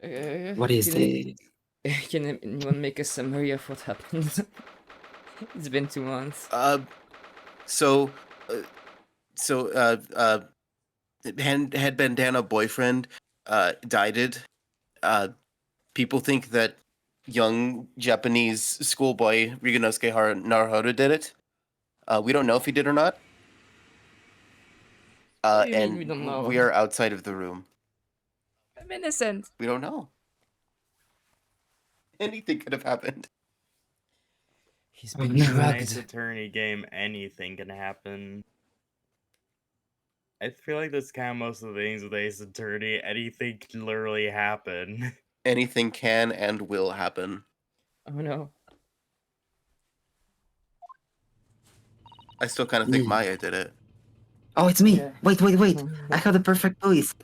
What is Can, it? can anyone make a summary of what happened? It's been 2 months. So, uh, so, head bandana boyfriend, died. People think that young Japanese schoolboy Ryunosuke Naruhodo did it. We don't know if he did or not. What do you mean And we don't know? we are outside of the room. I'm innocent. We don't know. Anything could have happened. He's Oh, been no. In an Ace drugged. Attorney game, anything can happen. I feel like that's kind of most of the things with Ace Attorney. Anything can literally happen. Anything can and will happen. Oh no. I still kind of think Maya did it. Oh, it's me. Yeah. Wait. I have the perfect voice.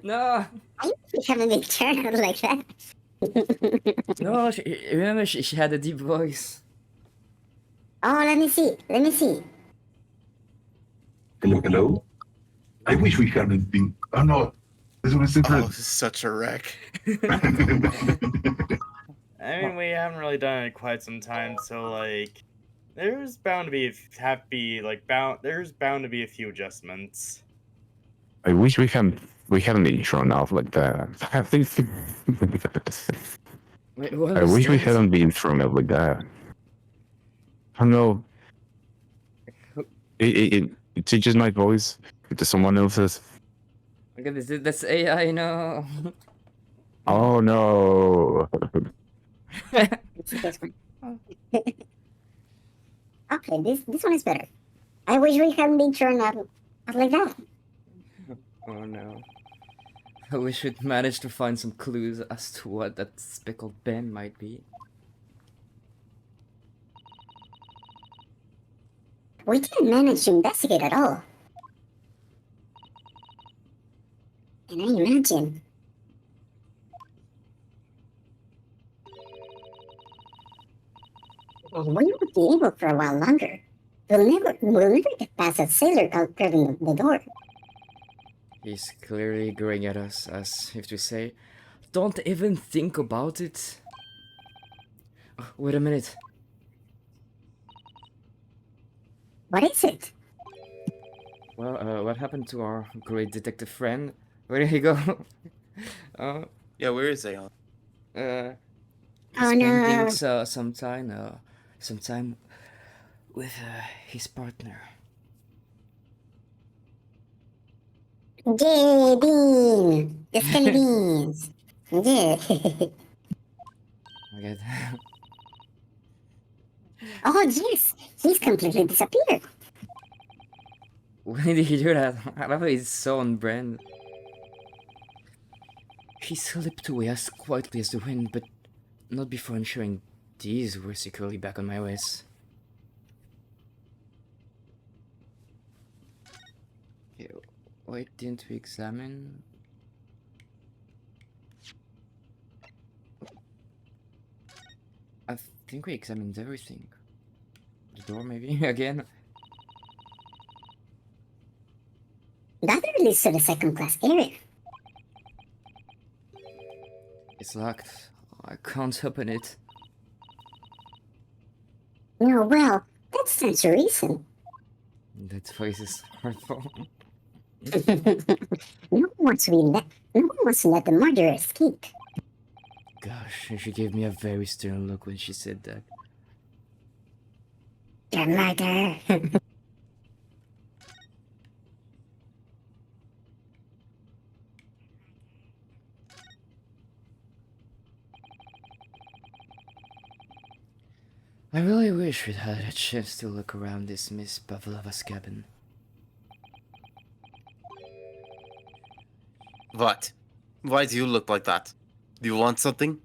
No! I haven't been turned out like that. No, remember she had a deep voice. Oh, let me see. Hello? I wish we hadn't been. Oh no, this one is Oh, different. such a wreck. I mean, we haven't really done it in quite some time, so like, there's bound to be there's bound to be a few adjustments. I wish we hadn't been thrown off like that. Wait, what I was wish we that? hadn't been thrown off like that. I don't know. It changes my voice to someone else's. Okay, that's AI, no. Oh no. This one. Okay, this one is better. I wish we hadn't been turned out like that. Oh no. I wish we'd managed to find some clues as to what that speckled Ben might be. We didn't manage to investigate at all. And I imagine we won't be able for a while longer. We'll never get past that sailor guarding the door. He's clearly going at us as if to say, don't even think about it. Oh, wait a minute. What is it? Well, what happened to our great detective friend? Where did he go? Yeah, where is Aeon? He's Oh, spending no. some time with his partner. Yay, Bean! The skinny beans! Yeah. Okay. Oh, yes! He's completely disappeared. When did he do that? I love how he's so on brand. He slipped away as quietly as the wind, but not before ensuring these were securely back on my waist. Okay, why didn't we examine? I think we examined everything. The door, maybe? Again? That leads to the second-class area. It's locked. I can't open it. No, well, that stands to reason. That voice is hurtful. No one wants to let the murderer escape. Gosh, she gave me a very stern look when she said that. The murderer. I really wish we'd had a chance to look around this Miss Pavlova's cabin. What? Why do you look like that? Do you want something?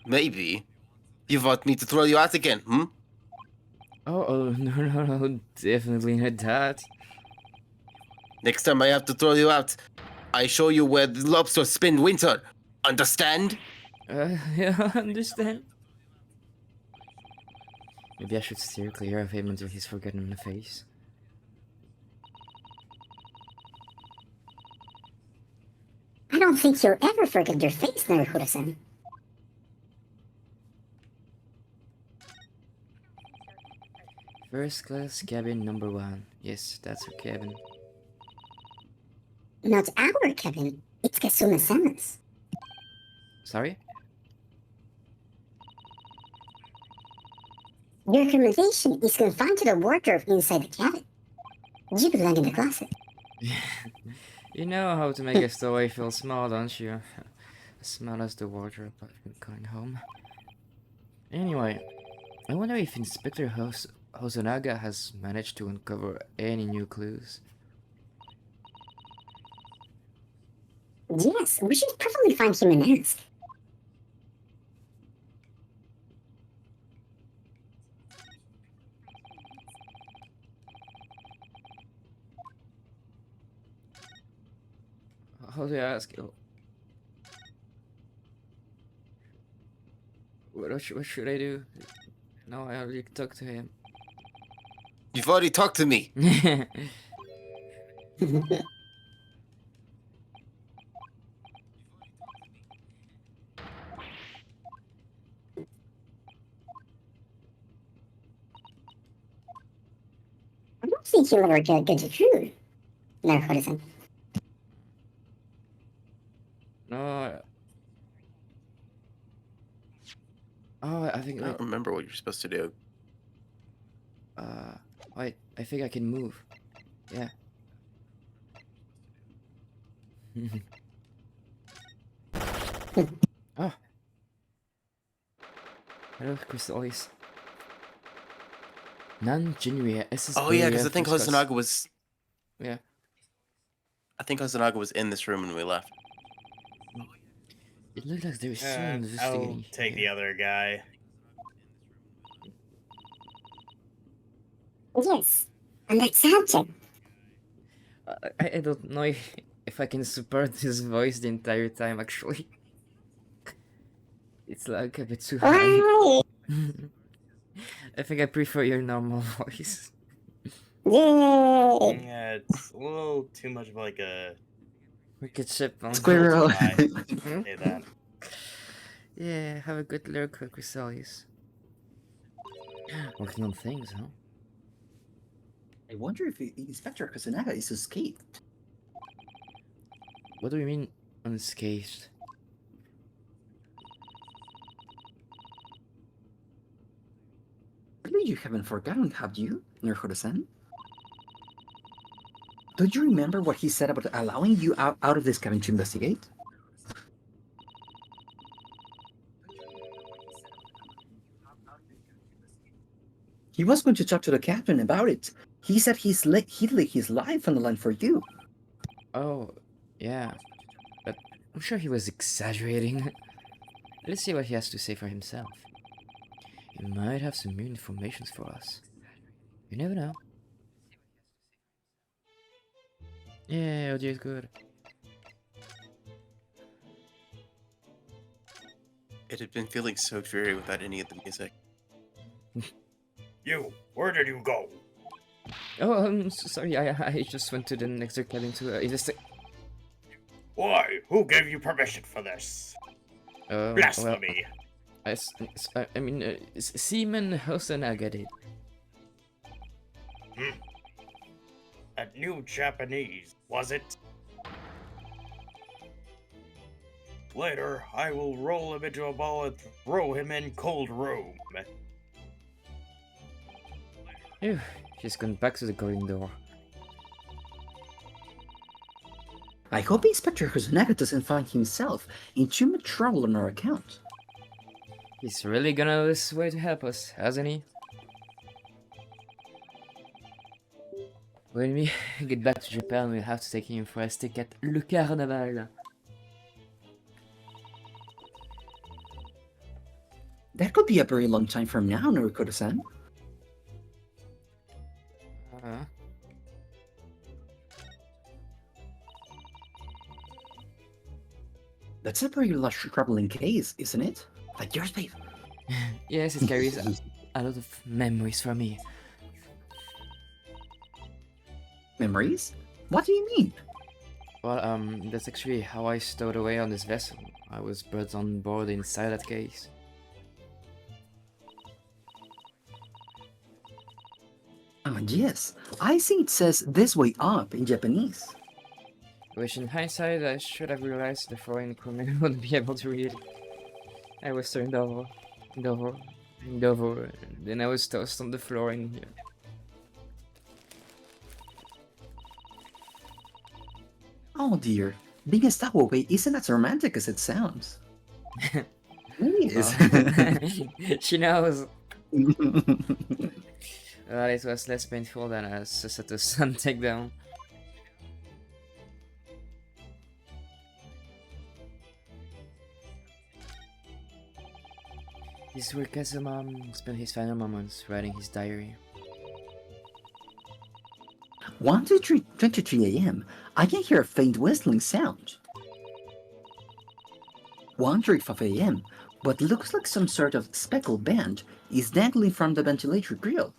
Maybe. You want me to throw you out again, hmm? Oh, no, definitely not that. Next time I have to throw you out, I show you where the lobsters spend winter. Understand? Yeah, I understand. Maybe I should steer clear of him until he's forgotten the face. I don't think you'll ever forget your face, Naruhodo-san. First class cabin number 1. Yes, that's her cabin. Not our cabin. It's Kasuma-sama's. Sorry? Your accommodation is confined to the wardrobe inside the cabin. You belong in the closet. You know how to make a stowaway feel small, don't you? As small as the wardrobe I've been going home. Anyway, I wonder if Inspector Hosonaga has managed to uncover any new clues. Yes, we should probably find him and ask. How do I ask? What should I do? No, I already talked to him. You've already talked to me. I don't think he'll ever get good food. Naruhodo-san. No. Oh, I think. I don't remember what you're supposed to do. Wait. I think I can move. Yeah. Oh. Hello, Chrysalis. Non-genuine SS. Oh yeah, because I think Hosonaga was. Yeah. I think Hosonaga was in this room when we left. It looks like there is someone I'll investigating. take the other guy. Yes, on that subject. I don't know if I can support his voice the entire time, actually. It's like a bit too high. Why? I think I prefer your normal voice. Yay! Yeah, it's a little too much of like a Wicked chipmunk. Squirrel. say that. Yeah, have a good look, Chrysalis. Working on things, huh? I wonder if Inspector Kusunaga is escaped. What do you mean unscathed? Really, you haven't forgotten, have you, Naruhodo-san? Don't you remember what he said about allowing you out of this cabin to investigate? He was going to talk to the captain about it. He said he'd lay his life on the line for you. Oh, yeah. But I'm sure he was exaggerating. Let's see what he has to say for himself. He might have some new information for us. You never know. Yeah, audio is good. It had been feeling so dreary without any of the music. You, where did you go? Oh, I'm sorry. I just went to the next cabin to investigate. Why? Who gave you permission for this? Well, Blasphemy! I mean, Seaman Hosonaga did. That new Japanese, was it? Later, I will roll him into a ball and throw him in cold room. Phew, she's gone back to the corridor. I hope Inspector Kusunaga doesn't find himself in too much trouble on our account. He's really gonna this way to help us, hasn't he? When we get back to Japan, we'll have to take him for a stick at Le Carnaval. That could be a very long time from now, Naruhodo-san. That's a very large troubling case, isn't it? Like yours, babe. Yes, it carries a lot of memories for me. Memories? What do you mean? Well, that's actually how I stowed away on this vessel. I was brought on board inside that case. Oh, yes. I see it says this way up in Japanese. Which in hindsight, I should have realized the foreign crewmen wouldn't be able to read it. I was turned over, and over, and over, and then I was tossed on the floor in here. Oh dear. Being a stowaway isn't as romantic as it sounds. It is. She knows. Well, it was less painful than a Susato-san takedown. This is where Kazuma spent his final moments writing his diary. 1:23 a.m. I can hear a faint whistling sound. 1:35 a.m. What looks like some sort of speckled band is dangling from the ventilator grill.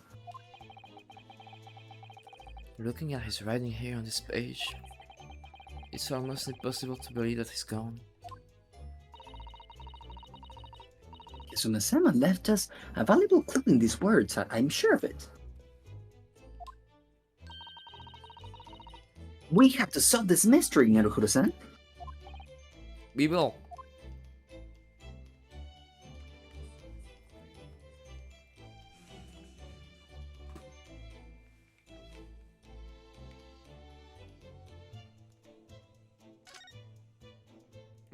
Looking at his writing here on this page, it's almost impossible to believe that he's gone. Kizuna-sama left us a valuable clue in these words, I'm sure of it. We have to solve this mystery, Naruhiro-san. We will.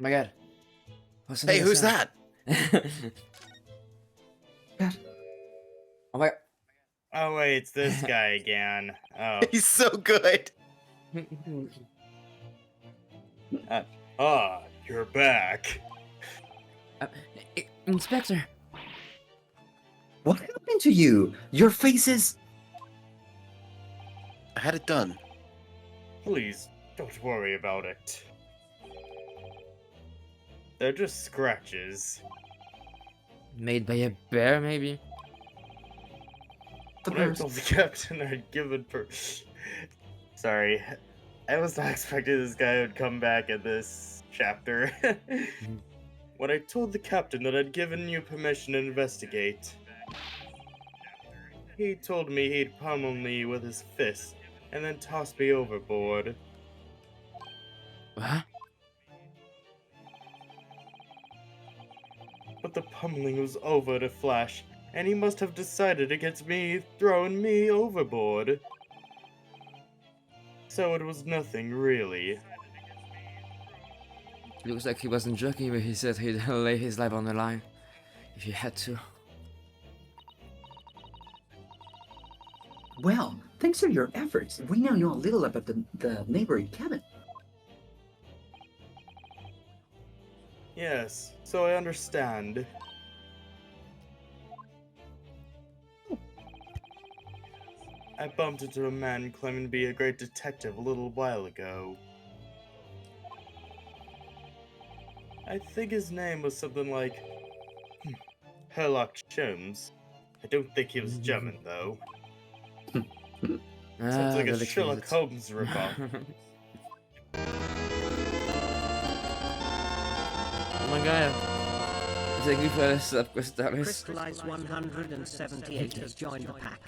Oh my god. What's on Hey, the who's other that? side? Oh my Oh wait, it's this guy again. Oh. He's so good. Ah, you're back. Inspector! What happened to you? Your face is... I had it done. Please, don't worry about it. They're just scratches. Made by a bear, maybe? The When I bird. told the captain I'd given Sorry. I was not expecting this guy would come back in this chapter. When I told the captain that I'd given you permission to investigate, he told me he'd pummel me with his fist and then toss me overboard. What? But the pummeling was over at a flash, and he must have decided against me throwing me overboard. So it was nothing, really. Looks like he wasn't joking when he said he'd lay his life on the line. If he had to. Well, thanks to your efforts, we now know a little about the neighboring cabin. Yes, so I understand. I bumped into a man claiming to be a great detective a little while ago. I think his name was something like Herlock Sholmes. I don't think he was German, though. Sounds like a that Sherlock explains Holmes ripoff. it. Oh my god. Thank you for the subquest. Crystallized 178 has joined the pack.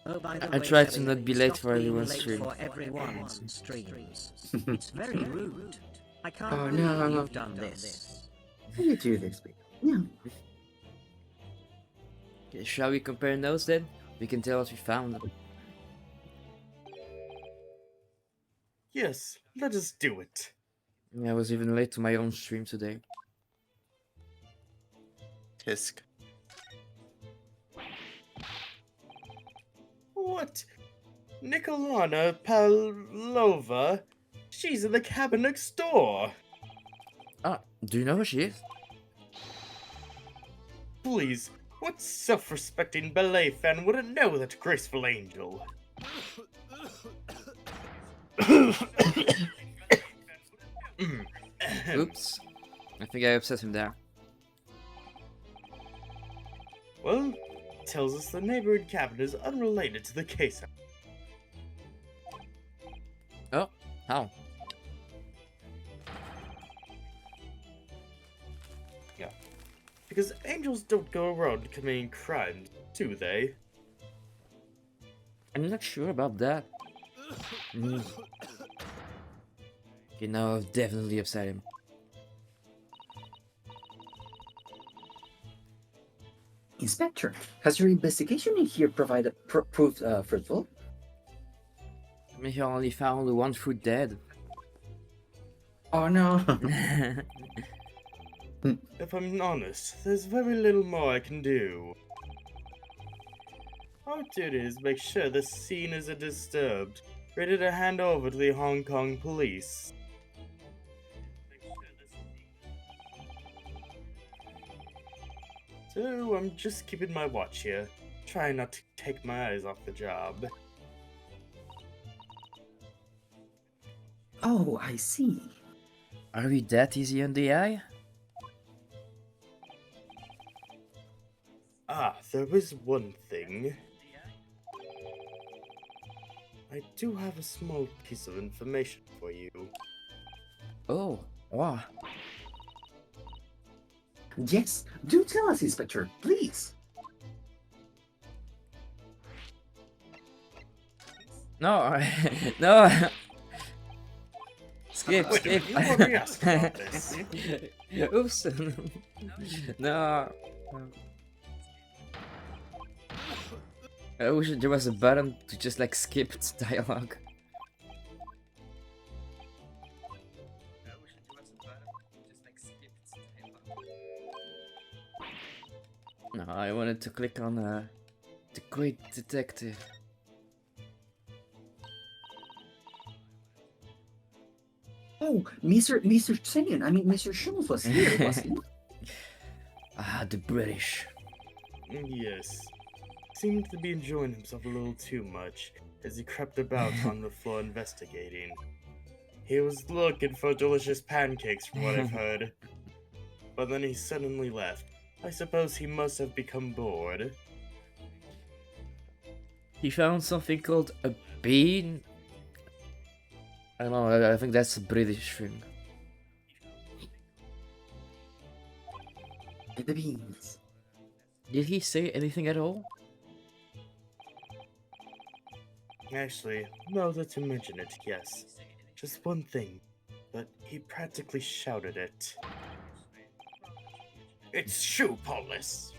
Oh, by the I way, tried to Kelly, not be late stop for being everyone's late stream. For everyone's streams. It's very rude. I can't Oh, believe no. you've done this. How do you do this, babe? Yeah. Okay, shall we compare notes then? We can tell what we found. Yes, let us do it. I was even late to my own stream today. Tisk. What? Nikolana Pavlova? She's in the cabin next door. Ah, do you know who she is? Please, what self-respecting ballet fan wouldn't know that graceful angel? Oops. I think I upset him there. Well, tells us the neighboring cabin is unrelated to the case. Oh, how? Because angels don't go around committing crimes, do they? I'm not sure about that. You know, I've definitely upset him. Inspector, has your investigation in here proved fruitful? I mean, he only found one fruit dead. Oh no. If I'm honest, there's very little more I can do. Our duty is make sure the scene isn't disturbed, ready to hand over to the Hong Kong police. So I'm just keeping my watch here, trying not to take my eyes off the job. Oh, I see. Are we that easy on the eye? Ah, there is one thing. I do have a small piece of information for you. Oh, wow. Yes, do tell us, Inspector, please. No, no. Skip, Wait a skip. minute, you already asked about this. Oops. No. I wish there was a button to just like skip dialogue. No, I wanted to click on the Great Detective. Oh, Mr. Chen, I mean, Mr. Schultz was here, wasn't he? Ah, the British. Yes. Seemed to be enjoying himself a little too much as he crept about on the floor investigating. He was looking for delicious pancakes from what I've heard. But then he suddenly left. I suppose he must have become bored. He found something called a bean. I don't know, I think that's a British thing. The beans. Did he say anything at all? Actually, now that you mention it, yes. Just one thing, but he practically shouted it. It's shoe polish!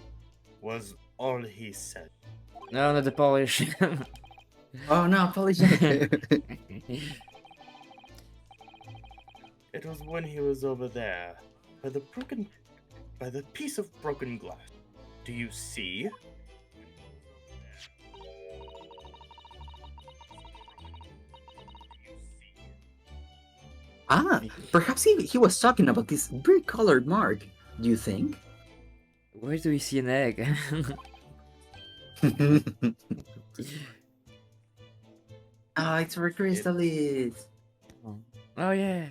Was all he said. No, not the Polish. Oh no, apologize. It was when he was over there, by the piece of broken glass. Do you see? Ah, perhaps he was talking about this brick-colored mark, do you think? Where do we see an egg? Ah, it's where Crystal is. Oh yeah.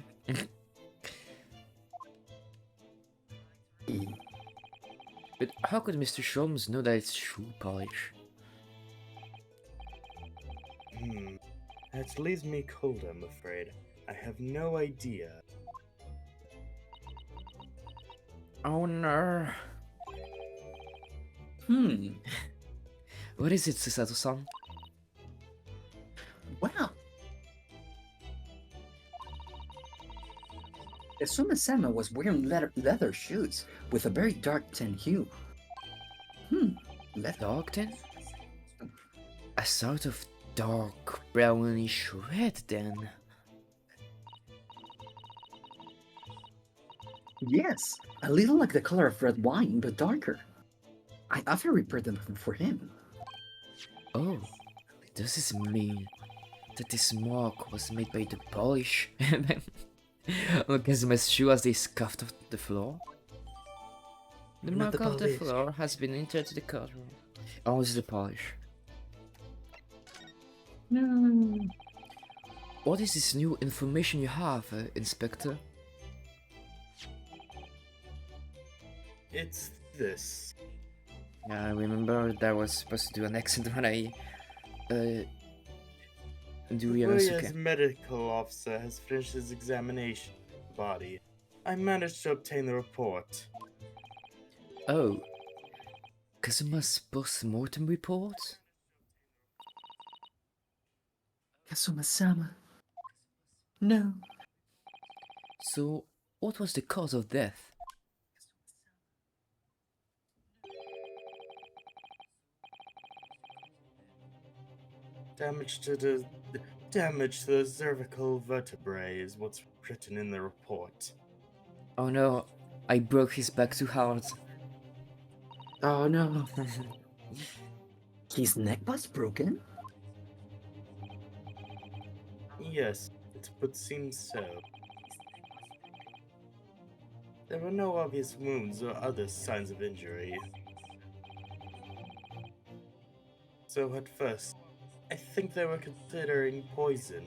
But how could Mr. Sholmes know that it's shoe polish? That leaves me cold, I'm afraid. I have no idea. Oh no. What is it, Susato-san? Wow. Asuma-sama was wearing leather shoes with a very dark tan hue. Leather. Dark then? A sort of dark brownish red then. Yes, a little like the color of red wine, but darker. I often repaired them for him. Oh, does this mean that this mark was made by the polish? Look at my shoe as they scuffed off the floor. The Not mark the of the polish. floor has been entered to the courtroom. Oh, it's the polish. No. What is this new information you have, Inspector? It's this. I remember that I was supposed to do an accent when I do Korea's Yanosuke. medical officer has finished his examination of the body. I managed to obtain the report. Oh, Kazuma's post-mortem report? Kazuma-sama. No. So, what was the cause of death? Damage to the cervical vertebrae is what's written in the report. Oh no, I broke his back too hard. Oh no. His neck was broken? Yes, it would seem so. There were no obvious wounds or other signs of injury. So at first, I think they were considering poison.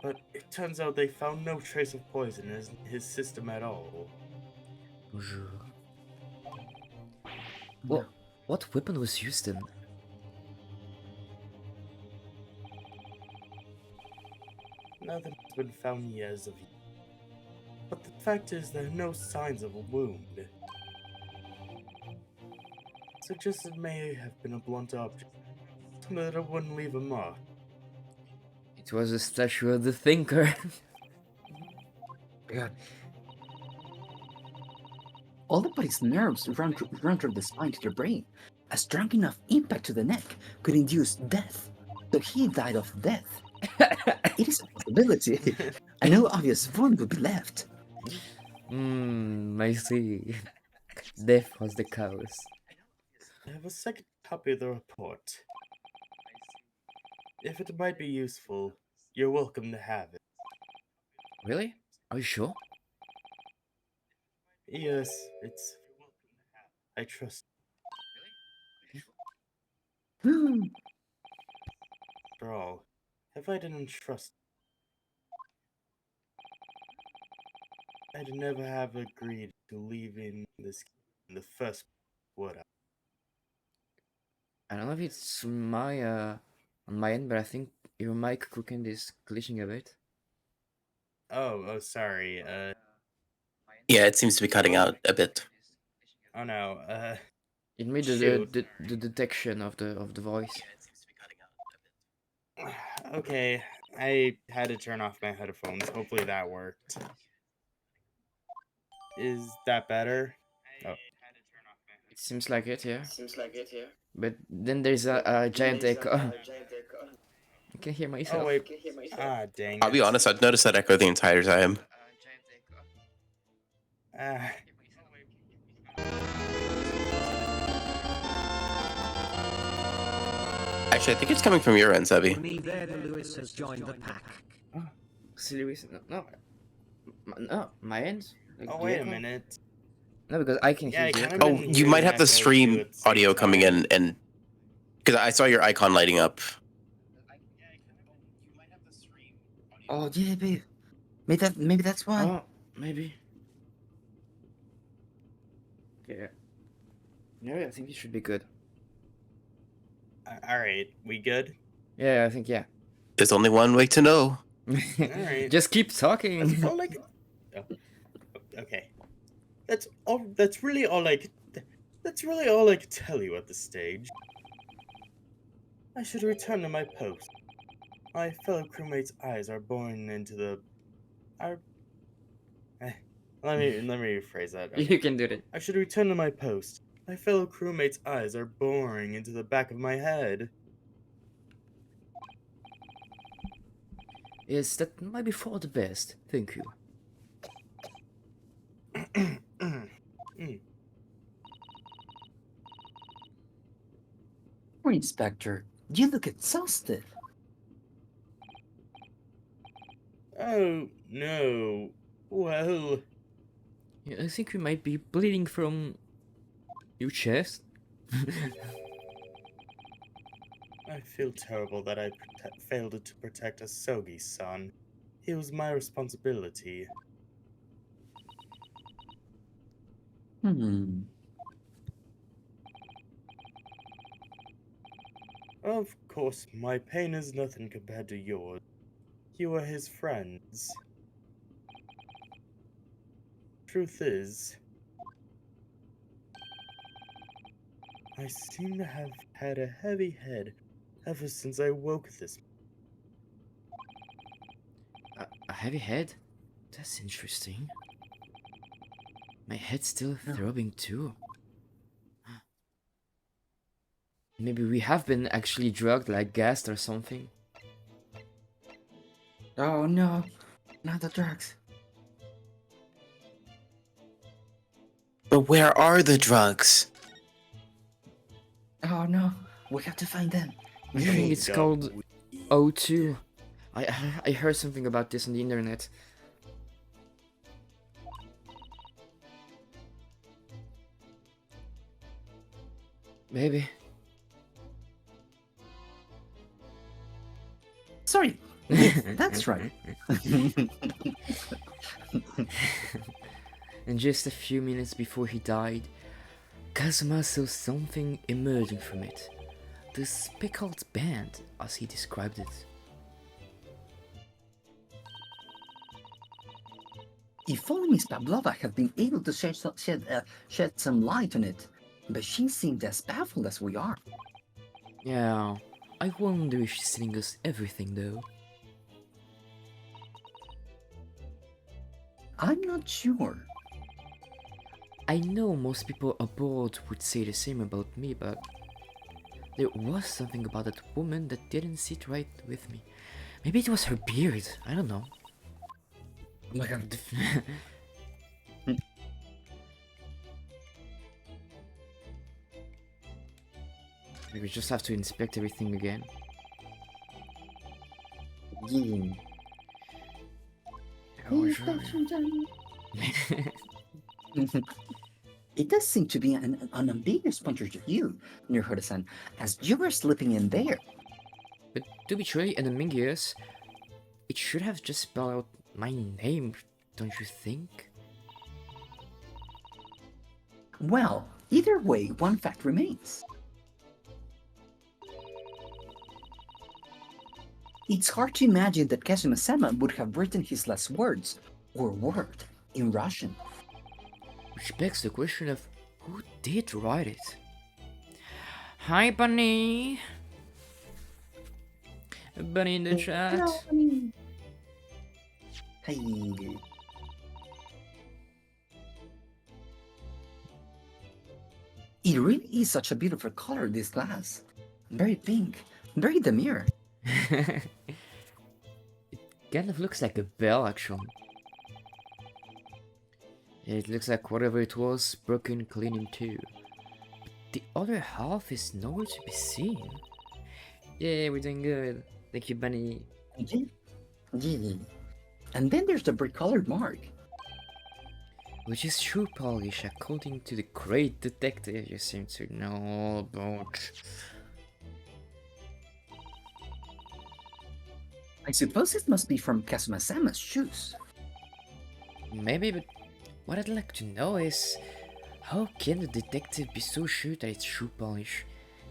But it turns out they found no trace of poison in his system at all. Bonjour. No. What weapon was used then? Nothing has been found yet as of yet. But the fact is, there are no signs of a wound. Suggests it may have been a blunt object, something that it wouldn't leave a mark. It was a statue of the thinker. God. All the body's nerves run through the spine to the brain. A strong enough impact to the neck could induce death. So he died of death. It is a possibility. And no obvious wound would be left. I see. Death was the cause. I have a second copy of the report. If it might be useful, you're welcome to have it. Really? Are you sure? Yes, it's... I trust. After all, if I didn't trust, I'd never have agreed to leaving this in the first place, would I? I don't know if it's my on my end, but I think your mic cooking is glitching a bit. Oh, sorry. Yeah, it seems to be cutting out a bit. Oh no, It made shoot. the detection of the voice. Okay, I had to turn off my headphones. Hopefully that worked. Is that better? Oh. It seems like it, yeah. But then there's a giant echo. I can hear myself. Oh wait. Ah, dang I'll be it. honest, I've noticed that echo the entire time. Ah. Actually, I think it's coming from your end, Sebi. Me there, the Lewis has joined the pack. Oh, Lewis, no, my end. Like, Oh the wait a echo? minute. No, because I can Yeah, hear I the kinda echo. Oh, been you hearing might have the echo too stream at the same audio coming in, time. and because I saw your icon lighting up. Oh yeah, babe. Maybe that's why. Oh, maybe. Yeah. No, I think it should be good. Alright, we good? Yeah, I think yeah. There's only one way to know. Alright. Just keep talking. That's all like. Oh. Okay. That's all. That's really all I could tell you at this stage. I should return to my post. My fellow crewmates' eyes are boring into the. Let me rephrase that. Okay. You can do it. I should return to my post. My fellow crewmates' eyes are boring into the back of my head. Yes, that might be for the best. Thank you. Poor Inspector, you look exhausted. Oh no. Well, Yeah, I think you might be bleeding from your chest. I feel terrible that I failed to protect Asogi's son. It was my responsibility. Of course, my pain is nothing compared to yours. You are his friends. truth is, I seem to have had a heavy head ever since I woke this. A heavy head? That's interesting. My head's still throbbing too. Maybe we have been actually drugged, like gassed or something. Oh no, not the drugs. But where are the drugs? Oh no, we have to find them. I think it's Got called weed. O2. I heard something about this on the internet. Maybe. Sorry, yes, that's right. And just a few minutes before he died, Kazuma saw something emerging from it. The speckled band, as he described it. If only Miss Pavlova had been able to shed some light on it, but she seemed as baffled as we are. Yeah, I wonder if she's telling us everything though. I'm not sure. I know most people aboard would say the same about me, but there was something about that woman that didn't sit right with me. Maybe it was her beard, I don't know. Oh my god. We just have to inspect everything again. Yeah. Oh, sure. It does seem to be an unambiguous pointer to you, near Hoda-san, as you were slipping in there. But to be truly unambiguous, it should have just spelled out my name, don't you think? Well, either way, one fact remains. It's hard to imagine that Kazuma-sama would have written his last words, or word, in Russian. Which begs the question of who did write it? Hi, Bunny! Bunny in the chat. Hey. It really is such a beautiful color, this glass. Very pink, very demure. It kind of looks like a bell, actually. It looks like whatever it was, broken clean in two. But the other half is nowhere to be seen. Yeah, we're doing good. Thank you, Bunny. Yeah. And then there's the brick-colored mark. Which is shoe polish, according to the great detective you seem to know all about. I suppose it must be from Kazuma-sama's shoes. Maybe, but what I'd like to know is, how can the detective be so sure that it's shoe polish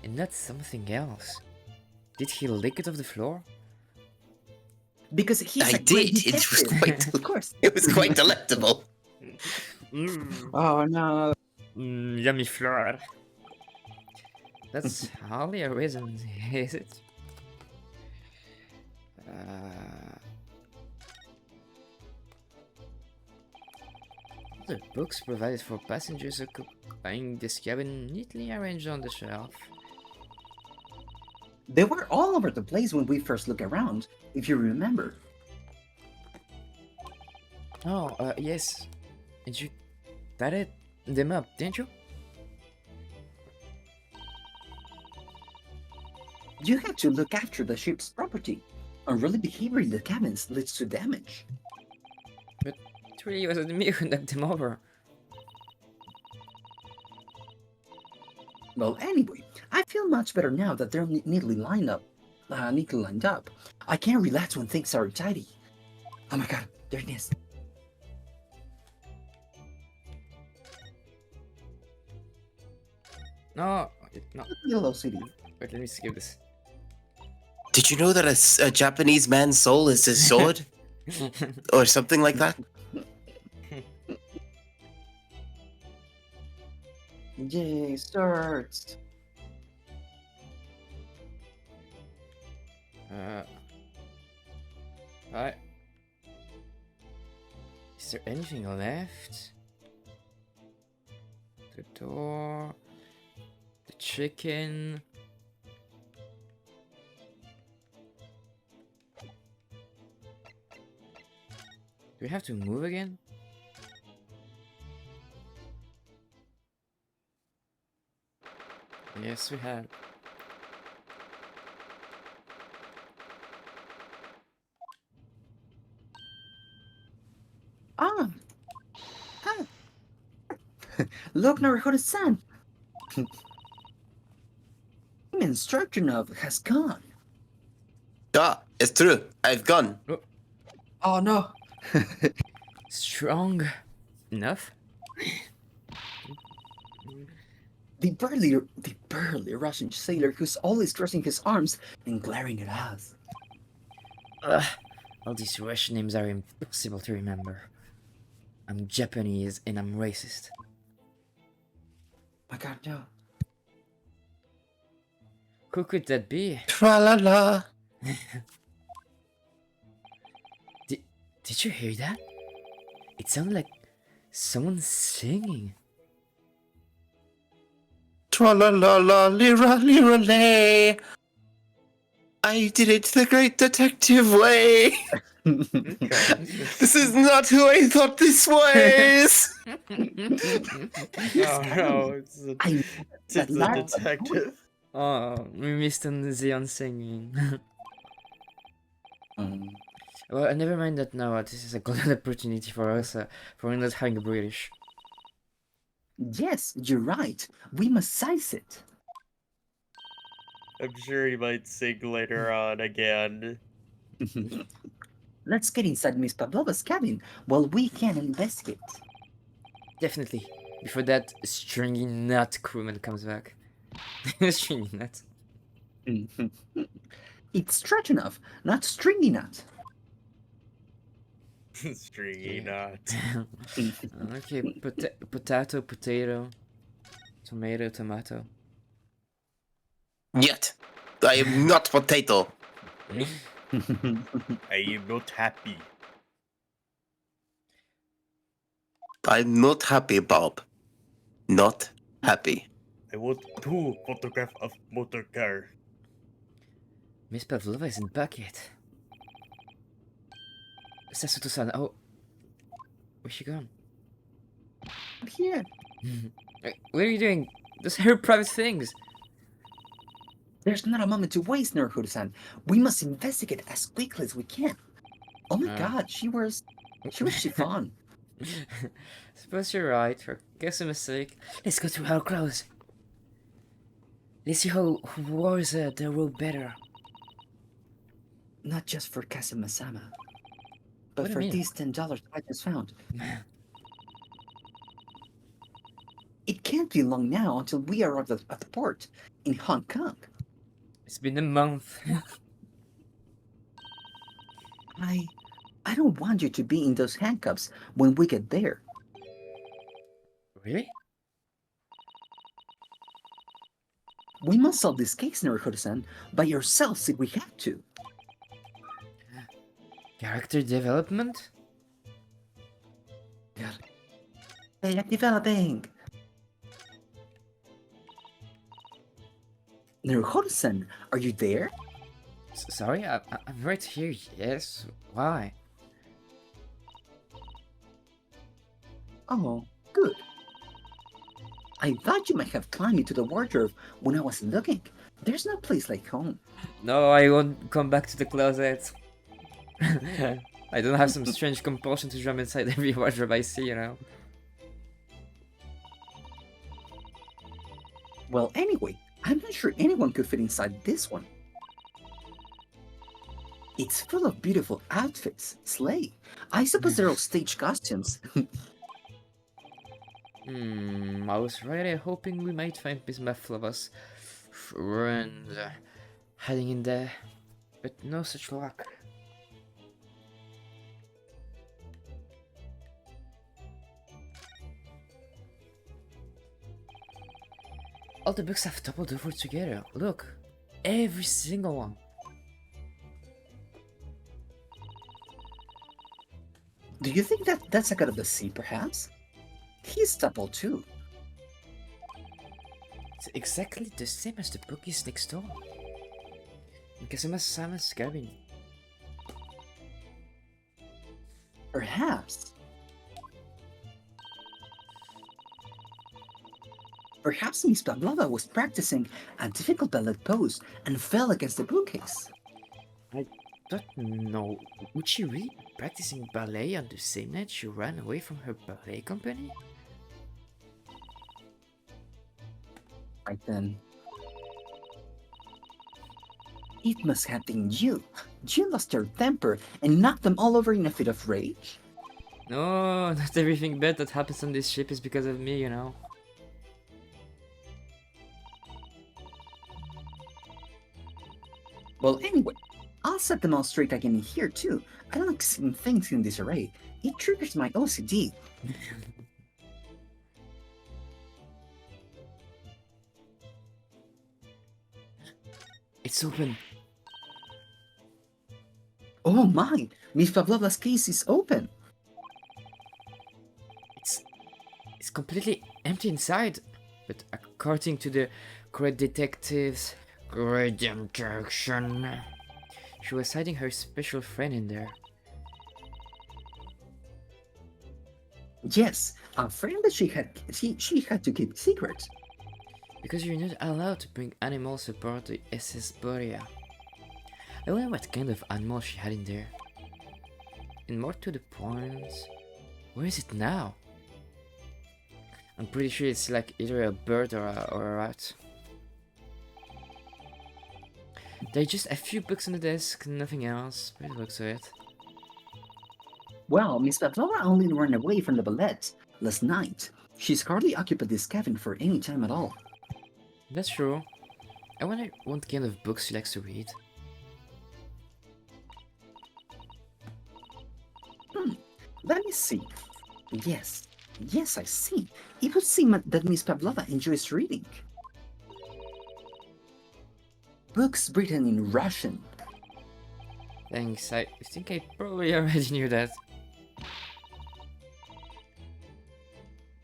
and not something else? Did he lick it off the floor? Because he's I a great did. It was detective. quite. Of course. It was quite delectable. Oh no. Yummy floor. That's hardly a reason, is it? The books provided for passengers occupying this cabin neatly arranged on the shelf. They were all over the place when we first looked around, if you remember. Oh, yes. And you tied them up, didn't you? You had to look after the ship's property. Unruly behavior in the cabins leads to damage. It really wasn't me who knocked them over. Well, anyway, I feel much better now that they're neatly lined up. I can't relax when things are tidy. Oh my god, there it is. No, no. Yellow City. Wait, let me skip this. Did you know that a Japanese man's soul is his sword? Or something like that? Yay, starts. Right. Is there anything left? The door. The chicken. Do we have to move again? Yes, we have. Ah, ah. Look, Naruhodo-san. Instructionov has gone. Ah, it's true. I've gone. Oh no. Strong enough? The burly Russian sailor who's always crossing his arms and glaring at us. Ugh, all these Russian names are impossible to remember. I'm Japanese and I'm racist. My God, no. Who could that be? Tra la la. Did you hear that? It sounded like someone singing. Tra la la la lira lira lay. I did it the great detective way. This is not who I thought this was. Oh no, it's a, I it's that a loud detective. Oh, we missed on Zion singing. Mm. Well, never mind that now. This is a golden opportunity for us, for not having a British. Yes, you're right. We must size it. I'm sure he might sing later on again. Let's get inside Miss Pavlova's cabin while we can investigate. Definitely. Before that stringy nut crewman comes back. Stringy nut. It's stretch enough, not stringy nut. Stringy knot. Okay, potato, potato, tomato, tomato. Yet, I am not potato. I am not happy. I'm not happy, Bob. Not happy. I want 2 photograph of motor car. Miss Pavlova isn't back yet. Sasuto-san, oh. Where's she gone? Here. What are you doing? Those are her private things. There's not a moment to waste, Naruhodo-san. We must investigate as quickly as we can. Oh my God, she was chiffon. Suppose you're right. Or guess a mistake. Let's go through our clothes. Let's see who wears the robe better. Not just for Kazuma-sama, What but do you for mean? these $10 I just found. It can't be long now until we arrive at the port in Hong Kong. It's been a month. I don't want you to be in those handcuffs when we get there. Really? We must solve this case, Naruhodo-san, by ourselves if we have to. Character development? They are developing. Naruhodo-san, are you there? Sorry, I'm right here. Yes. Why? Oh, good. I thought you might have climbed into the wardrobe when I was looking. There's no place like home. No, I won't come back to the closet. I don't have some strange compulsion to jump inside every wardrobe I see, you know. Well, anyway, I'm not sure anyone could fit inside this one. It's full of beautiful outfits. Slay. I suppose they're all stage costumes. I was really hoping we might find Miss Pavlova's friend hiding in there, but no such luck. All the books have doubled over together. Look, every single one. Do you think that that's a god of the sea, perhaps? He's double too. It's exactly the same as the bookies next door. In Kazuma-sama's cabin. Perhaps. Perhaps Miss Pavlova was practicing a difficult ballet pose and fell against the bookcase. I don't know. Would she really be practicing ballet on the same night she ran away from her ballet company? Right then. It must have been you. You lost your temper and knocked them all over in a fit of rage. No, not everything bad that happens on this ship is because of me, you know. Well, anyway, I'll set them all straight again here too. I don't like seeing things in disarray. It triggers my OCD. It's open. Oh my! Miss Pavlova's case is open. It's completely empty inside. But according to the great detective's great injection, she was hiding her special friend in there. Yes, a friend that she had to keep secret. Because you're not allowed to bring animals aboard the SS Borea. I wonder what kind of animal she had in there. And more to the point, where is it now? I'm pretty sure it's like either a bird or a rat. There are just a few books on the desk, nothing else, by the looks of it. Well, Miss Pavlova only ran away from the ballet last night. She's hardly occupied this cabin for any time at all. That's true. I wonder what kind of books she likes to read. Let me see. Yes, I see. It would seem that Miss Pavlova enjoys reading. Books written in Russian. Thanks, I think I probably already knew that.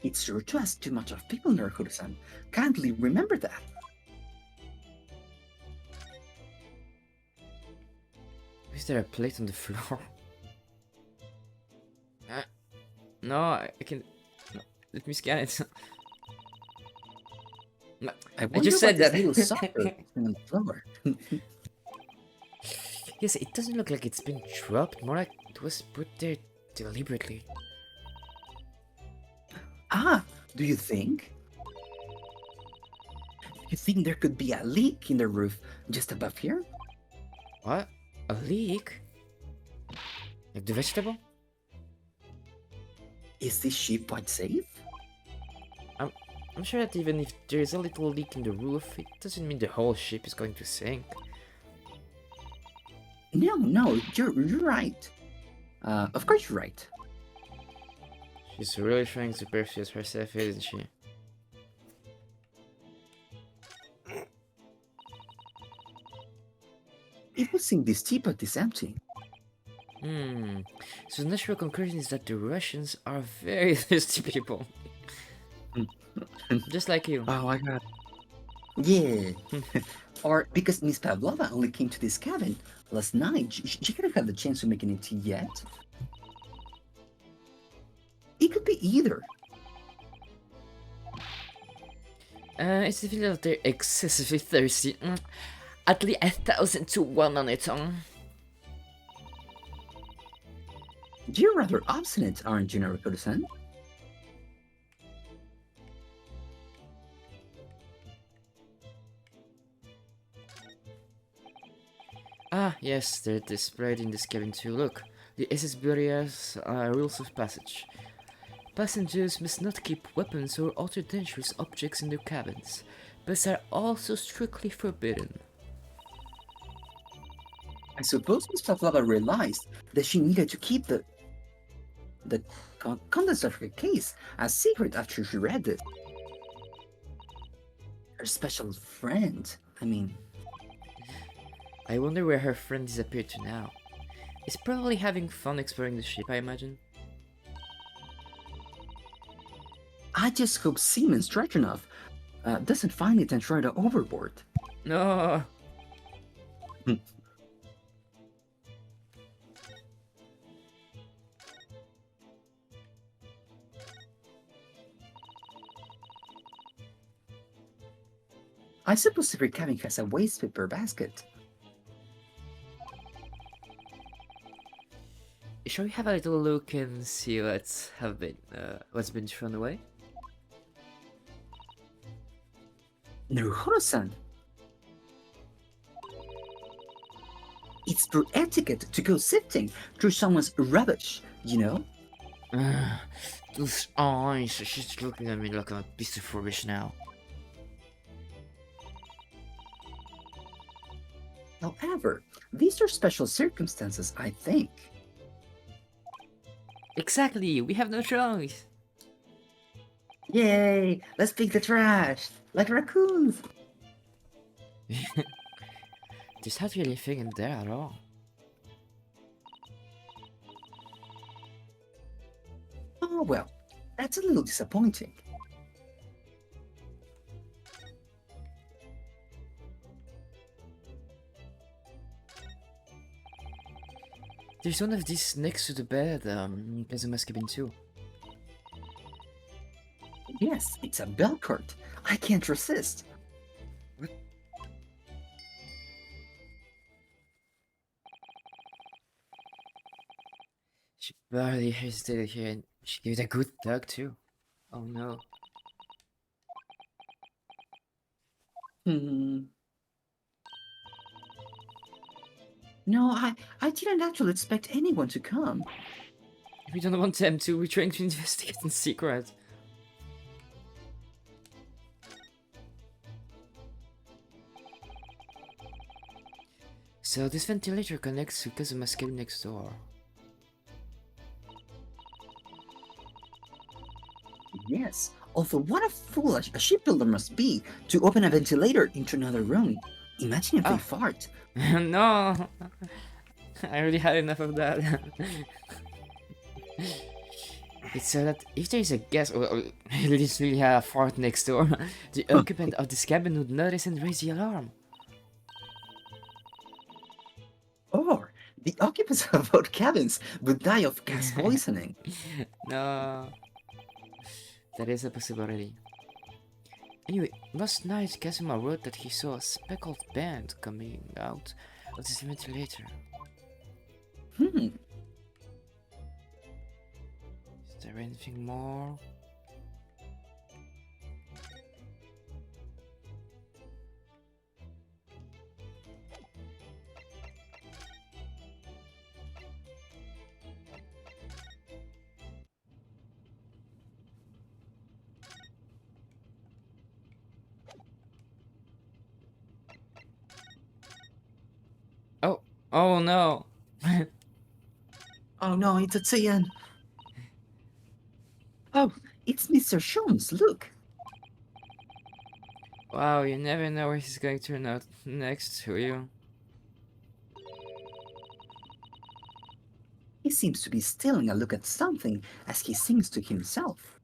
It's sure to ask too much of people, Naruhodo-san. Kindly remember that. Is there a plate on the floor? No, I can... No, let me scan it. No, I just said what that. this little soccer on the floor. Yes, it doesn't look like it's been dropped, more like it was put there deliberately. Ah, do you think? You think there could be a leak in the roof just above here? What? A leak? Like the vegetable? Is this ship quite safe? I'm sure that even if there is a little leak in the roof, it doesn't mean the whole ship is going to sink. No, you're right. Of course you're right. She's really trying to persuade herself, isn't she? It would seem this teapot is empty. So the natural conclusion is that the Russians are very thirsty people. Just like you. Oh my god. Yeah. Or because Miss Pavlova only came to this cabin last night, she couldn't have the chance to make any tea yet. It could be either. It's the feeling that they're excessively thirsty. At least 1,000 to 1 on it. You're rather obstinate, aren't you, Naruhodo-san? Ah, yes, they're displayed in this cabin too. Look, the SS Borea's rules of passage. Passengers must not keep weapons or other dangerous objects in their cabins, but are also strictly forbidden. I suppose Miss Pavlova realized that she needed to keep the contents of her case a secret after she read it. Her special friend. I mean, I wonder where her friend disappeared to now. He's probably having fun exploring the ship, I imagine. I just hope Seaman Stratonov doesn't find it and throw it overboard. No! I suppose every cabin has a waste paper basket. Shall we have a little look and see what's been thrown away? Naruhodo-san! It's per etiquette to go sifting through someone's rubbish, you know? Those eyes, she's looking at me like I'm a piece of rubbish now. However, these are special circumstances, I think. Exactly, we have no choice! Yay! Let's pick the trash! Like raccoons! There's not really anything in there at all. Oh well, that's a little disappointing. There's one of these next to the bed, Kazuma's cabin too. Yes, it's a bell cord. I can't resist. She barely hesitated here and she gave it a good tug too. Oh no. No, I didn't actually expect anyone to come. We don't want them to, we're trying to investigate in secret. So this ventilator connects to Kazuma's cabin next door. Yes, although what a fool a shipbuilder must be to open a ventilator into another room. Imagine if they fart. No! I already had enough of that. It's so that if there is a guest or literally a fart next door, the occupant of this cabin would notice and raise the alarm. Or the occupants of both cabins would die of gas poisoning. No. That is a possibility. Anyway, last night Kazuma wrote that he saw a speckled band coming out of this ventilator. Is there anything more? Oh no! Oh no, it's a Tian. Oh, it's Mr. Sholmes, look. Wow, you never know where he's going to turn out next, do you? He seems to be stealing a look at something as he sings to himself.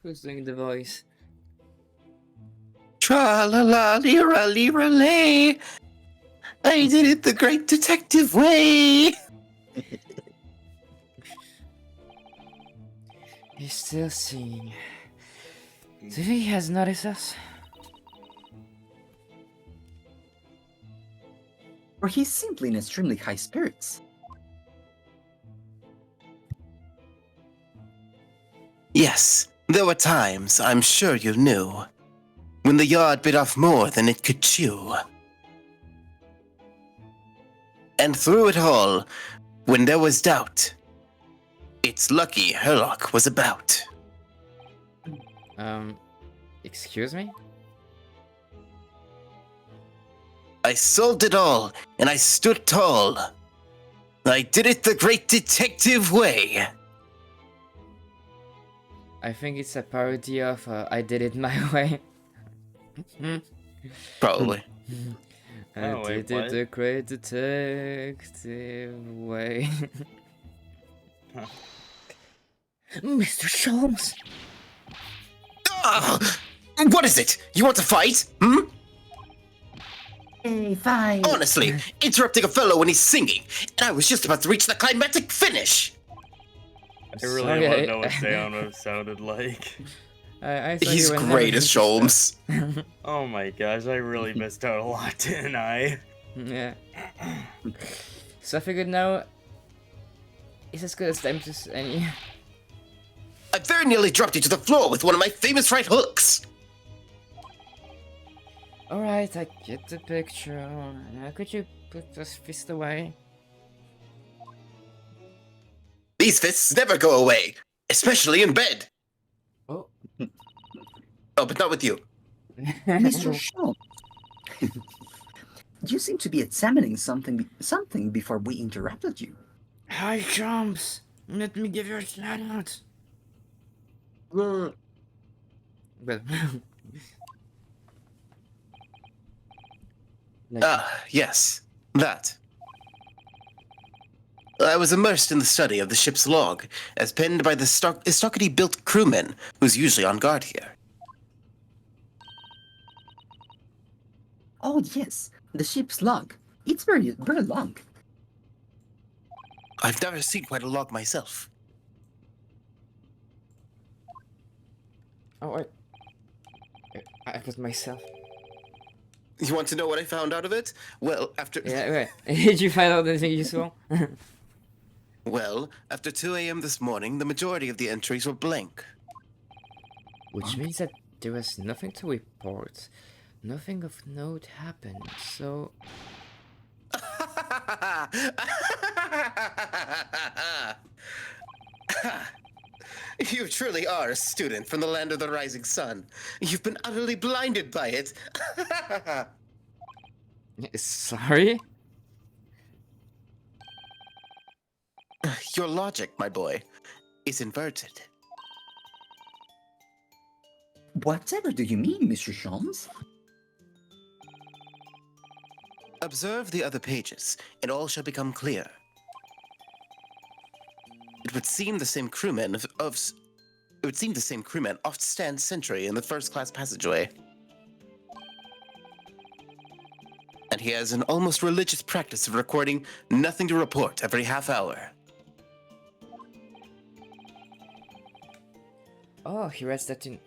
Who's doing the voice? Tra-la-la-lee-ra-lee-ra-lay. I did it the great detective way. He's still singing. Do you think he has noticed us? Or he's simply in extremely high spirits. Yes, there were times, I'm sure you knew, when the yard bit off more than it could chew. And through it all, when there was doubt, it's lucky Herlock was about. Excuse me? I solved it all, and I stood tall. I did it the great detective way. I think it's a parody of I Did It My Way. Probably. I Oh, wait, did it what? the great detective way. Mr. Sholmes! Ah! What is it? You want to fight? Hmm? Hey, fine. Honestly, interrupting a fellow when he's singing, and I was just about to reach the climactic finish. I really want to know what Seon would have sounded like. I thought He's you were great never as into Sholmes. stuff. Oh my gosh, I really missed out a lot, didn't I? Yeah. So I figured now it's as good as time as any. I very nearly dropped you to the floor with one of my famous right hooks. Alright, I get the picture. Could you put this fist away? These fists never go away, especially in bed. Oh. Oh, but not with you. Mr. Shaw. You seem to be examining something before we interrupted you. Hi, chumps! Let me give you a shout out. Well, Yes, that. I was immersed in the study of the ship's log, as penned by the stockety-built crewman who's usually on guard here. Oh yes, the ship's log. It's very long. I've never seen quite a log myself. oh, wait. I got myself. You want to know what I found out of it? Well, after... Yeah, wait. Did you find out anything useful? Well, after 2 a.m. this morning, the majority of the entries were blank. Which means that there was nothing to report. Nothing of note happened, so... You truly are a student from the land of the rising sun. You've been utterly blinded by it. Sorry? Your logic, my boy, is inverted. Whatever do you mean, Mr. Sholmes? Observe the other pages, and all shall become clear. It would seem the same crewman oft stand sentry in the first-class passageway. And he has an almost religious practice of recording nothing to report every half hour. Oh, he writes that in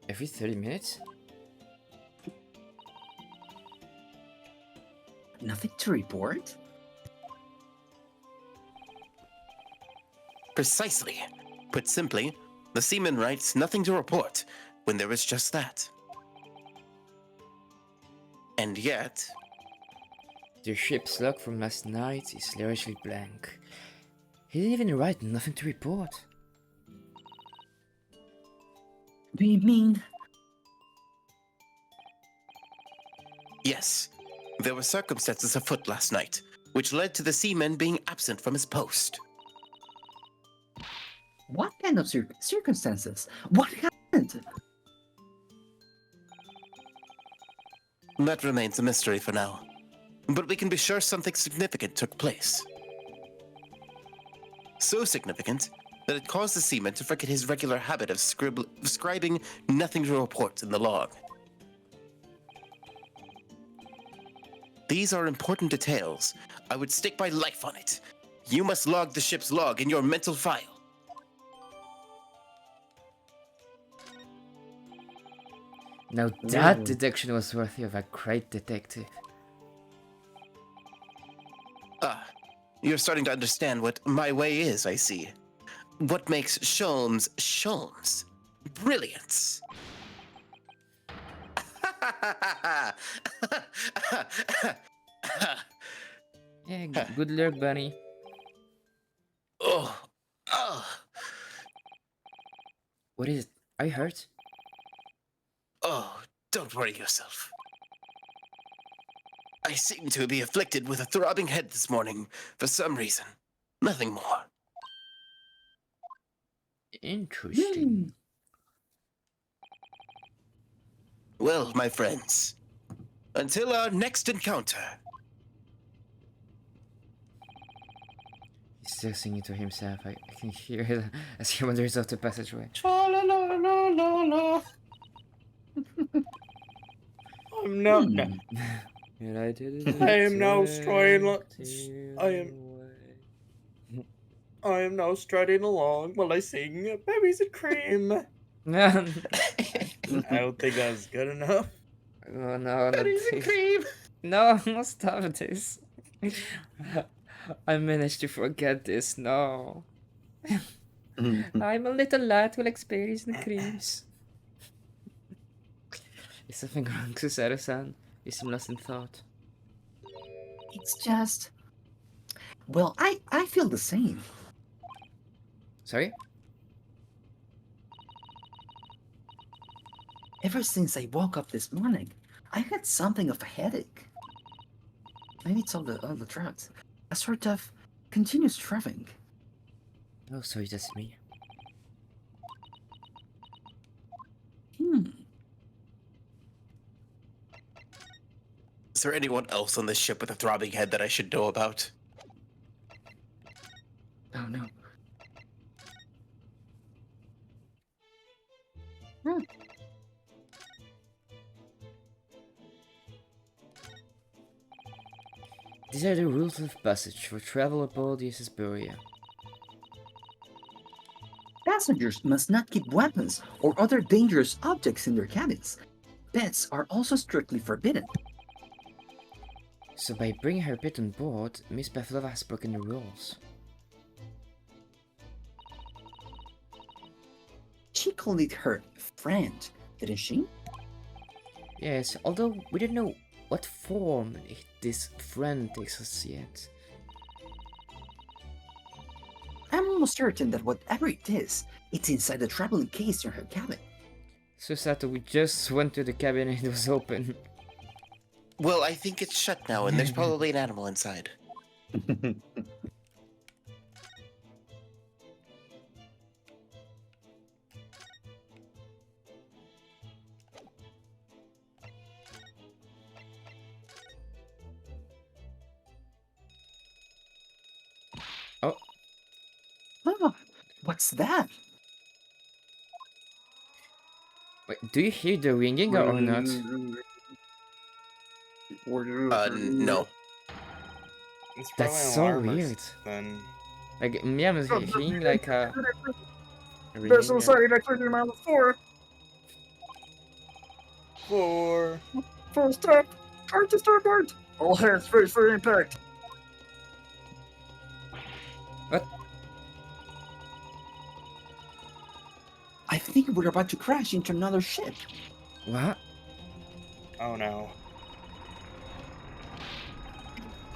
every 30 minutes? Nothing to report? Precisely. Put simply, the seaman writes nothing to report when there is just that. And yet... The ship's log from last night is largely blank. He didn't even write nothing to report. Do you mean... Yes, there were circumstances afoot last night, which led to the seaman being absent from his post. What kind of circumstances? What happened? That remains a mystery for now. But we can be sure something significant took place. So significant that it caused the seaman to forget his regular habit of scribing nothing to report in the log. These are important details. I would stake my life on it. You must log the ship's log in your mental file. Now that deduction was worthy of a great detective. You're starting to understand what my way is, I see. What makes Sholmes Sholmes? Brilliance. Yeah, good luck, Bunny. Oh. What is it? Are you hurt? Oh, don't worry yourself. I seem to be afflicted with a throbbing head this morning, for some reason. Nothing more. Interesting. Well, my friends, until our next encounter. He's still singing to himself. I can hear it as he wanders off the passageway. I'm not. Hmm. And I did I am now striding. I am now striding along while I sing "Berries and Cream." Oh I don't think that was good enough. no, not Berries and this. cream. No, stop this. I managed to forget this. No. I'm a little lad who likes berries and creams. Is something wrong, Susaru-san? You seem lost in thought. It's just. Well, I feel the same. Sorry? Ever since I woke up this morning, I had something of a headache. Maybe it's all the drugs. A sort of continuous drubbing. Oh, sorry, that's me. Is there anyone else on this ship with a throbbing head that I should know about? Oh no. These are the rules of passage for travel aboard the USS Berea. Passengers must not keep weapons or other dangerous objects in their cabins. Pets are also strictly forbidden. So by bringing her pet on board, Miss Pavlova has broken the rules. She called it her friend, didn't she? Yes, although we don't know what form this friend takes us yet. I'm almost certain that whatever it is, it's inside the traveling case in her cabin. So Sato, we just went to the cabin and it was open. Well, I think it's shut now, and there's probably an animal inside. Oh, Oh, what's that? wait, do you hear the ringing or not? No. It's That's probably an so alarm or weird. something. Like, yeah, I'm hearing like a There's ringing. some side activity on the floor. 4. Full stop. Hard to starboard. All hands ready for impact. What? I think we're about to crash into another ship. What? Oh no.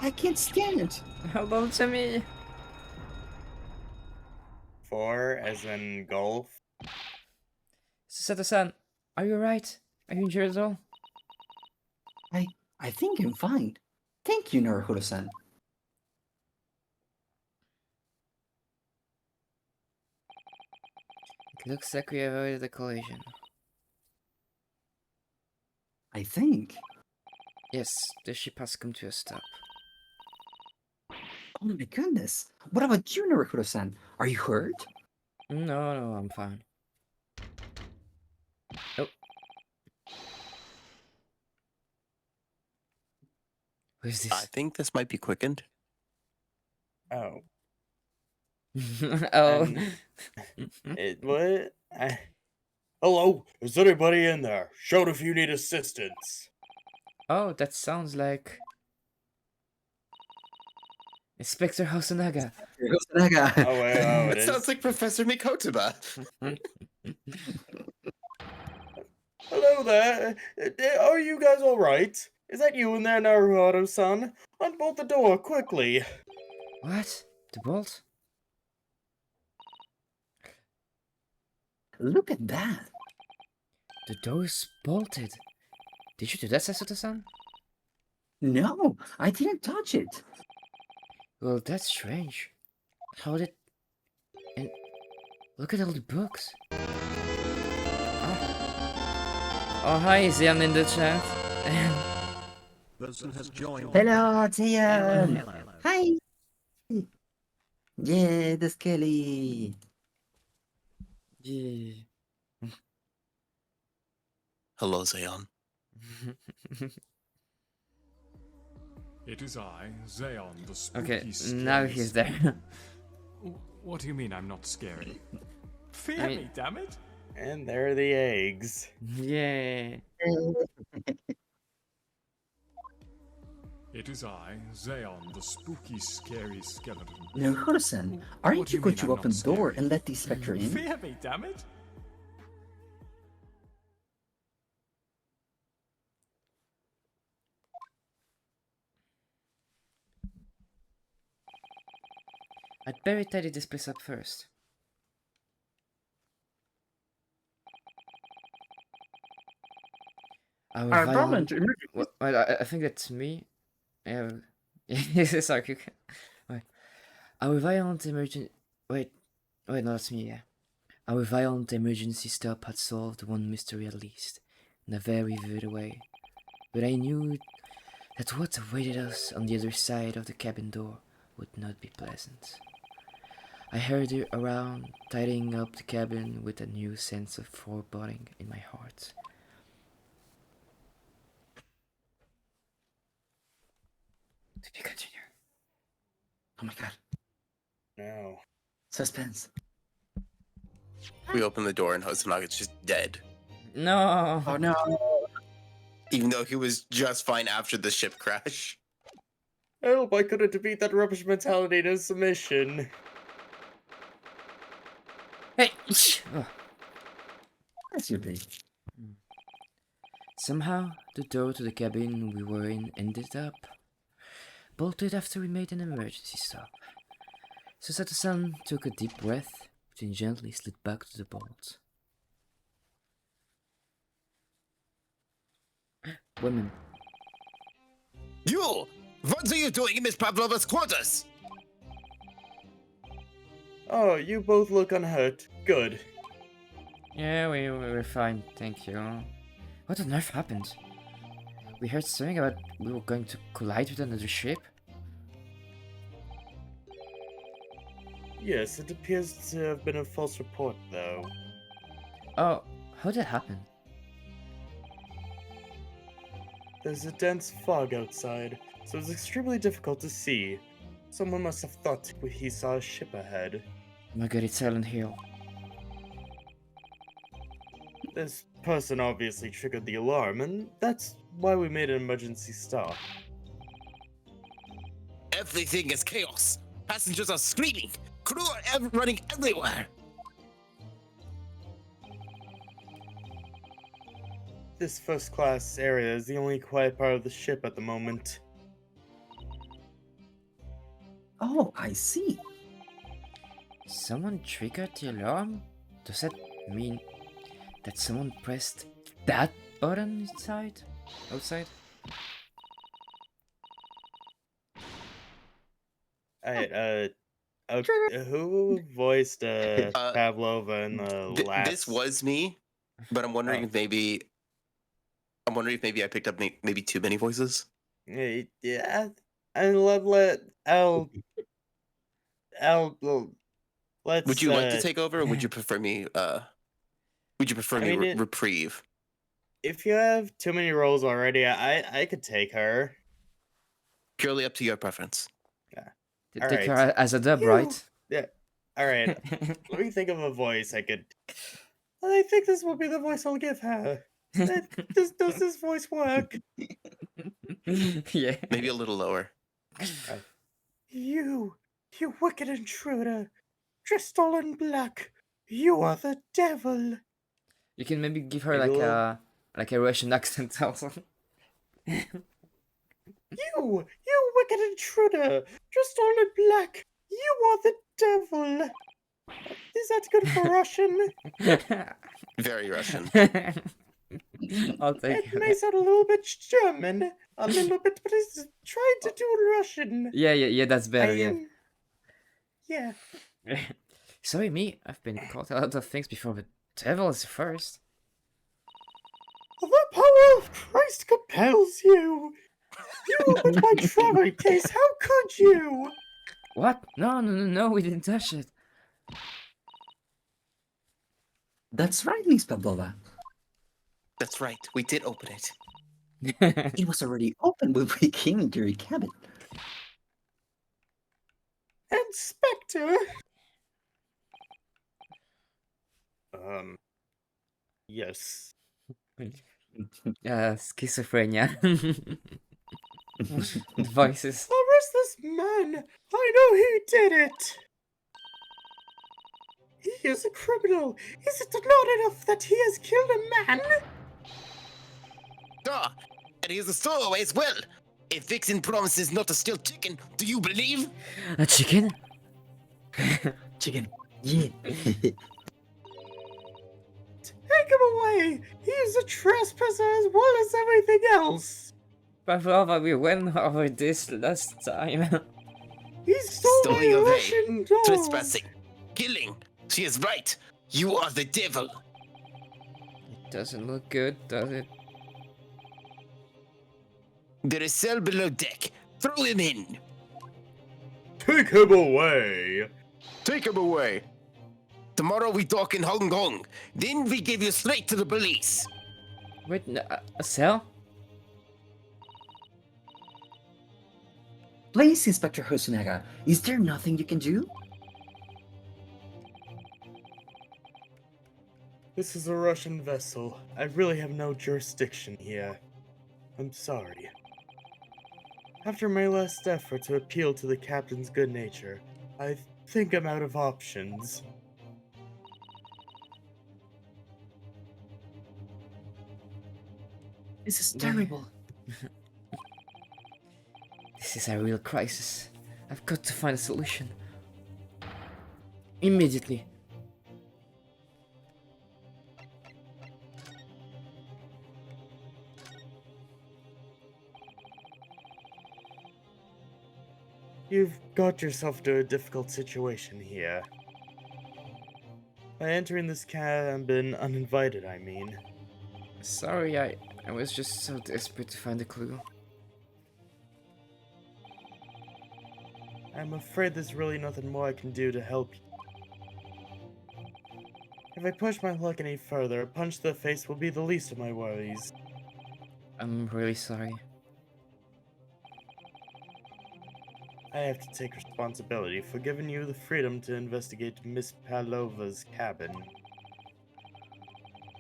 I can't stand it. Hello to me. 4 as in golf. Sato-san, are you alright? Are you injured at all? I think I'm fine. Thank you, Naruhodo-san. It looks like we avoided a collision. I think. Yes, the ship has come to a stop. Oh my goodness. What about you, Naruhodo-san? Are you hurt? No, I'm fine. Oh. Who's I this? think this might be quickened. Oh. Oh. What? Hello? Is anybody in there? Shout if you need assistance. Oh, that sounds like Inspector Hosonaga. Naruhodo-san. Oh, wait, oh, it It is. sounds like Professor Mikotoba. Hello there. Are you guys alright? Is that you in there, Naruto-san? Unbolt the door, quickly. What? The bolt? Look at that. The door is bolted. Did you do that, Sasuke-san? No, I didn't touch it. Well, that's strange. How did... And look at all the books. Ah. Oh, hi, Zian in the chat. Person has joined. Hello, Hello, Tian. hello. Hi. Yeah, the Skelly. Yeah. Hello, Zayon. It is I, Zayon, the spooky, Okay, scary now he's there. What do you mean I'm not scary? Fear I mean- me, damn it! And there are the eggs. Yeah. It is I, Zayon, the spooky, scary skeleton. Now, Hosen, What aren't do you you going mean to I'm open not the door scary? and let the spectre in? Fear me, damn it! I'd better tidy this place up first. Our I violent... promise. Well, I think that's me. Sorry. Wait. Our violent emergency... Wait, no, that's me, yeah. Our violent emergency stop had solved one mystery at least, in a very vivid way. But I knew that what awaited us on the other side of the cabin door would not be pleasant. I hurried around, tidying up the cabin with a new sense of foreboding in my heart. To be continued. Oh my god. No. Suspense. We open the door and Hosanaga's just dead. No! Oh no. Even though he was just fine after the ship crash. Help, I couldn't defeat that rubbish mentality in a submission. Hey! Oh. That's your big. Somehow, the door to the cabin we were in ended up bolted after we made an emergency stop. So Sato-san took a deep breath, then gently slid back to the bolt. Women. You! What are you doing in Miss Pavlova's quarters? Oh, you both look unhurt. Good. Yeah, we were fine, thank you. What on earth happened? We heard something about we were going to collide with another ship? Yes, it appears to have been a false report, though. Oh, how did that happen? There's a dense fog outside, so it's extremely difficult to see. Someone must have thought he saw a ship ahead. Oh my god, it's Silent Hill. This person obviously triggered the alarm, and that's why we made an emergency stop. Everything is chaos. Passengers are screaming. Crew are running everywhere. This first class area is the only quiet part of the ship at the moment. Oh, I see. Someone triggered the alarm? Does that mean that someone pressed that button inside? Outside? Alright, who voiced Pavlova in the last? This was me, but I'm wondering if maybe I picked up maybe too many voices. Yeah, and let's. Would you like to take over, or would you prefer me? Would you prefer me reprieve? If you have too many roles already, I could take her. Purely up to your preference. Take her as a dub, right? Yeah. Alright. Let me think of a voice I could. I think this will be the voice I'll give her. Does this voice work? Yeah. Maybe a little lower. You wicked intruder, dressed all in black. You are the devil. You can maybe give her Maybe like a Russian accent also. You wicked intruder, dressed all in black. You are the devil. Is that good for Russian? Very Russian. I'll take It may sound a little bit German, a little bit, but it's trying to do Russian. Yeah, that's better, Yeah. Sorry, me. I've been called a lot of things before, but devil is first. The power of Christ compels you! You opened my travel case, how could you? What? No, we didn't touch it. That's right, Miss Pavlova. That's right. We did open it. It was already open when we came into your cabin. Inspector! Yes. Schizophrenia. Voices. Arrest this man! I know he did it! He is a criminal! Is it not enough that he has killed a man? Ah, and he's a stowaway as well. If Vixen promises not to steal chicken, do you believe? A chicken? Chicken. Yeah. Take him away! He is a trespasser as well as everything else! Pavlova, we went over this last time. He stole my Stowing away, Russian dog! trespassing, killing. She is right. You are the devil. It doesn't look good, does it? There is cell below deck. Throw him in. Take him away! Take him away. Tomorrow we talk in Hong Kong. Then we give you straight to the police. Wait, a cell? Please, Inspector Hosonaga, is there nothing you can do? This is a Russian vessel. I really have no jurisdiction here. I'm sorry. After my last effort to appeal to the captain's good nature, I think I'm out of options. This is terrible. This is a real crisis. I've got to find a solution. Immediately. You've got yourself to a difficult situation here. By entering this cabin uninvited, I mean. Sorry, I was just so desperate to find a clue. I'm afraid there's really nothing more I can do to help you. If I push my luck any further, a punch to the face will be the least of my worries. I'm really sorry. I have to take responsibility for giving you the freedom to investigate Miss Pavlova's cabin.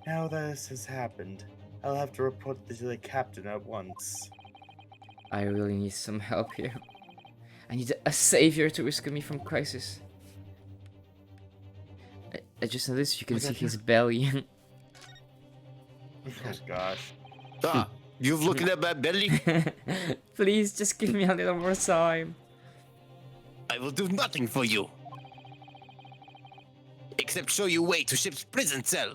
Now that this has happened, I'll have to report this to the captain at once. I really need some help here. I need a savior to rescue me from crisis. I just noticed you can see his belly. Oh gosh. Ah, you've looking at my belly? Please, just give me a little more time. I will do nothing for you. Except show you way to ship's prison cell.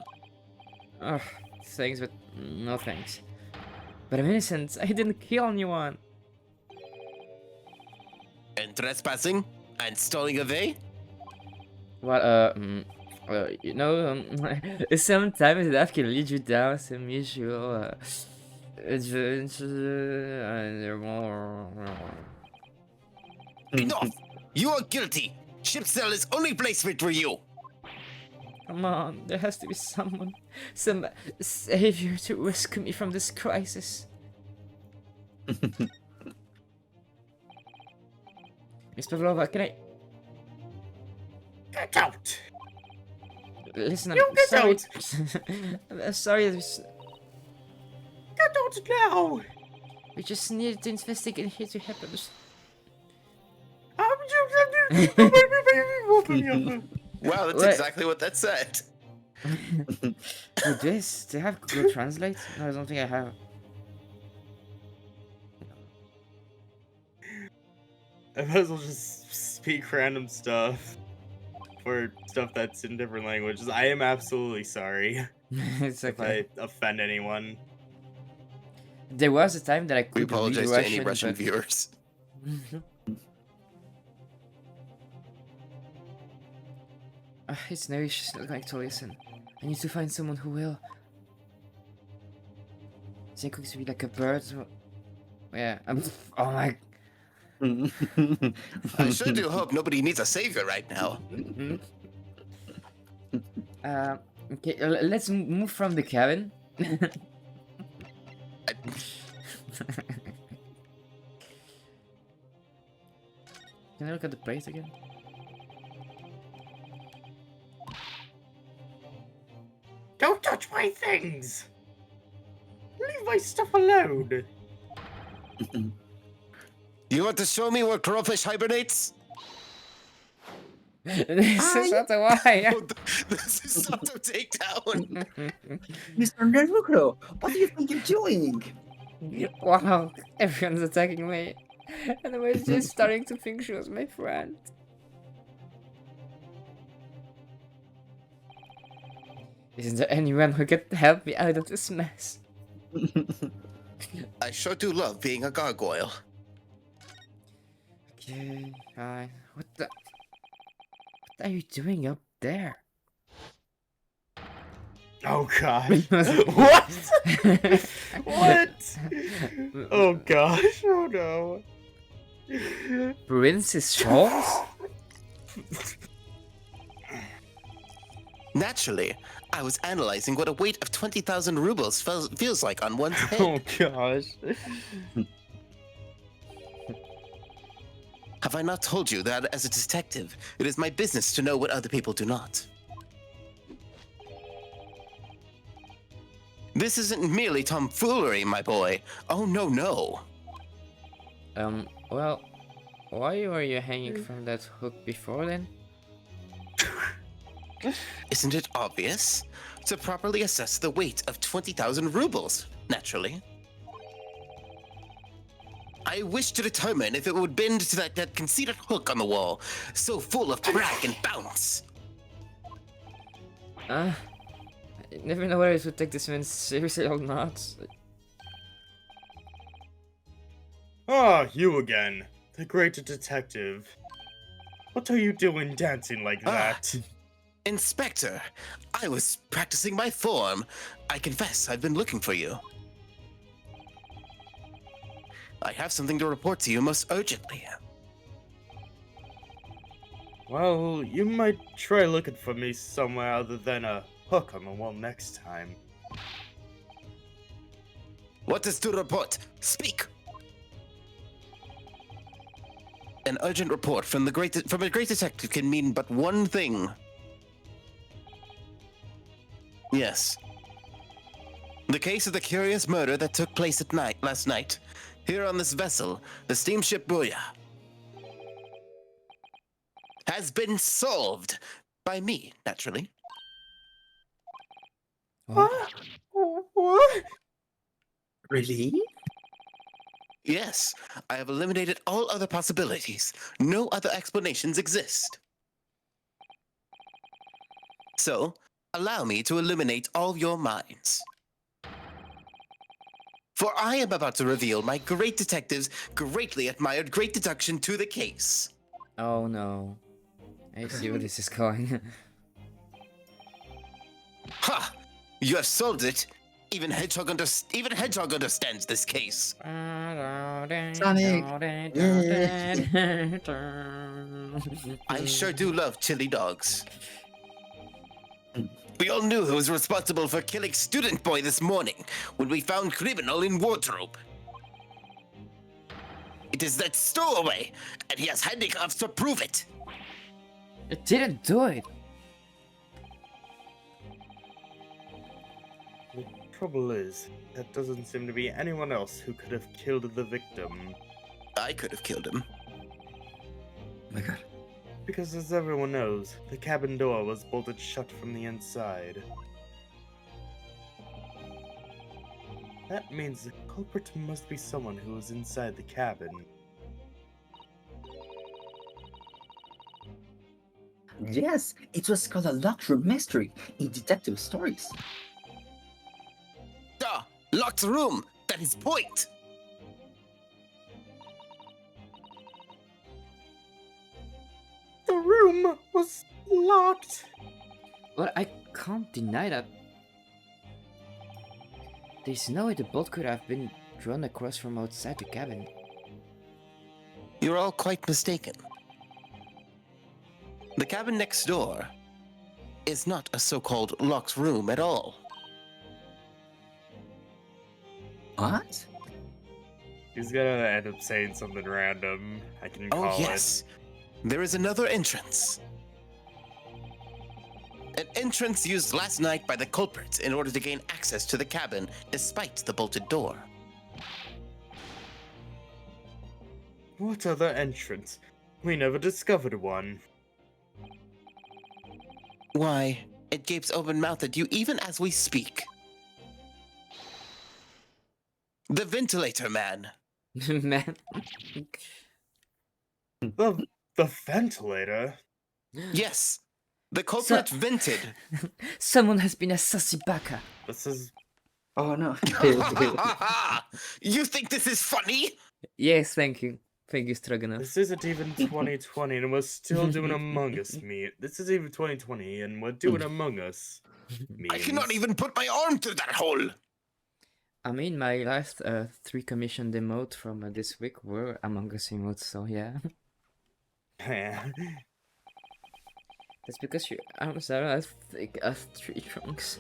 Ugh, thanks, but no thanks. But I'm innocent. I didn't kill anyone. And trespassing? And stowing away? Well, you know, sometimes life can lead you down some usual adventure Enough! You are guilty! Ship cell is only place fit for you! Come on, there has to be someone, some savior to rescue me from this crisis. Miss Pavlova, can I... Get out! Listen, I'm You get sorry. out! I'm sorry, Get out now! we just needed to investigate here to happen. Wow, that's What? exactly what that said. With this, do I have Google Translate? No, I don't think I have. I might as well just speak random stuff. For stuff that's in different languages. I am absolutely sorry It's if okay. I offend anyone. There was a time that I We could read apologize to any Russian but... viewers. It's no use, she's not going to listen. I need to find someone who will. think we should be like a bird. So... Yeah. Oh my. I sure do hope nobody needs a savior right now. Okay, let's move from the cabin. Can I look at the place again? Don't touch my things! Leave my stuff alone! You want to show me where crawfish hibernates? This is not a why. Oh, this is not a takedown. Mr. Nervukro, what do you think you're doing? Wow, everyone's attacking me. And I was just starting to think she was my friend. Isn't there anyone who could help me out of this mess? I sure do love being a gargoyle. Okay, fine. What are you doing up there? Oh god. What? What? Oh gosh, oh no. Princess Shawls? Naturally, I was analyzing what a weight of 20,000 rubles feels like on one's head. Oh gosh. Have I not told you that as a detective, it is my business to know what other people do not? This isn't merely tomfoolery, my boy. Oh, no, no. Well, why were you hanging from that hook before then? Isn't it obvious? To properly assess the weight of 20,000 rubles, naturally. I wish to determine if it would bend to that conceited hook on the wall, so full of crack and bounce. I never know whether to take this man seriously or not. Ah, you again. The great detective. What are you doing dancing like that? Inspector, I was practicing my form. I confess I've been looking for you. I have something to report to you most urgently. Well, you might try looking for me somewhere other than a hook on the wall next time. What is to report? Speak! An urgent report from a great detective can mean but one thing. Yes. The case of the curious murder that took place last night, here on this vessel, the steamship Boya, has been solved by me, naturally. What? Really? Yes, I have eliminated all other possibilities. No other explanations exist. So, allow me to illuminate all your minds. For I am about to reveal my great detective's greatly admired great deduction to the case. Oh no. I see where this is going. Ha! You have solved it. Even Hedgehog understands this case. Sonic. I sure do love chili dogs. We all knew who was responsible for killing Student Boy this morning when we found criminal in wardrobe. It is that stowaway, and he has handcuffs to prove it. It didn't do it. The trouble is, there doesn't seem to be anyone else who could have killed the victim. I could have killed him. Oh my god. Because as everyone knows, the cabin door was bolted shut from the inside. That means the culprit must be someone who was inside the cabin. Yes, it was called a locked room mystery in detective stories. Ah, locked room! That is point! The room was locked. But I can't deny that. There's no way the bolt could have been drawn across from outside the cabin. You're all quite mistaken. The cabin next door is not a so-called locked room at all. What? He's gonna end up saying something random. I can call Oh, yes. There is another entrance. An entrance used last night by the culprits in order to gain access to the cabin despite the bolted door. What other entrance? We never discovered one. Why, it gapes open-mouthed at you even as we speak. The ventilator man. Man. The ventilator? Yes, the culprit vented. Someone has been a sussy baka. This is... Oh no. You think this is funny? Yes, thank you. Thank you, Stroganoff. This isn't even 2020 and we're still doing Among Us meat. This is even 2020 and we're doing Among Us memes. I cannot even put my arm through that hole. I mean, my last 3 commissioned emote from this week were Among Us emotes, so yeah. That's because your arms are as thick as tree trunks.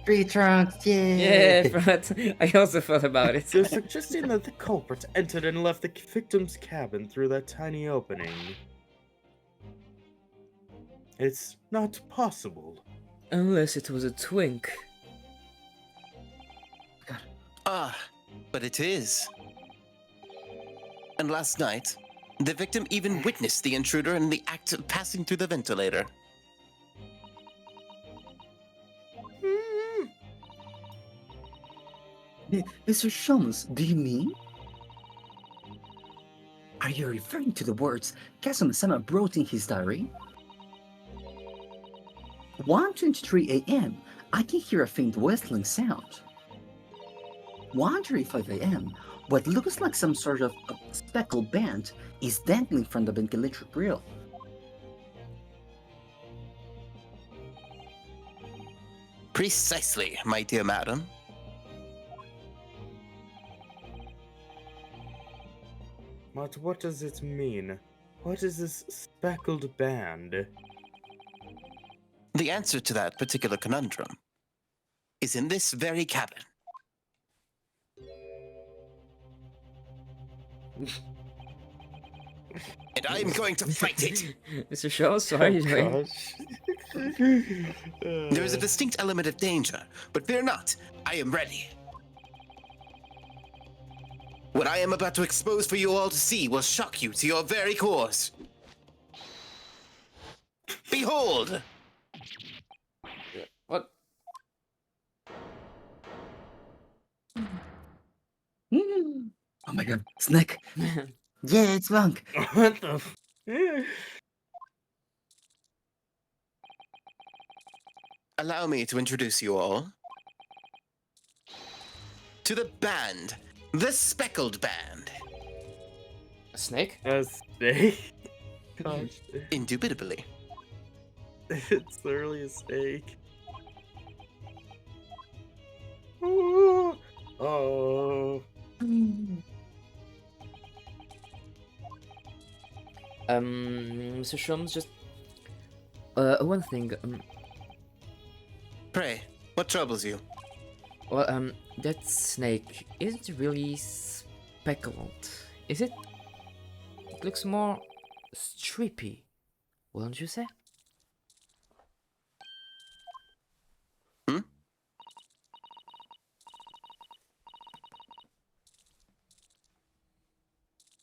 Tree trunks, Yeah, but I also thought about it. They're suggesting that the culprit entered and left the victim's cabin through that tiny opening. It's not possible. Unless it was a twink. But it is. And last night, the victim even witnessed the intruder in the act of passing through the ventilator. Mr. Sholmes, do you mean? Are you referring to the words Kazuma-sama wrote in his diary? 1:23 a.m. I can hear a faint whistling sound. 1:35 a.m. What looks like some sort of a speckled band is dangling from the ventilator grill. Precisely, my dear madam. But what does it mean? What is this speckled band? The answer to that particular conundrum is in this very cabin. And I am going to fight it. Mr. Shaw, sorry. There is a distinct element of danger, but fear not, I am ready. What I am about to expose for you all to see will shock you to your very cores. Behold! What? Oh my god, Snake! Yeah, it's Monk! What the f... Allow me to introduce you all to the band, the Speckled Band. A snake? A snake? Gosh. Indubitably. It's literally a snake. Oh. Oh. Mr. Sholmes, just one thing. Pray, what troubles you? Well, that snake isn't really speckled, is it? It looks more stripy, wouldn't you say? Hmm?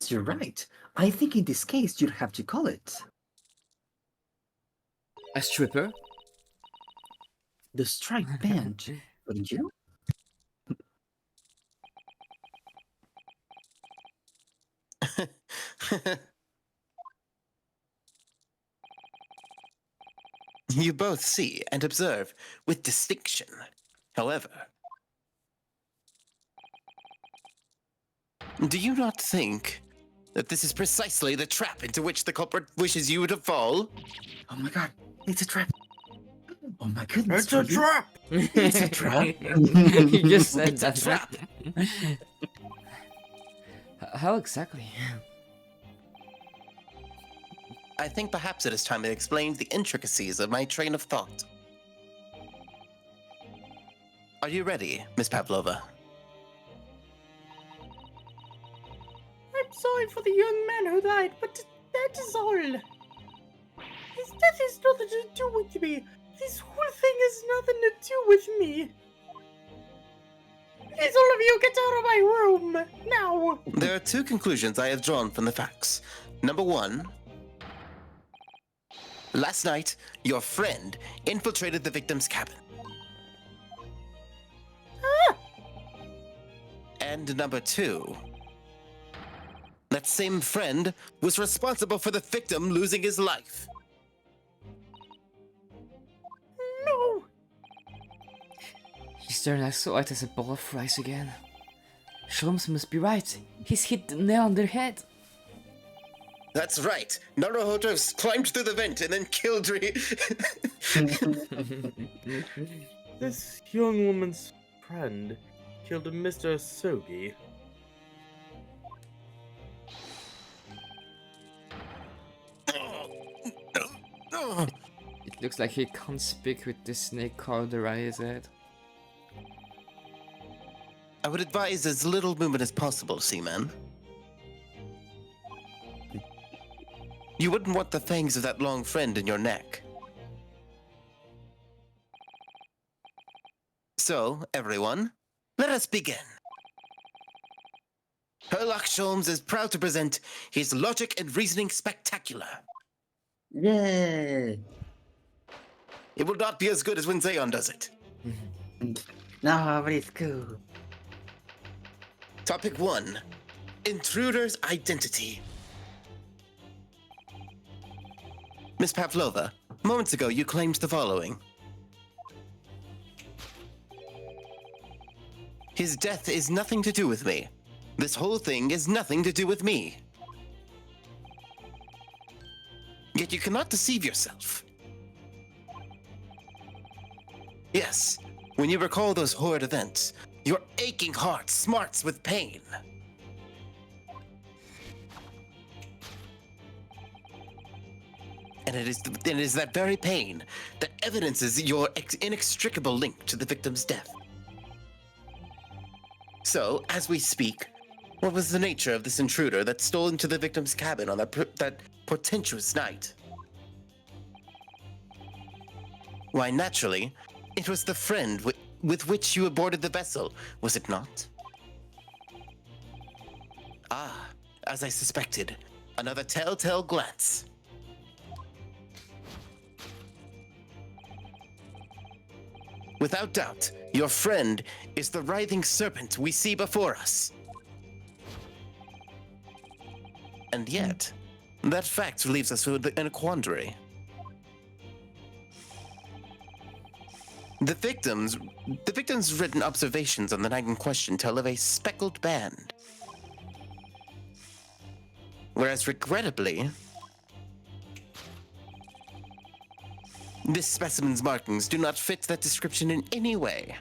You're right. I think in this case you'd have to call it A stripper? the striped band, wouldn't you? You both see and observe with distinction. However, do you not think that this is precisely the trap into which the culprit wishes you to fall? Oh my god, it's a trap. Oh my goodness. It's a Trudy. trap! It's a trap. You just said It's a that. trap. How exactly? I think perhaps it is time I explained the intricacies of my train of thought. Are you ready, Miss Pavlova? I'm sorry for the young man who died, but that is all. His death has nothing to do with me. This whole thing has nothing to do with me. Please, all of you, get out of my room now. There are two conclusions I have drawn from the facts. Number one, last night, your friend infiltrated the victim's cabin. Ah! And number two, that same friend was responsible for the victim losing his life. No. He's staring as white as a ball of rice again. Sholmes must be right. He's hit the nail on their head. That's right. Naruhodo climbed through the vent and then killed This young woman's friend killed Mr. Sogi. It looks like he can't speak with the snake carved around his head. I would advise as little movement as possible, Seaman. You wouldn't want the fangs of that long friend in your neck. So, everyone, let us begin. Herlock Sholmes is proud to present his logic and reasoning spectacular. Yay. It will not be as good as when Zayon does it. No, but it's cool. Topic 1. Intruder's identity. Miss Pavlova, moments ago you claimed the following. His death is nothing to do with me. This whole thing is nothing to do with me. Yet you cannot deceive yourself. Yes, when you recall those horrid events, your aching heart smarts with pain. And it is that very pain that evidences your inextricable link to the victim's death. So, as we speak, what was the nature of this intruder that stole into the victim's cabin on that portentous night? Why, naturally, it was the friend with which you aborted the vessel, was it not? Ah, as I suspected, another telltale glance. Without doubt, your friend is the writhing serpent we see before us. And yet, that fact leaves us in a quandary. The victim's written observations on the night in question tell of a speckled band. Whereas, regrettably, this specimen's markings do not fit that description in any way.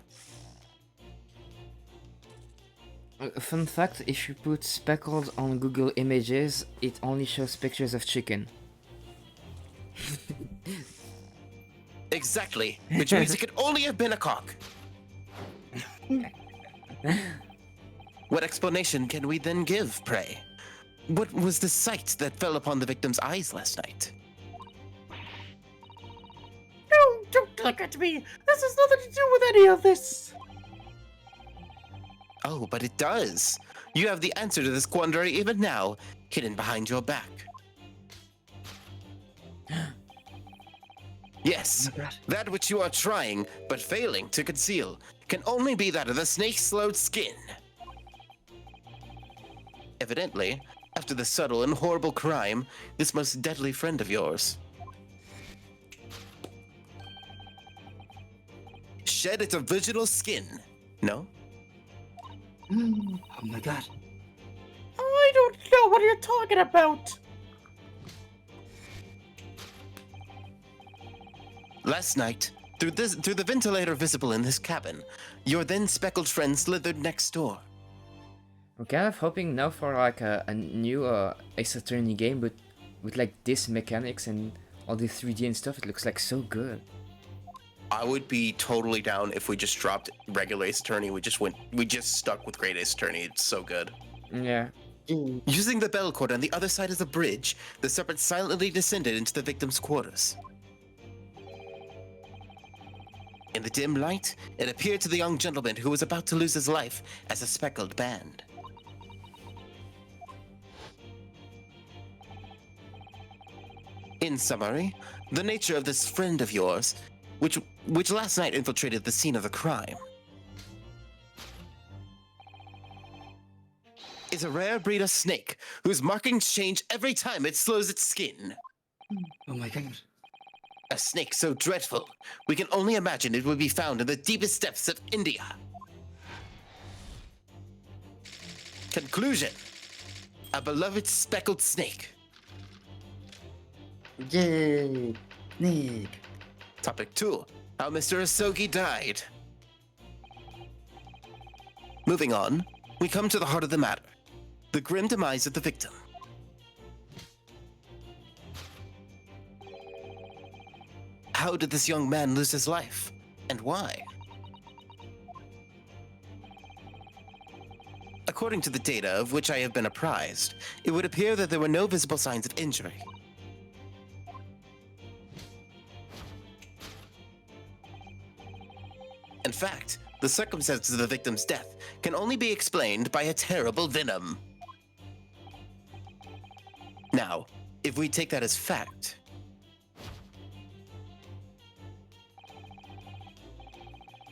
Fun fact, if you put speckled on Google Images, it only shows pictures of chicken. Exactly, which means it could only have been a cock. What explanation can we then give, pray? What was the sight that fell upon the victim's eyes last night? No, don't look at me. This has nothing to do with any of this. Oh, but it does. You have the answer to this quandary even now, hidden behind your back. Yes, that which you are trying, but failing to conceal, can only be that of the snake-slowed skin. Evidently, after the subtle and horrible crime, this most deadly friend of yours shed its original skin, no? Oh my god. I don't know what you're talking about. Last night, Through the ventilator visible in this cabin, your then speckled friend slithered next door. I'm kind of hoping now for like a new Ace Attorney game, but with like this mechanics and all the 3D and stuff. It looks like so good. I would be totally down if we just dropped regular Ace Attorney. We just stuck with Great Ace Attorney. It's so good. Yeah. Using the bell cord on the other side of the bridge, the serpent silently descended into the victim's quarters. In the dim light, it appeared to the young gentleman who was about to lose his life as a speckled band. In summary, the nature of this friend of yours, which last night infiltrated the scene of the crime, is a rare breed of snake whose markings change every time it slows its skin. Oh my god. A snake so dreadful, we can only imagine it would be found in the deepest depths of India. Conclusion: a beloved speckled snake. Yay! Nick. Topic 2. How Mr. Asogi died. Moving on, we come to the heart of the matter. The grim demise of the victim. How did this young man lose his life? And why? According to the data of which I have been apprised, it would appear that there were no visible signs of injury. In fact, the circumstances of the victim's death can only be explained by a terrible venom. Now, if we take that as fact,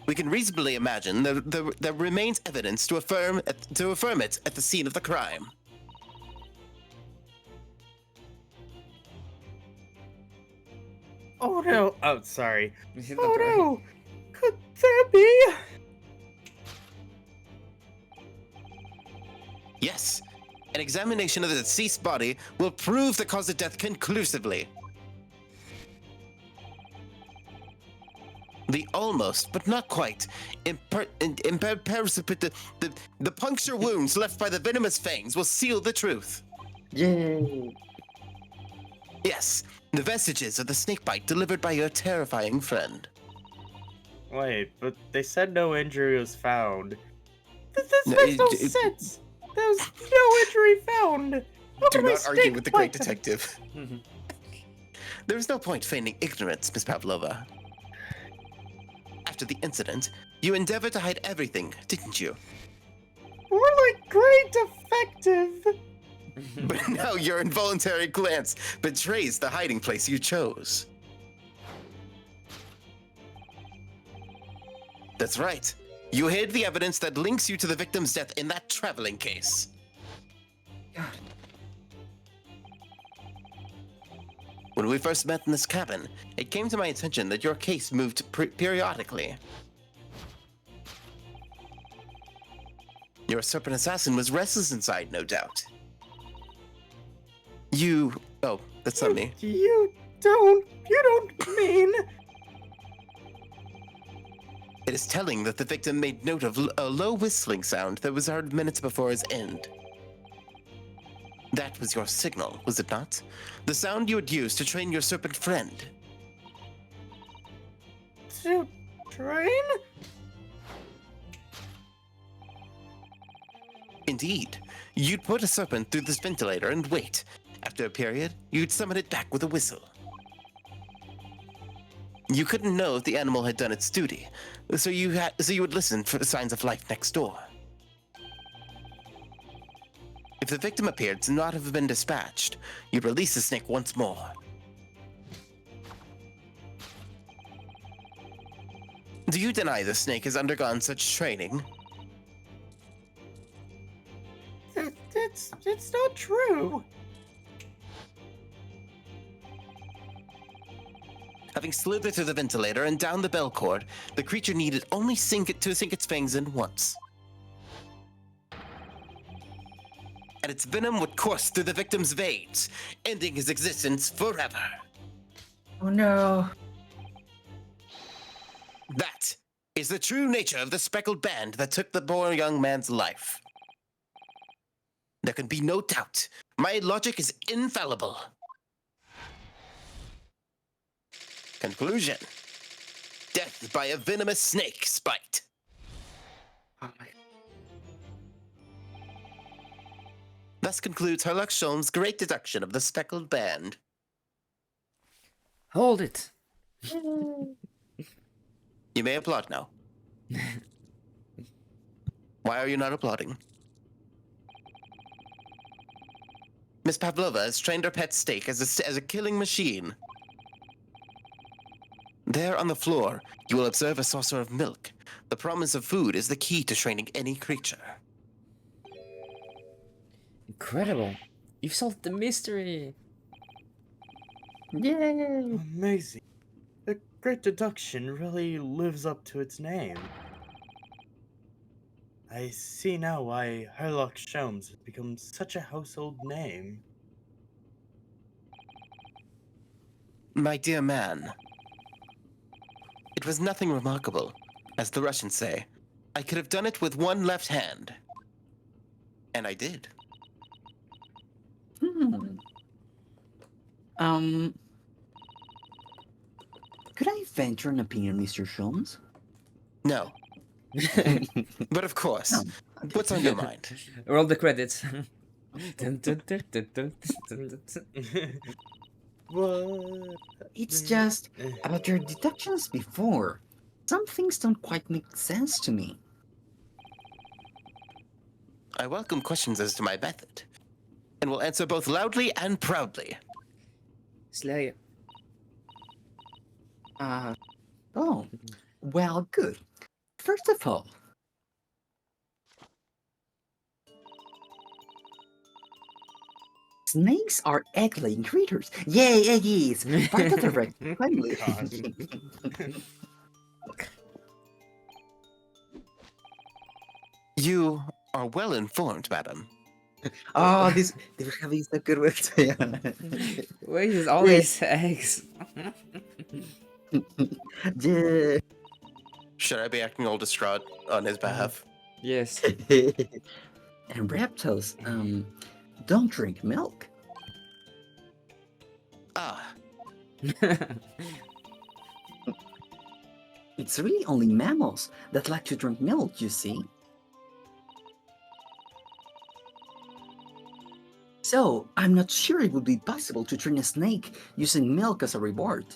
we can reasonably imagine that there remains evidence to affirm it at the scene of the crime. Oh no! Oh, sorry. Is it Oh not right? no! Could there be? Yes, an examination of the deceased body will prove the cause of death conclusively. The almost, but not quite, the puncture wounds left by the venomous fangs will seal the truth. Yay! Yes, the vestiges of the snakebite delivered by your terrifying friend. Wait, but they said no injury was found. This No, makes no it- sense. There's no injury found. How Do can I not argue snake with the great bite them? detective. There is no point feigning ignorance, Miss Pavlova. After the incident, you endeavored to hide everything, didn't you? More like great effective. But now your involuntary glance betrays the hiding place you chose. That's right. You hid the evidence that links you to the victim's death in that traveling case. God. When we first met in this cabin, it came to my attention that your case moved periodically. Your serpent assassin was restless inside, no doubt. Oh, that's not me. You don't mean. It is telling that the victim made note of a low whistling sound that was heard minutes before his end. That was your signal, was it not? The sound you had used to train your serpent friend. To train? Indeed. You'd put a serpent through this ventilator and wait. After a period, you'd summon it back with a whistle. You couldn't know if the animal had done its duty, so you would listen for signs of life next door. If the victim appeared to not have been dispatched, you'd release the snake once more. Do you deny the snake has undergone such training? It's not true. Having slithered through the ventilator and down the bell cord, the creature needed only sink its fangs in once. And its venom would course through the victim's veins, ending his existence forever. Oh no. That is the true nature of the speckled band that took the poor young man's life. There can be no doubt. My logic is infallible. Conclusion. Death by a venomous snake spite. Oh my. Thus concludes Herlock Sholmes' great deduction of the speckled band. Hold it. You may applaud now. Why are you not applauding? Miss Pavlova has trained her pet snake as a killing machine. There on the floor, you will observe a saucer of milk. The promise of food is the key to training any creature. Incredible. You've solved the mystery. Yay! Amazing. The great deduction really lives up to its name. I see now why Herlock Sholmes has become such a household name. My dear man, it was nothing remarkable. As the Russians say, I could have done it with one left hand. And I did. Could I venture an opinion, Mr. Sholmes? No. But of course. What's on your mind? Roll the credits. Dun, dun, dun, dun, dun, dun, dun, dun. What? It's just about your deductions before. Some things don't quite make sense to me. I welcome questions as to my method, and will answer both loudly and proudly. Slay. Oh, well, good. First of all, snakes are egg-laying creatures. Yay, eggies! Part of the red family. You are well informed, madam. Oh, this we're having so good with Where is all Yeah. these eggs? Yeah. Should I be acting all distraught on his behalf? Yes. And reptiles, don't drink milk. Ah, It's really only mammals that like to drink milk, you see. So, I'm not sure it would be possible to train a snake using milk as a reward.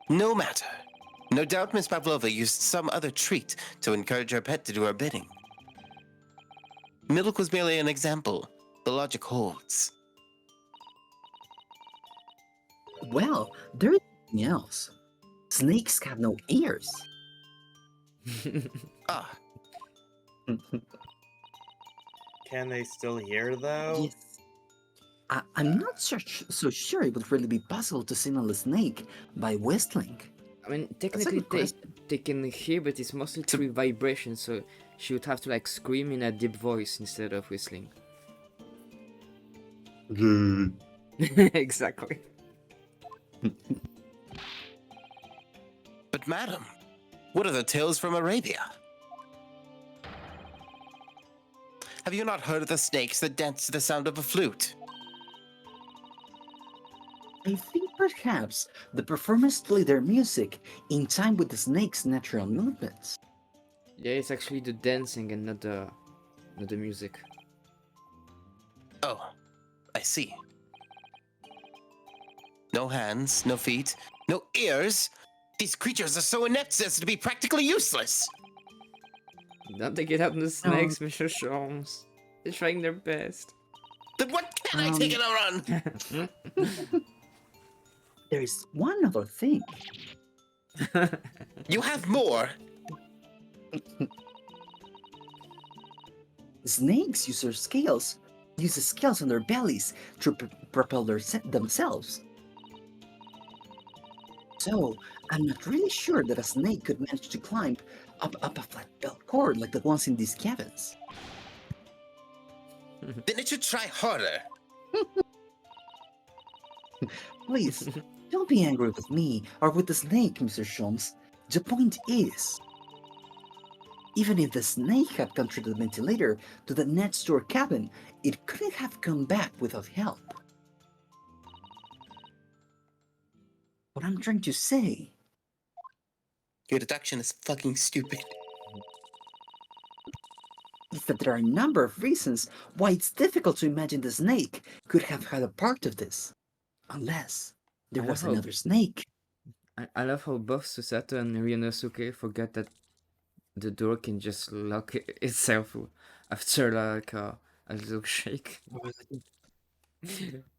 no matter. No doubt Miss Pavlova used some other treat to encourage her pet to do her bidding. Milk was merely an example. The logic holds. Well, there is something else. Snakes have no ears. Ah, Can they still hear though? Yes. I'm not so sure it would really be possible to signal a snake by whistling. I mean, That's a technically good question. they can hear, but it's mostly through vibration, so she would have to like scream in a deep voice instead of whistling. Exactly. but madam, what are the tales from Arabia? Have you not heard of the snakes that dance to the sound of a flute? I think perhaps the performers play their music in time with the snake's natural movements. Yeah, it's actually the dancing and not the music. Oh, I see. No hands, no feet, no ears. These creatures are so inept as to be practically useless. Don't they get out on the snakes, Mr. Sholmes? They're trying their best. Then what can I take it on? There is one other thing. You have more. Snakes use the scales on their bellies to propel themselves. So, I'm not really sure that a snake could manage to climb up a flat belt cord like the ones in these cabins. Then it should try harder. Please, Don't be angry with me or with the snake, Mr. Sholmes. The point is, even if the snake had come through the ventilator to the next door cabin, it couldn't have come back without help. What I'm trying to say Your deduction is fucking stupid. is that there are a number of reasons why it's difficult to imagine the snake could have had a part of this. Unless there I was love how- another snake. I love how both Susato and Ryunosuke forget that the door can just lock itself after like a little shake.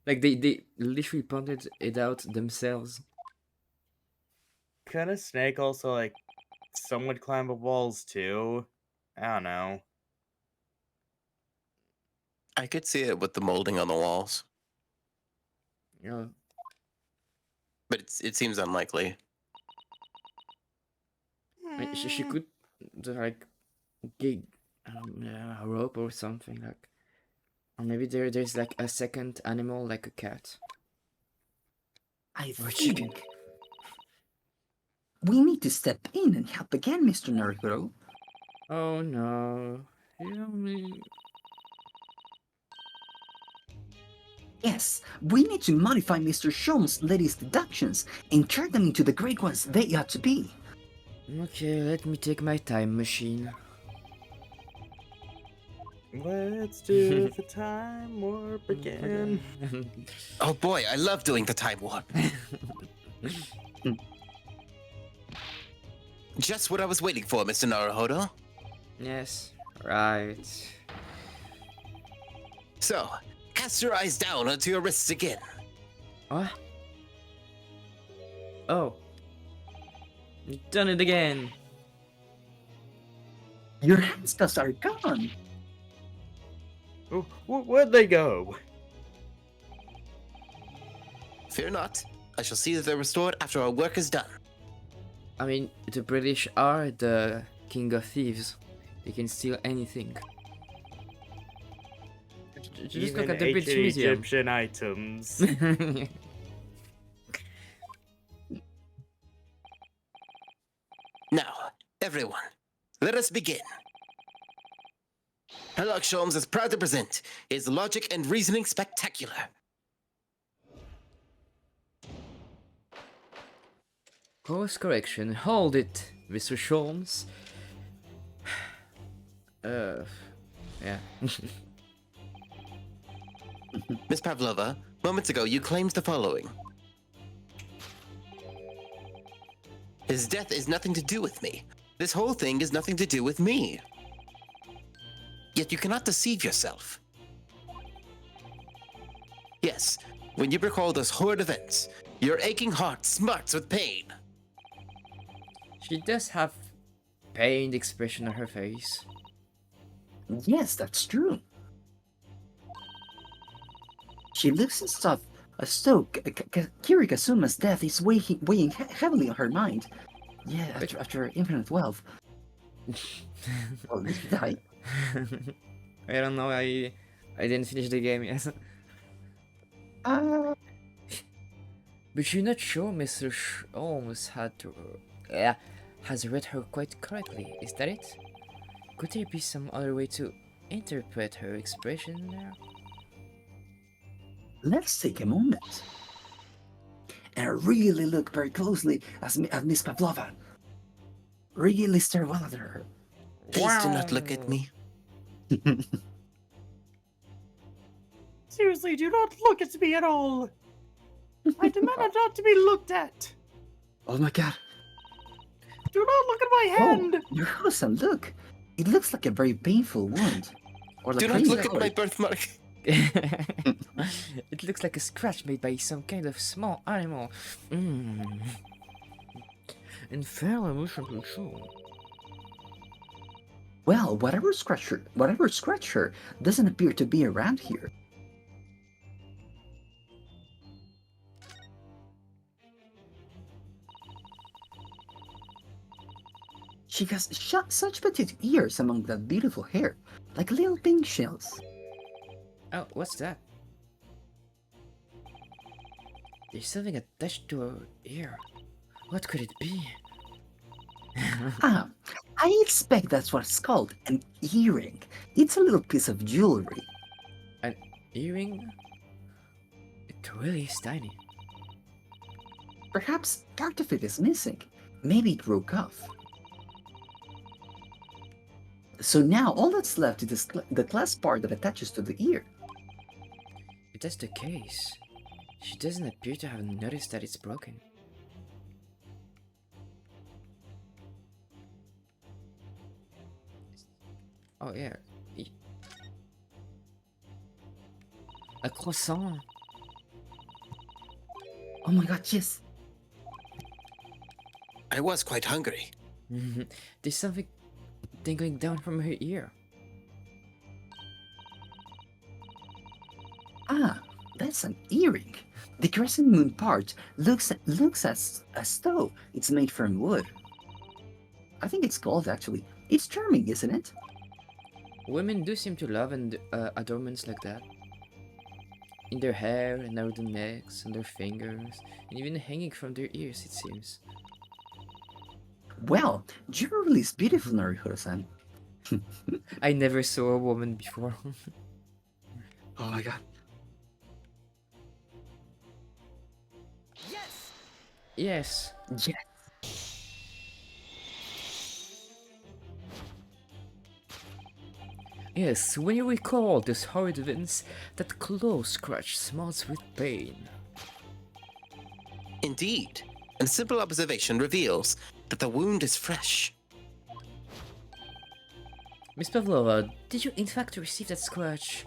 Like they literally pointed it out themselves. Could a snake also, like, somewhat climb up walls too? I don't know. I could see it with the molding on the walls, You know, but it seems unlikely. like, she could like get a rope or something like, or maybe there's like a second animal like a cat. I Or think chicken. we need to step in and help again, Mr. Naruto. Oh no, you know me. Yes, we need to modify Mr. Sholmes' latest deductions and turn them into the great ones they ought to be. Okay, let me take my time machine. Let's do the time warp again. Oh boy, I love doing the time warp. Just what I was waiting for, Mr. Naruhodo. Yes, right. So, cast your eyes down onto your wrists again. What? Oh. You've done it again. Your hand stuffs are gone. Where'd they go? Fear not, I shall see that they're restored after our work is done. I mean, the British are the king of thieves. They can steal anything. Just look Even at the British ancient Museum. Egyptian items. Now, everyone, let us begin. Sherlock Holmes is proud to present his Logic and Reasoning Spectacular. Course correction. Hold it, Mr. Sholmes. Yeah. Miss Pavlova, moments ago you claimed the following. His death is nothing to do with me. This whole thing is nothing to do with me. Yet you cannot deceive yourself. Yes, when you recall those horrid events, your aching heart smarts with pain. She does have pained expression on her face. Yes, that's true. She looks as though Kirikasuma's death is weighing heavily on her mind. Yeah, after infinite wealth. Well, did he die? I don't know. I didn't finish the game yet. But you're not sure Mr. Holmes has read her quite correctly. Is that it? Could there be some other way to interpret her expression there? Let's take a moment and really look very closely at Miss Pavlova. Really stare well at her. Please do not look at me. Seriously, do not look at me at all. I demand not to be looked at. Oh my god. Do not look at my hand. Oh, your Hosan, look. It looks like a very painful wound. Or like Do not crazy look at color. my birthmark. It looks like a scratch made by some kind of small animal. And fair emotion control. Well, whatever scratched her doesn't appear to be around here. She has such petite ears among that beautiful hair, like little pink shells. Oh, what's that? There's something attached to her ear. What could it be? Ah, I expect that's what's called an earring. It's a little piece of jewelry. An earring? It really is tiny. Perhaps part of it is missing. Maybe it broke off. So now all that's left is the glass part that attaches to the ear. If that's the case, she doesn't appear to have noticed that it's broken. Oh yeah. A croissant. Oh my god, yes. I was quite hungry. There's something dangling down from her ear. Ah, that's an earring. The crescent moon part looks as though it's made from wood. I think it's gold actually. It's charming, isn't it? Women do seem to love adornments like that. In their hair, and around their necks, and their fingers, and even hanging from their ears, it seems. Well, jewelry is beautiful, Narihiro-san. I never saw a woman before. Oh my god. Yes. Yes. Yes, when you recall those horrid events, that close scratch smarts with pain. Indeed. And simple observation reveals that the wound is fresh. Miss Pavlova, did you in fact receive that scratch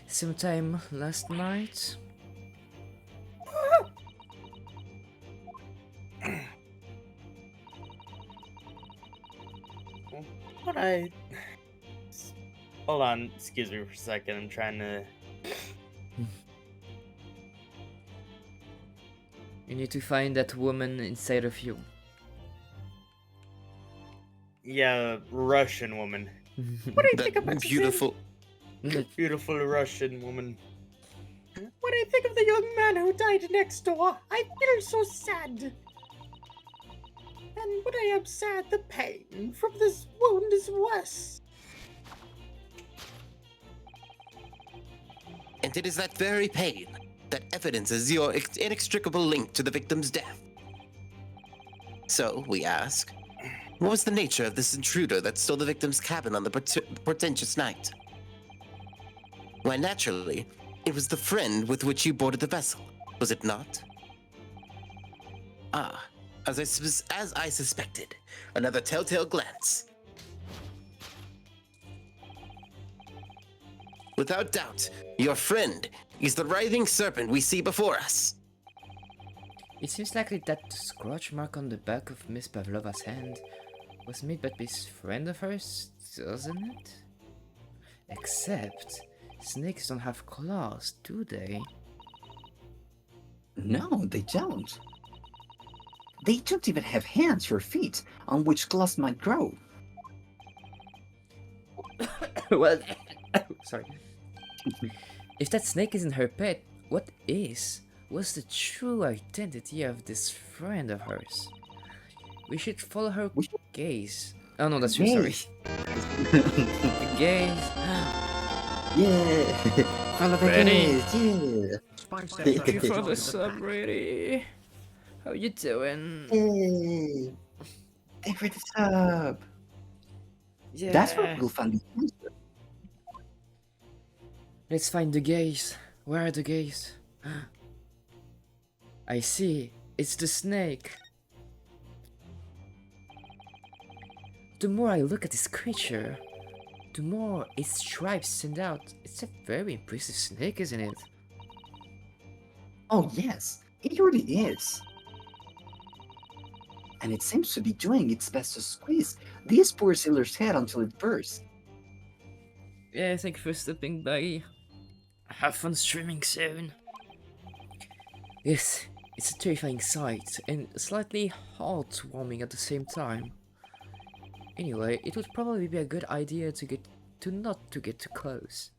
sometime last night? What I... Hold on, excuse me for a second, I'm trying to... You need to find that woman inside of you. Yeah, Russian woman. What do you think about That beautiful. Beautiful Russian woman. What do you think of the young man who died next door? I feel so sad. And when I am sad, the pain from this wound is worse. And it is that very pain that evidences your inextricable link to the victim's death. So, we ask, what was the nature of this intruder that stole the victim's cabin on the portentous night? Why, naturally, it was the friend with which you boarded the vessel, was it not? Ah, as I suspected, another telltale glance. Without doubt, your friend is the writhing serpent we see before us. It seems likely that the scratch mark on the back of Miss Pavlova's hand was made by this friend of hers, doesn't it? Except, snakes don't have claws, do they? No, they don't. They don't even have hands or feet on which claws might grow. Well, sorry. If that snake isn't her pet, what is? What's the true identity of this friend of hers? We should follow her gaze. Oh no, that's you, sorry. The gaze. Yeah. Follow the Ready? gaze, yeah. Thank you for the sub, ready? How you doing? Hey. Thank you for the sub. Yeah. That's where we'll find the answer. Let's find the gaze. Where are the gaze? I see. It's the snake. The more I look at this creature, the more its stripes stand out. It's a very impressive snake, isn't it? Oh yes, it really is. And it seems to be doing its best to squeeze this poor sailor's head until it bursts. Yeah, thank you for stopping by. Have fun streaming soon. Yes, it's a terrifying sight and slightly heartwarming at the same time. Anyway, it would probably be a good idea to not get too close.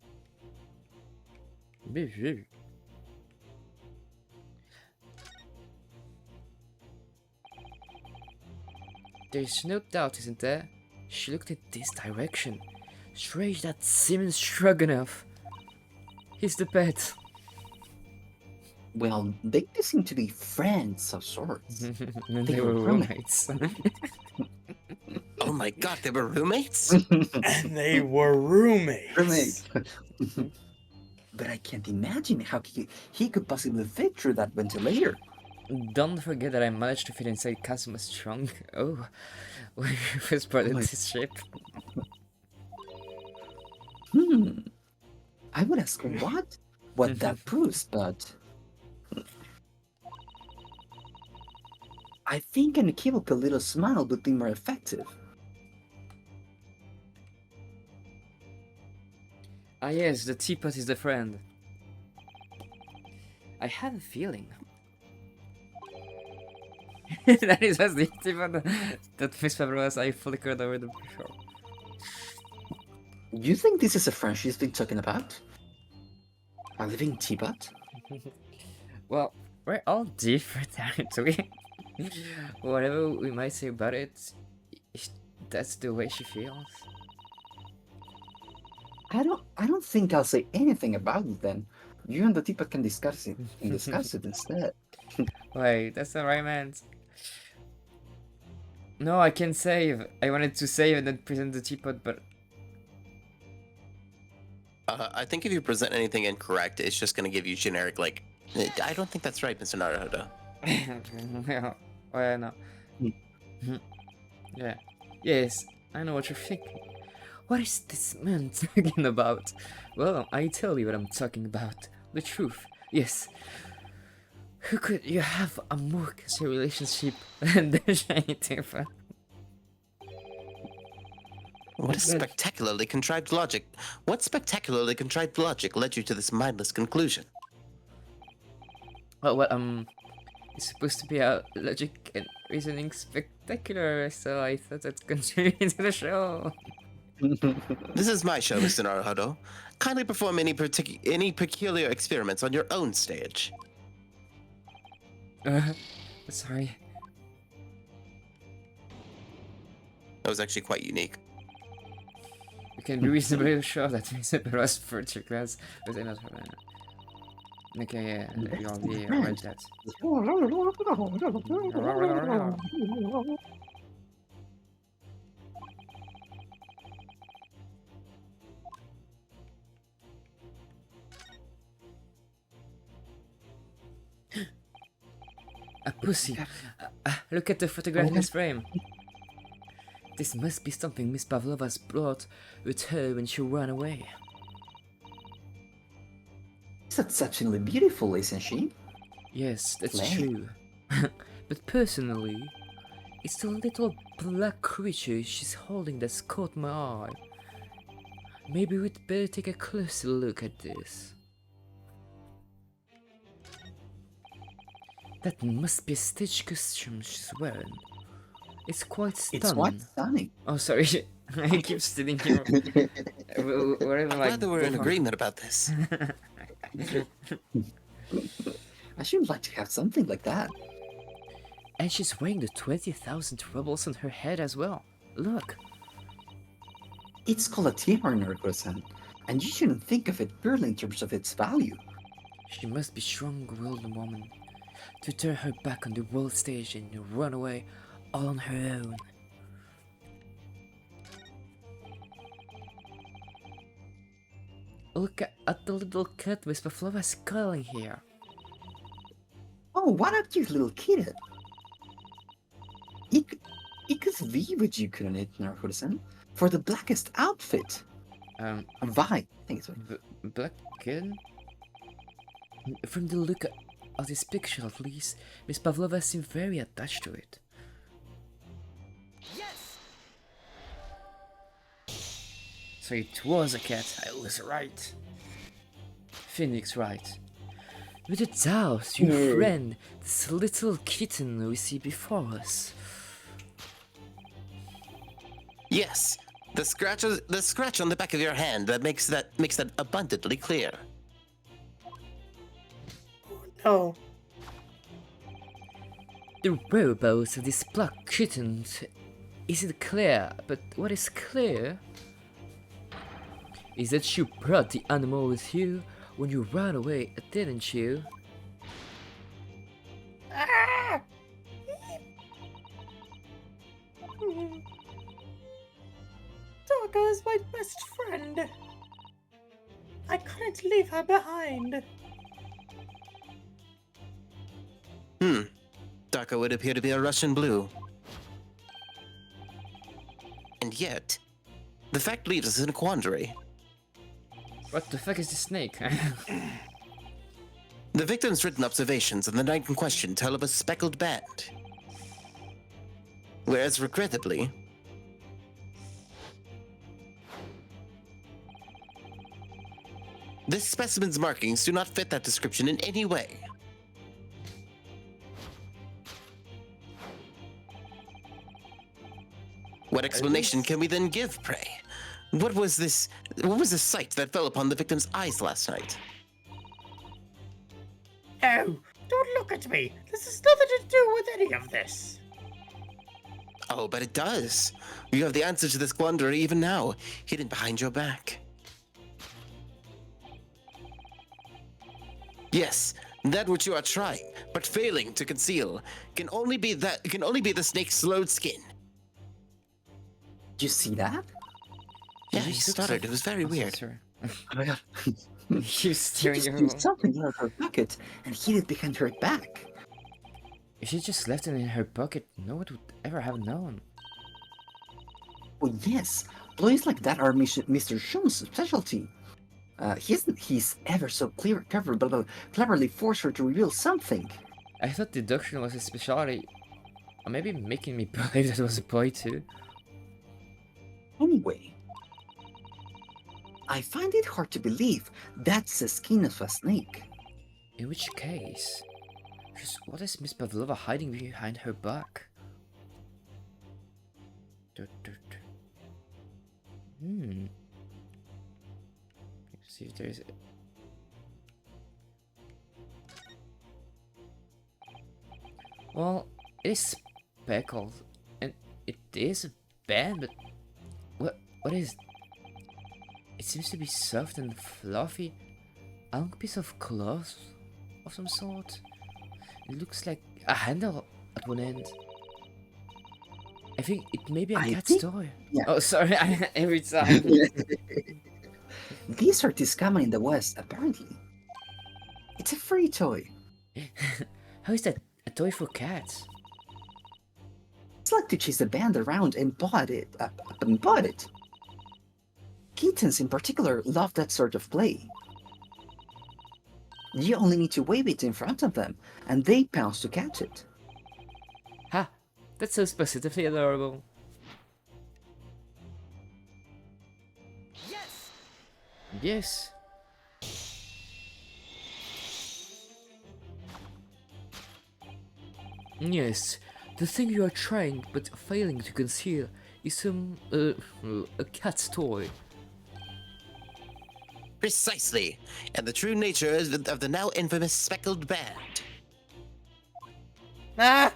There's no doubt, isn't there? She looked in this direction. Strange that Simmons Stroganoff. He's the pet. Well, they seem to be friends of sorts. And They they were were roommates. Oh my god, they were roommates? And they were roommates. Roommate. But I can't imagine how he could possibly fit through that ventilator. Don't forget that I managed to fit inside Kazuma's trunk. Oh, when we first brought my- this ship. I would ask what that proves, but I think an equivocal little smile would be more effective. Ah yes, the teapot is the friend. I have a feeling. That is just the teapot that Miss Fabregas I flickered over the shore. You think this is a friend she's been talking about? A living teapot? Well, we're all different, aren't we? Whatever we might say about it, that's the way she feels. I don't think I'll say anything about it then. You and the teapot can discuss it instead. Wait, that's the right man. No, I can save. I wanted to save and then present the teapot, but I think if you present anything incorrect, it's just gonna give you generic, like, I don't think that's right, Mr. Naruhodo. yeah, well, no. Yeah. Yes, I know what you're thinking. What is this man talking about? Well, I tell you what I'm talking about. The truth. Yes. Who could you have a more casual relationship than the shiny teapot? What spectacularly contrived logic led you to this mindless conclusion? Oh, well, it's supposed to be a logic and reasoning spectacular, so I thought I'd contribute to the show. This is my show, Mr. Naruhodo. Kindly perform any peculiar experiments on your own stage. Sorry. That was actually quite unique. You can be reasonably sure that Mr. Perot's furniture class was not her. Okay, yeah, we already arranged that. A pussy. Look at the photograph in this frame. This must be something Miss Pavlova's brought with her when she ran away. She's exceptionally beautiful, isn't she? Yes, that's Flame. true. But personally, it's the little black creature she's holding that's caught my eye. Maybe we'd better take a closer look at this. That must be a stage costume she's wearing. It's quite stunning. It's quite stunning. Oh, sorry. I keep stealing you. Wherever I'm my glad that we're in bullhorn- agreement about this. I should like to have something like that. And she's wearing the 20,000 rubles on her head as well. Look. It's called a tiara, Naruto-san, and you shouldn't think of it purely in terms of its value. She must be strong-willed woman. To turn her back on the world stage and run away all on her own. Look at the little cat with Pavlova sculling here. Oh, what a cute little kid! It could be with you, couldn't it, Naruto-san? For the blackest outfit. Vi, I think it's what. Black kid? From the look of this picture at least, Miss Pavlova seemed very attached to it. Yes! So it was a cat, I was right. Phoenix right. Without doubt, your friend, this little kitten we see before us. Yes, the scratch on the back of your hand that makes that abundantly clear. No. The whereabouts of this black kitten isn't clear, but what is clear is that you brought the animal with you when you ran away, didn't you? Ah! Dorka is my best friend. I couldn't leave her behind. Darka would appear to be a Russian blue. And yet, the fact leaves us in a quandary. What the fuck is the snake? The victim's written observations on the night in question tell of a speckled band. Whereas, regrettably, this specimen's markings do not fit that description in any way. What explanation can we then give, pray? What was the sight that fell upon the victim's eyes last night? No, don't look at me. This has nothing to do with any of this. Oh, but it does. You have the answer to this quandary even now, hidden behind your back. Yes, that which you are trying, but failing to conceal, can only be the snake's slowed skin. Did you see that? Yeah, he stuttered. It was very weird. Sorry. Oh my god. You She staring just at threw her. something out of her pocket and hid it behind her back. If she just left it in her pocket, no one would ever have known. Oh yes, ploys like that are Mr. Shun's specialty. He's ever so cleverly forced her to reveal something. I thought deduction was his specialty. Or maybe making me believe that was a boy too. Anyway, I find it hard to believe that's the skin of a snake. In which case, just what is Miss Pavlova hiding behind her back? Let's see if there's. Well, it is speckled, and it is a band, but what is? It seems to be soft and fluffy, a long piece of cloth of some sort. It looks like a handle at one end. I think it may be a cat's toy. Yeah. Oh, sorry, every time. These are discommon in the West, apparently. It's a free toy. How is that a toy for cats? It's like to chase a band around and bought it. Kittens in particular love that sort of play. You only need to wave it in front of them, and they pounce to catch it. Ha! That's so positively adorable. Yes! Yes. Yes, the thing you are trying but failing to conceal is a cat's toy. Precisely, and the true nature of the now infamous speckled band. Ah!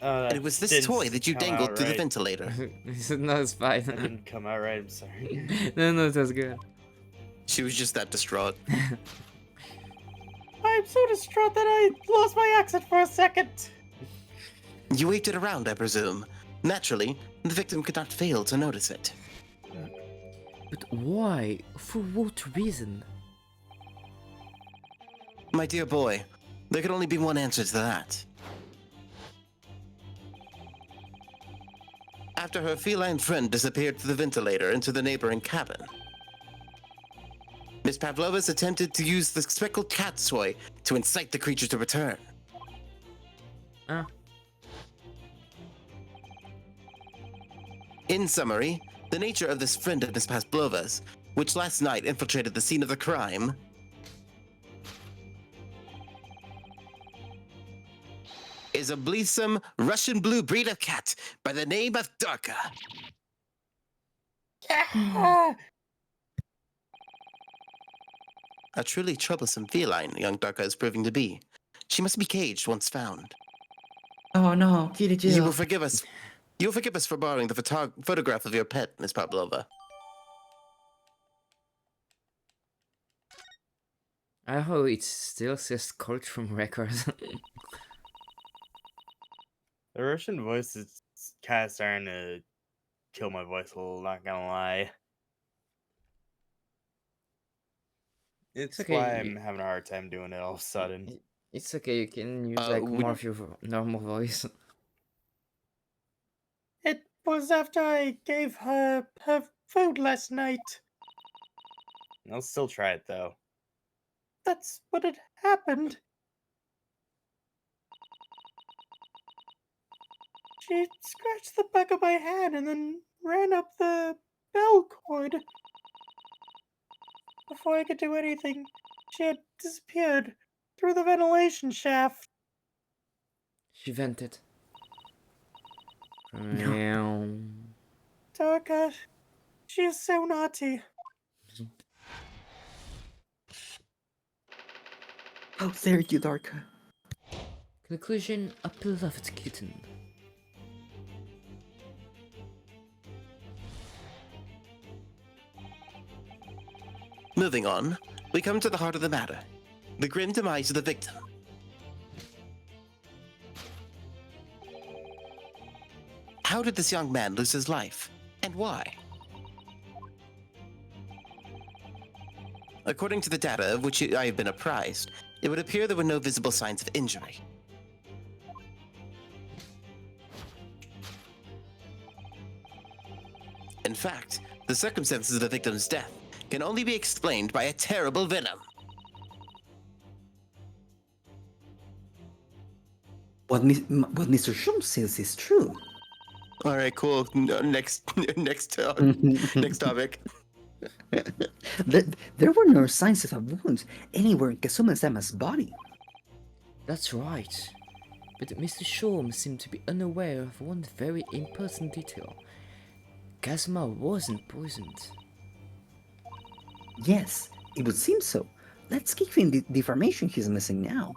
And it was this toy that you dangled through the ventilator. No, it's fine. That didn't come out right, I'm sorry. No, that's good. She was just that distraught. I'm so distraught that I lost my accent for a second. You waved it around, I presume. Naturally, the victim could not fail to notice it. But why? For what reason? My dear boy, there could only be one answer to that. After her feline friend disappeared through the ventilator into the neighboring cabin, Miss Pavlova's attempted to use the speckled cat's toy to incite the creature to return. In summary, the nature of this friend of Miss Pavlova's, which last night infiltrated the scene of the crime, is a blithesome Russian blue breed of cat by the name of Darka. Yeah. A truly troublesome feline young Darka is proving to be. She must be caged once found. Oh no, Kitty You will Jill. forgive us. You'll forgive us for borrowing the photograph of your pet, Miss Pavlova. I hope it still says courtroom records. The Russian voice is kind of starting to kill my voice a little, not gonna lie. It's okay, why I'm having a hard time doing it all of a sudden. It's okay, you can use like more of your normal voice. It was after I gave her her food last night. I'll still try it though. That's what had happened. She scratched the back of my hand and then ran up the bell cord. Before I could do anything, she had disappeared through the ventilation shaft. She vented. Darka, she is so naughty. How dare you, Darka? Conclusion, a beloved kitten. Moving on, we come to the heart of the matter. The grim demise of the victim. How did this young man lose his life, and why? According to the data of which I have been apprised, it would appear there were no visible signs of injury. In fact, the circumstances of the victim's death can only be explained by a terrible venom. What Mr. Schultz says is true. All right, cool. Next topic. There were no signs of a wound anywhere in Kazuma-sama's body. That's right. But Mr. Shorm seemed to be unaware of one very important detail. Kazuma wasn't poisoned. Yes, it would seem so. Let's give him the information he's missing now.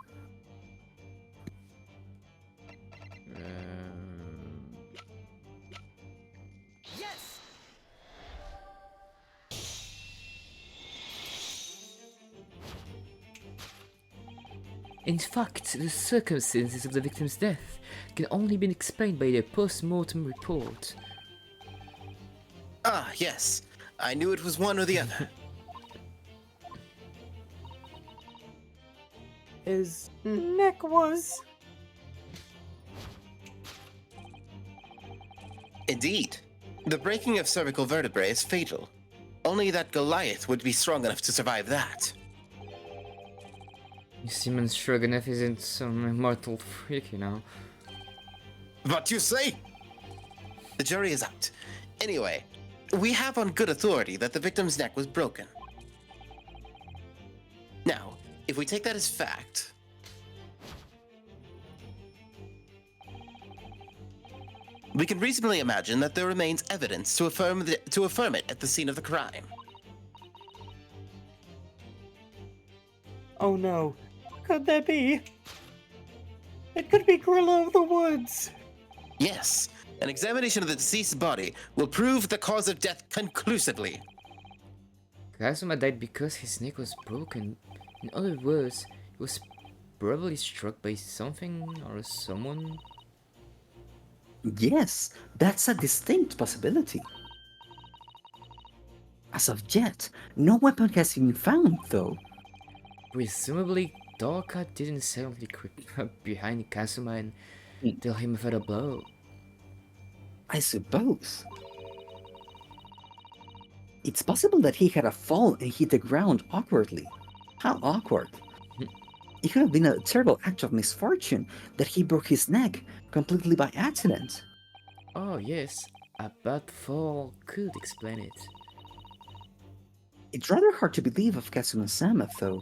In fact, the circumstances of the victim's death can only be explained by the post-mortem report. Ah, yes. I knew it was one or the other. His neck was... Indeed. The breaking of cervical vertebrae is fatal. Only that Goliath would be strong enough to survive that. Simon Stroganoff isn't some immortal freak, you know. What you say? The jury is out. Anyway, we have on good authority that the victim's neck was broken. Now, if we take that as fact, we can reasonably imagine that there remains evidence to affirm it at the scene of the crime. Oh no. Could there be? It could be Gorilla of the Woods. Yes, an examination of the deceased's body will prove the cause of death conclusively. Kazuma died because his neck was broken. In other words, he was probably struck by something or someone. Yes, that's a distinct possibility. As of yet, no weapon has been found, though. Presumably, Dorka didn't silently creep up behind Kazuma and deal him a fatal blow. I suppose. It's possible that he had a fall and hit the ground awkwardly. How awkward. It could have been a terrible act of misfortune that he broke his neck completely by accident. Oh yes, a bad fall could explain it. It's rather hard to believe of Kazuma-sama, though.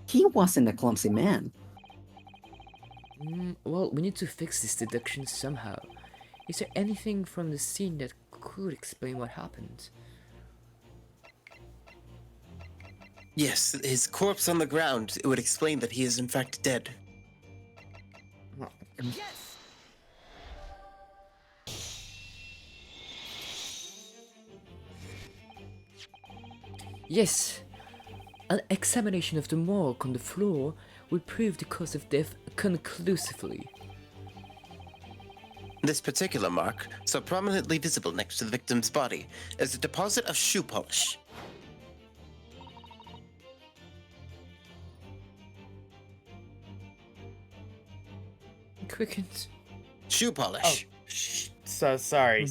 He wasn't a clumsy man. Well, we need to fix this deduction somehow. Is there anything from the scene that could explain what happened? Yes, his corpse on the ground, it would explain that he is in fact dead. Yes, an examination of the mark on the floor will prove the cause of death conclusively. This particular mark, so prominently visible next to the victim's body, is a deposit of shoe polish. Quickens. Shoe polish. Sorry.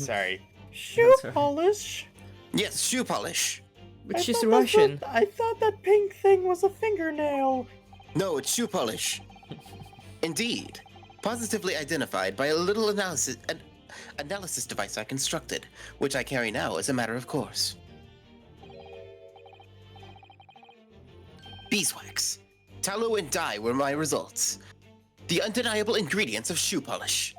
Shoe That's right. polish? Yes, shoe polish. Which I is thought Russian. I thought that pink thing was a fingernail. No, it's shoe polish. Indeed. Positively identified by a little analysis device I constructed, which I carry now as a matter of course. Beeswax, tallow, and dye were my results. The undeniable ingredients of shoe polish.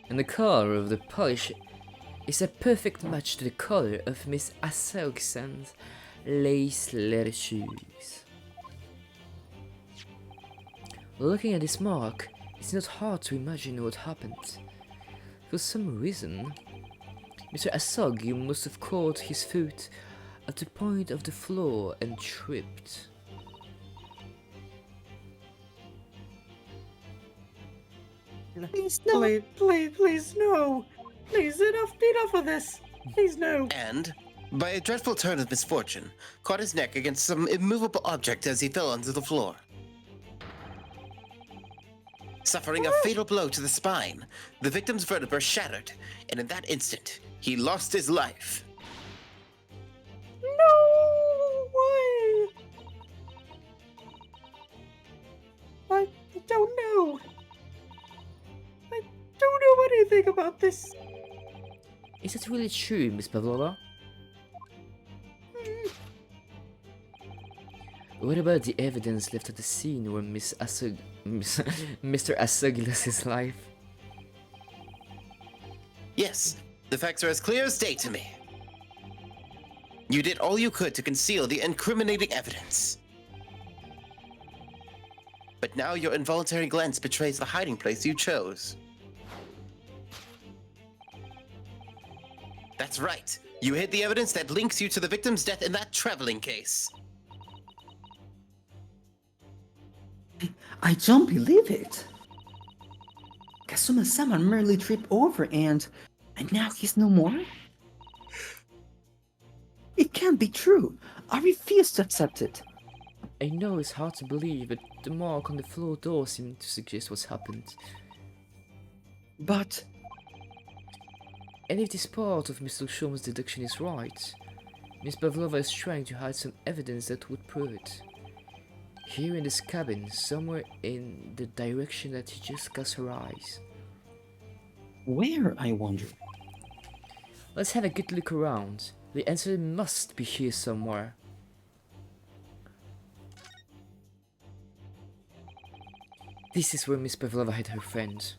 And the color of the polish is a perfect match to the color of Miss Asogsan's lace leather shoes. Looking at this mark, it's not hard to imagine what happened. For some reason, Mr. Asogi must have caught his foot at the point of the floor and tripped. Please, no. Please, no. Please, enough of this. Please, no. And, by a dreadful turn of misfortune, caught his neck against some immovable object as he fell onto the floor. Suffering a fatal blow to the spine, the victim's vertebrae shattered, and in that instant, he lost his life. No way. I don't know. I don't know anything about this. Is it really true, Miss Pavlova? What about the evidence left at the scene where Mr. Asogi lost his life? Yes, the facts are as clear as day to me. You did all you could to conceal the incriminating evidence. But now your involuntary glance betrays the hiding place you chose. That's right. You hid the evidence that links you to the victim's death in that traveling case. I don't believe it. Kazuma-sama merely tripped over and now he's no more? It can't be true. I refuse to accept it. I know it's hard to believe, but the mark on the floor door seemed to suggest what's happened. But... And if this part of Mr. Shoma's deduction is right, Miss Pavlova is trying to hide some evidence that would prove it. Here in this cabin, somewhere in the direction that she just cast her eyes. Where, I wonder? Let's have a good look around. The answer must be here somewhere. This is where Miss Pavlova hid her friend.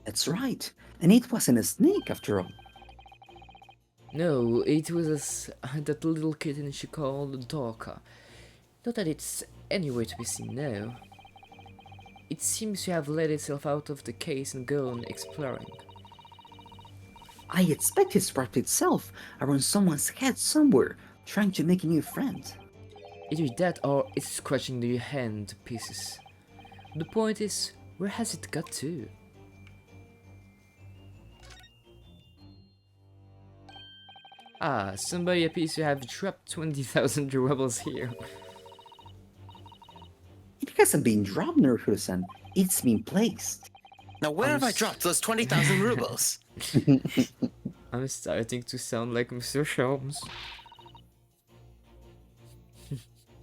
That's right. And it wasn't a snake after all. No, it was that little kitten she called Dorka. Not that it's anywhere to be seen now. It seems to have let itself out of the case and gone exploring. I expect it's wrapped itself around someone's head somewhere, trying to make a new friend. Either that or it's scratching your hand to pieces. The point is, where has it got to? Ah, somebody appears to have dropped 20,000 rubles here. It hasn't been dropped, Naruto-san. It's been placed. Now where have I dropped those 20,000 rubles? I'm starting to sound like Mr. Sholmes.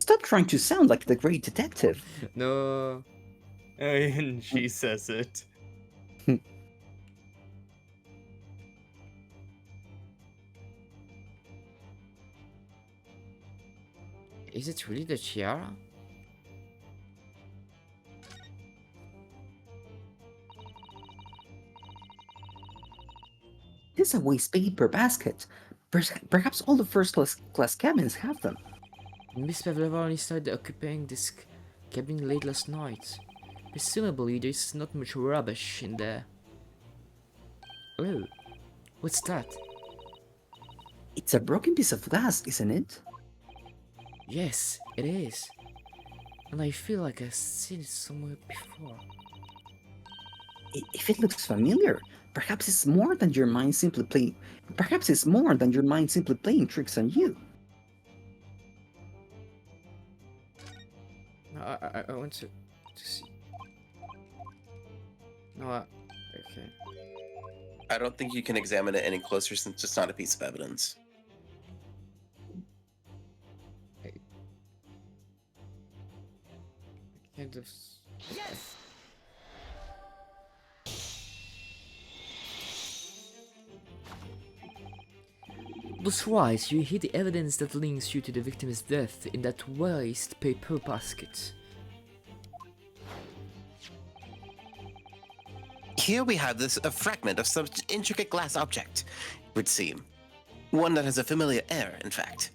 Stop trying to sound like the great detective. No. And she says it. Is it really the tiara? This is a waste paper basket. Perhaps all the first class cabins have them. Miss Pavlova only started occupying this cabin late last night. Presumably there's not much rubbish in there. Oh, What's that? It's a broken piece of glass, isn't it? Yes, it is. And I feel like I've seen it somewhere before. If it looks familiar, perhaps it's more than your mind simply playing. Perhaps it's more than your mind simply playing tricks on you. No, I want to see. No, okay. I don't think you can examine it any closer since it's not a piece of evidence. Kind of. Yes! That's right, you hid the evidence that links you to the victim's death in that waste paper basket. Here we have a fragment of some intricate glass object, it would seem. One that has a familiar air, in fact.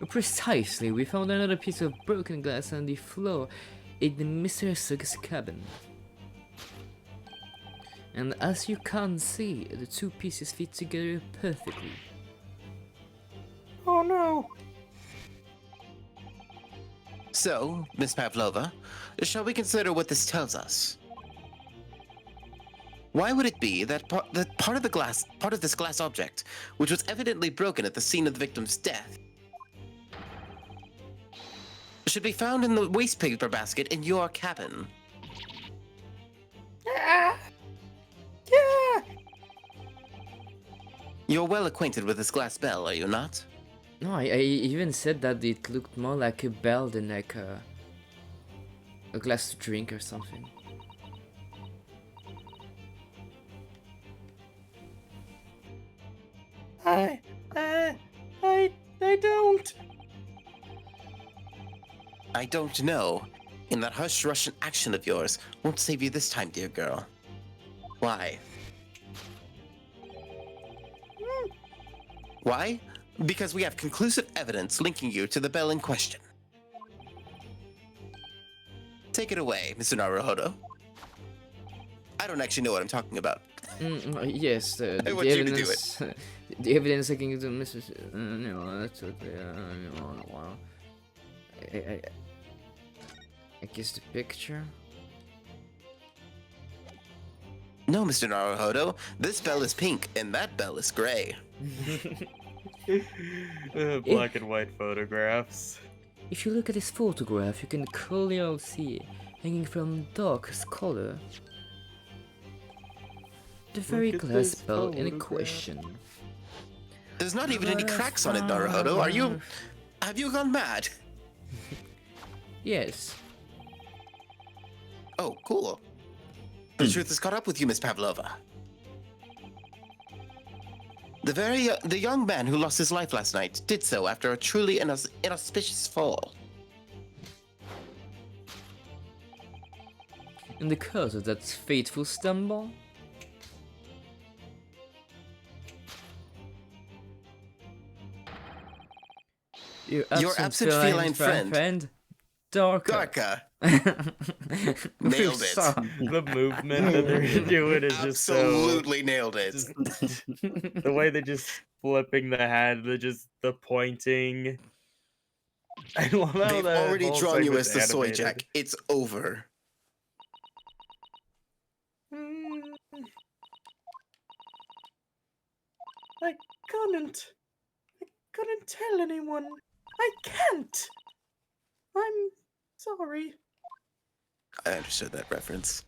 Precisely, we found another piece of broken glass on the floor in Mr. Sug's cabin. And as you can see, the two pieces fit together perfectly. Oh no! So, Miss Pavlova, shall we consider what this tells us? Why would it be that part of this glass object, which was evidently broken at the scene of the victim's death, should be found in the waste paper basket in your cabin? Yeah! You're well acquainted with this glass bell, are you not? No, I even said that it looked more like a bell than like a glass to drink or something. I don't. I don't know. And that hush Russian action of yours won't save you this time, dear girl. Why? Why? Because we have conclusive evidence linking you to the bell in question. Take it away, Mr. Naruhodo. I don't actually know what I'm talking about. Yes, the I want you to do evidence. The evidence against the Mrs. No, that's okay. I guess the picture. No, Mr. Naruhodo, this bell is pink and that bell is gray. Black and white photographs. If you look at this photograph, you can clearly see, hanging from darkest color, the very at glass this bell in photograph. question. There's not even any cracks on it, Naruhodo. Have you gone mad? Yes. Oh, cool. The truth has caught up with you, Miss Pavlova. The young man who lost his life last night did so after a truly inauspicious fall. And the cause of that fateful stumble? Your absent feline friend? Darka. Nailed it. The movement that they're doing is just so... Absolutely nailed it. The way they're just flipping the hand, the pointing. I love how They've that already whole drawn you segment's as the soy animated. jack. It's over. I couldn't tell anyone. I can't. I'm sorry. I understood that reference.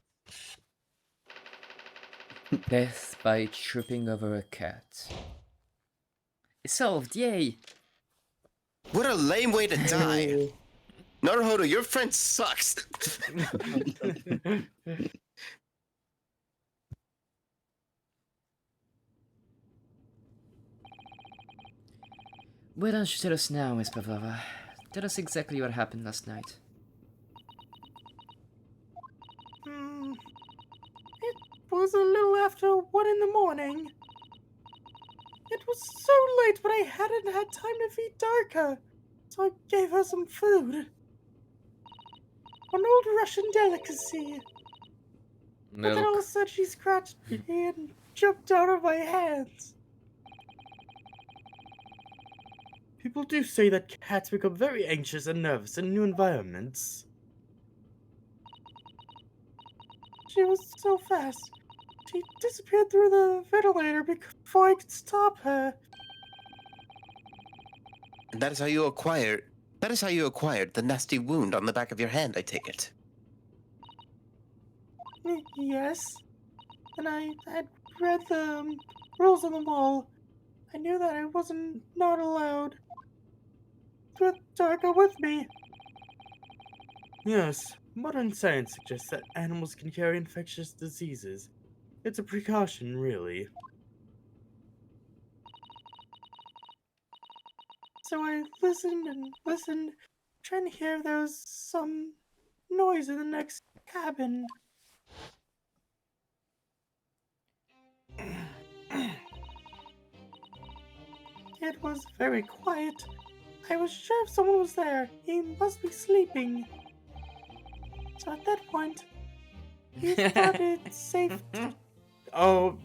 Death by tripping over a cat. It's solved, yay! What a lame way to die. Naruhodo, your friend sucks. Why don't you tell us now, Miss Pavlova? Tell us exactly what happened last night. It was a little after 1 in the morning. It was so late, but I hadn't had time to feed Darka, so I gave her some food. An old Russian delicacy. But then all of a sudden she scratched me and jumped out of my hands. People do say that cats become very anxious and nervous in new environments. She was so fast. She disappeared through the ventilator before I could stop her. And that is how you acquired the nasty wound on the back of your hand, I take it. Yes. And I had read the rules on the wall. I knew that I wasn't not allowed with Darka with me. Yes, modern science suggests that animals can carry infectious diseases. It's a precaution, really. So I listened and listened, trying to hear if there was some noise in the next cabin. It was very quiet. I was sure if someone was there, he must be sleeping. So at that point, he thought it's safe to... Oh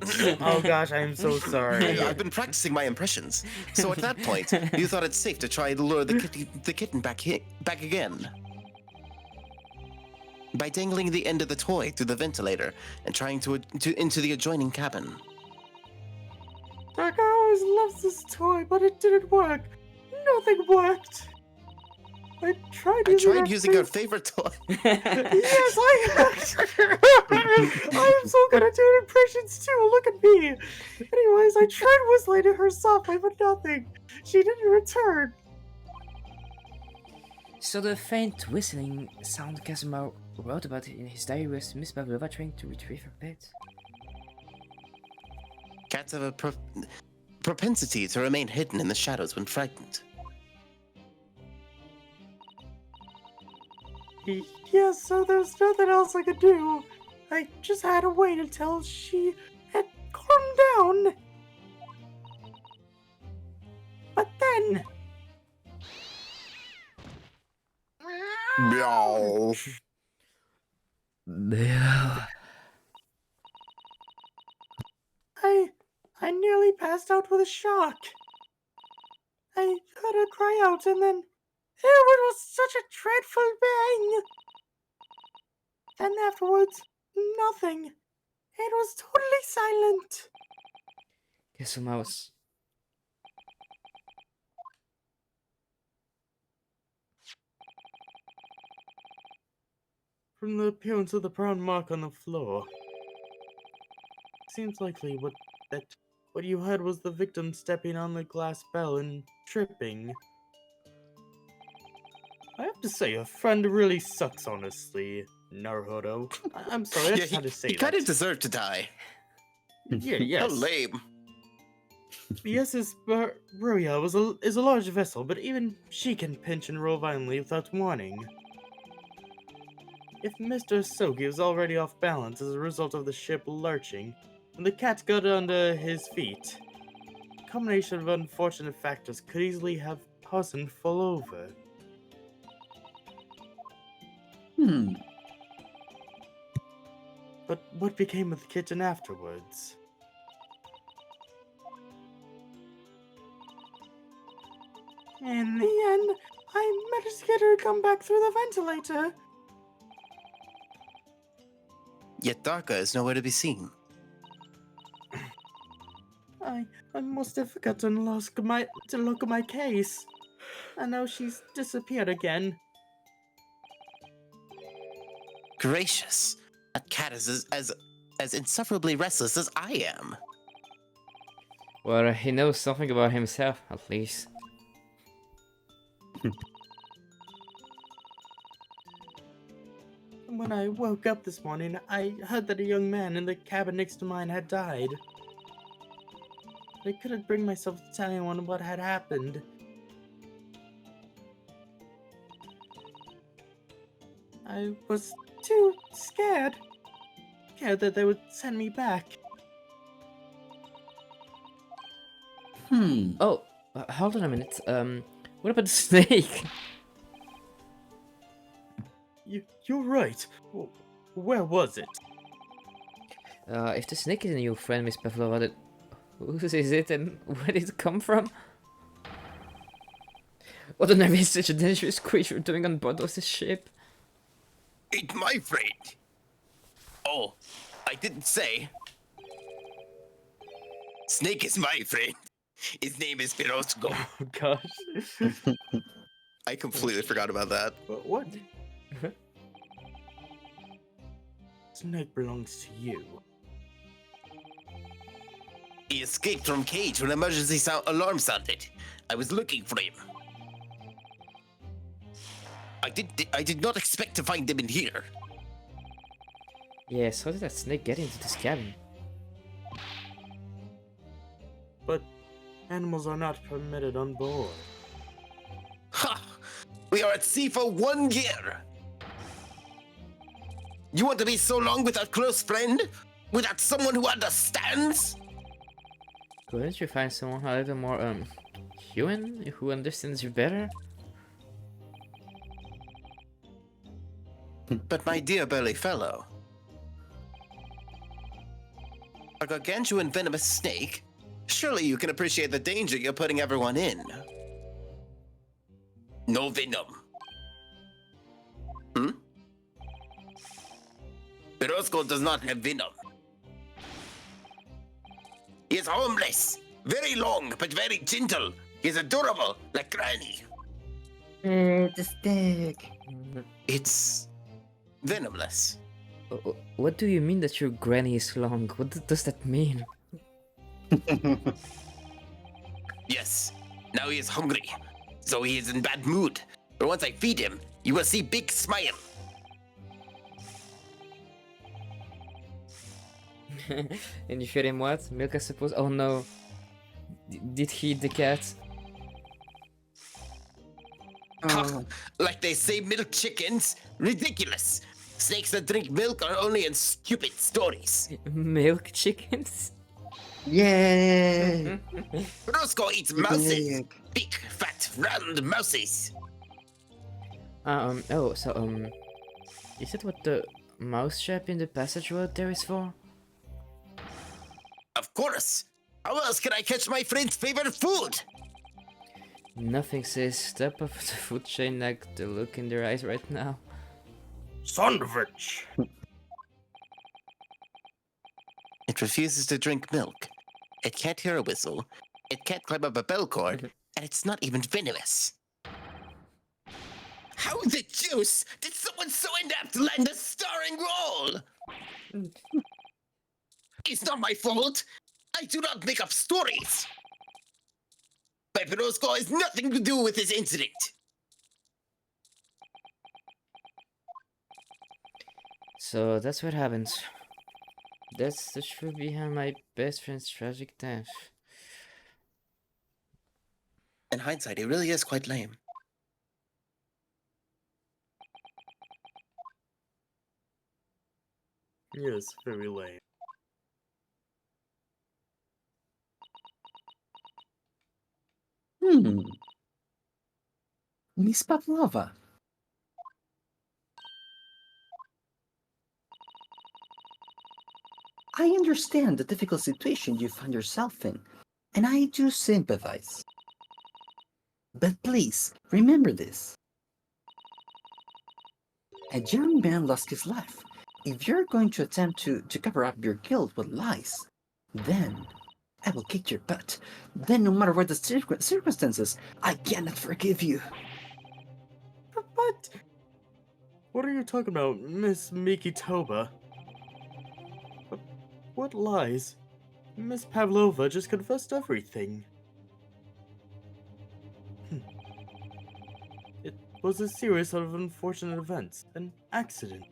gosh, I am so sorry. I've been practicing my impressions. So at that point, you thought it's safe to try to lure the kitten back again. By dangling the end of the toy through the ventilator and trying to into the adjoining cabin. Darka always loves this toy, but it didn't work. Nothing worked. I tried using her favorite toy. Yes, I am so good at doing impressions too. Look at me. Anyways, I tried whistling at her softly, but nothing. She didn't return. So the faint whistling sound Casimir wrote about in his diary was Miss Pavlova trying to retrieve her pet. Cats have a propensity to remain hidden in the shadows when frightened. Yes, so there's nothing else I could do. I just had to wait until she had calmed down. But then... Meow. I nearly passed out with a shock. I heard her cry out and then... it was such a dreadful bang! Then afterwards, nothing. It was totally silent. Guess a mouse. From the appearance of the brown mark on the floor, seems likely what you heard was the victim stepping on the glass bell and tripping. I have to say, your friend really sucks, honestly, Naruhodo. I'm sorry, I just had to say he that. kind of deserved to die. Yes. How lame. Yes, his Ruya is a large vessel, but even she can pinch and roll violently without warning. If Mr. Sogi was already off balance as a result of the ship lurching, and the cat got under his feet, a combination of unfortunate factors could easily have caused him to fall over. But what became of the kitten afterwards? In the end, I managed to get her to come back through the ventilator. Yet Darka is nowhere to be seen. I must have forgotten to look at my case. And now she's disappeared again. Gracious, that cat is as insufferably restless as I am. Well, he knows something about himself, at least. When I woke up this morning, I heard that a young man in the cabin next to mine had died. I couldn't bring myself to tell anyone what had happened. I was too scared. Scared that they would send me back. Oh, hold on a minute. What about the snake? You're right. Where was it? If the snake is a new friend, Miss Pavlova, then whose is it and where did it come from? What on earth is such a dangerous creature doing on board of this ship? It's my friend. Oh, I didn't say. Snake is my friend. His name is Pirosco. Oh gosh. I completely forgot about that. What? Snake belongs to you. He escaped from cage when emergency alarm sounded. I was looking for him. I did not expect to find him in here. Yes, how did that snake get into this cabin? But animals are not permitted on board. Ha! We are at sea for 1 year. You want to be so long without close friend? Without someone who understands? Couldn't you find someone a little more, human, who understands you better? But my dear burly fellow, a gargantuan venomous snake? Surely you can appreciate the danger you're putting everyone in. No venom. Hmm? Pirosco does not have venom. He is harmless, very long but very gentle. He is adorable, like Granny. The stick. It's venomless. What do you mean that your granny is long? What does that mean? Yes, now he is hungry, so he is in bad mood. But once I feed him, you will see big smile. And you fed him what? Milk, I suppose? Oh no. Did he eat the cat? Ha! Like they say milk chickens? Ridiculous! Snakes that drink milk are only in stupid stories. Milk chickens? Yay! Roscoe eats mouses. Big, fat, round mouses. Is that what the mouse trap in the passageway there is for? Of course! How else can I catch my friend's favorite food? Nothing says step up the food chain like the look in their eyes right now. Sandwich! It refuses to drink milk. It can't hear a whistle. It can't climb up a bell cord. And it's not even venomous. How the juice did someone so inept land a starring role? It's not my fault. I do not make up stories. Pirosco has nothing to do with this incident. So that's what happens. That's the truth behind my best friend's tragic death. In hindsight, it really is quite lame. Yes, very lame. Miss Pavlova. I understand the difficult situation you find yourself in, and I do sympathize. But please, remember this. A young man lost his life. If you're going to attempt to cover up your guilt with lies, then I will kick your butt. Then no matter what the circumstances, I cannot forgive you. But what are you talking about, Miss Miki Toba? What lies? Miss Pavlova just confessed everything. It was a series of unfortunate events, an accident.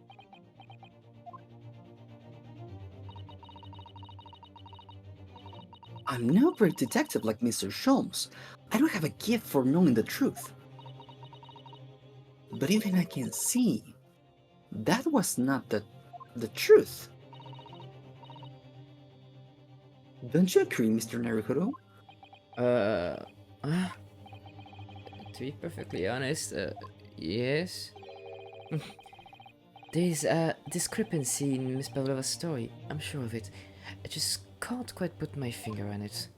I'm no great detective like Mr. Sholmes. I don't have a gift for knowing the truth. But even I can see, that was not the truth. Don't you agree, Mr. Naruhodo? To be perfectly honest, yes. There's a discrepancy in Miss Pavlova's story. I'm sure of it. I just can't quite put my finger on it.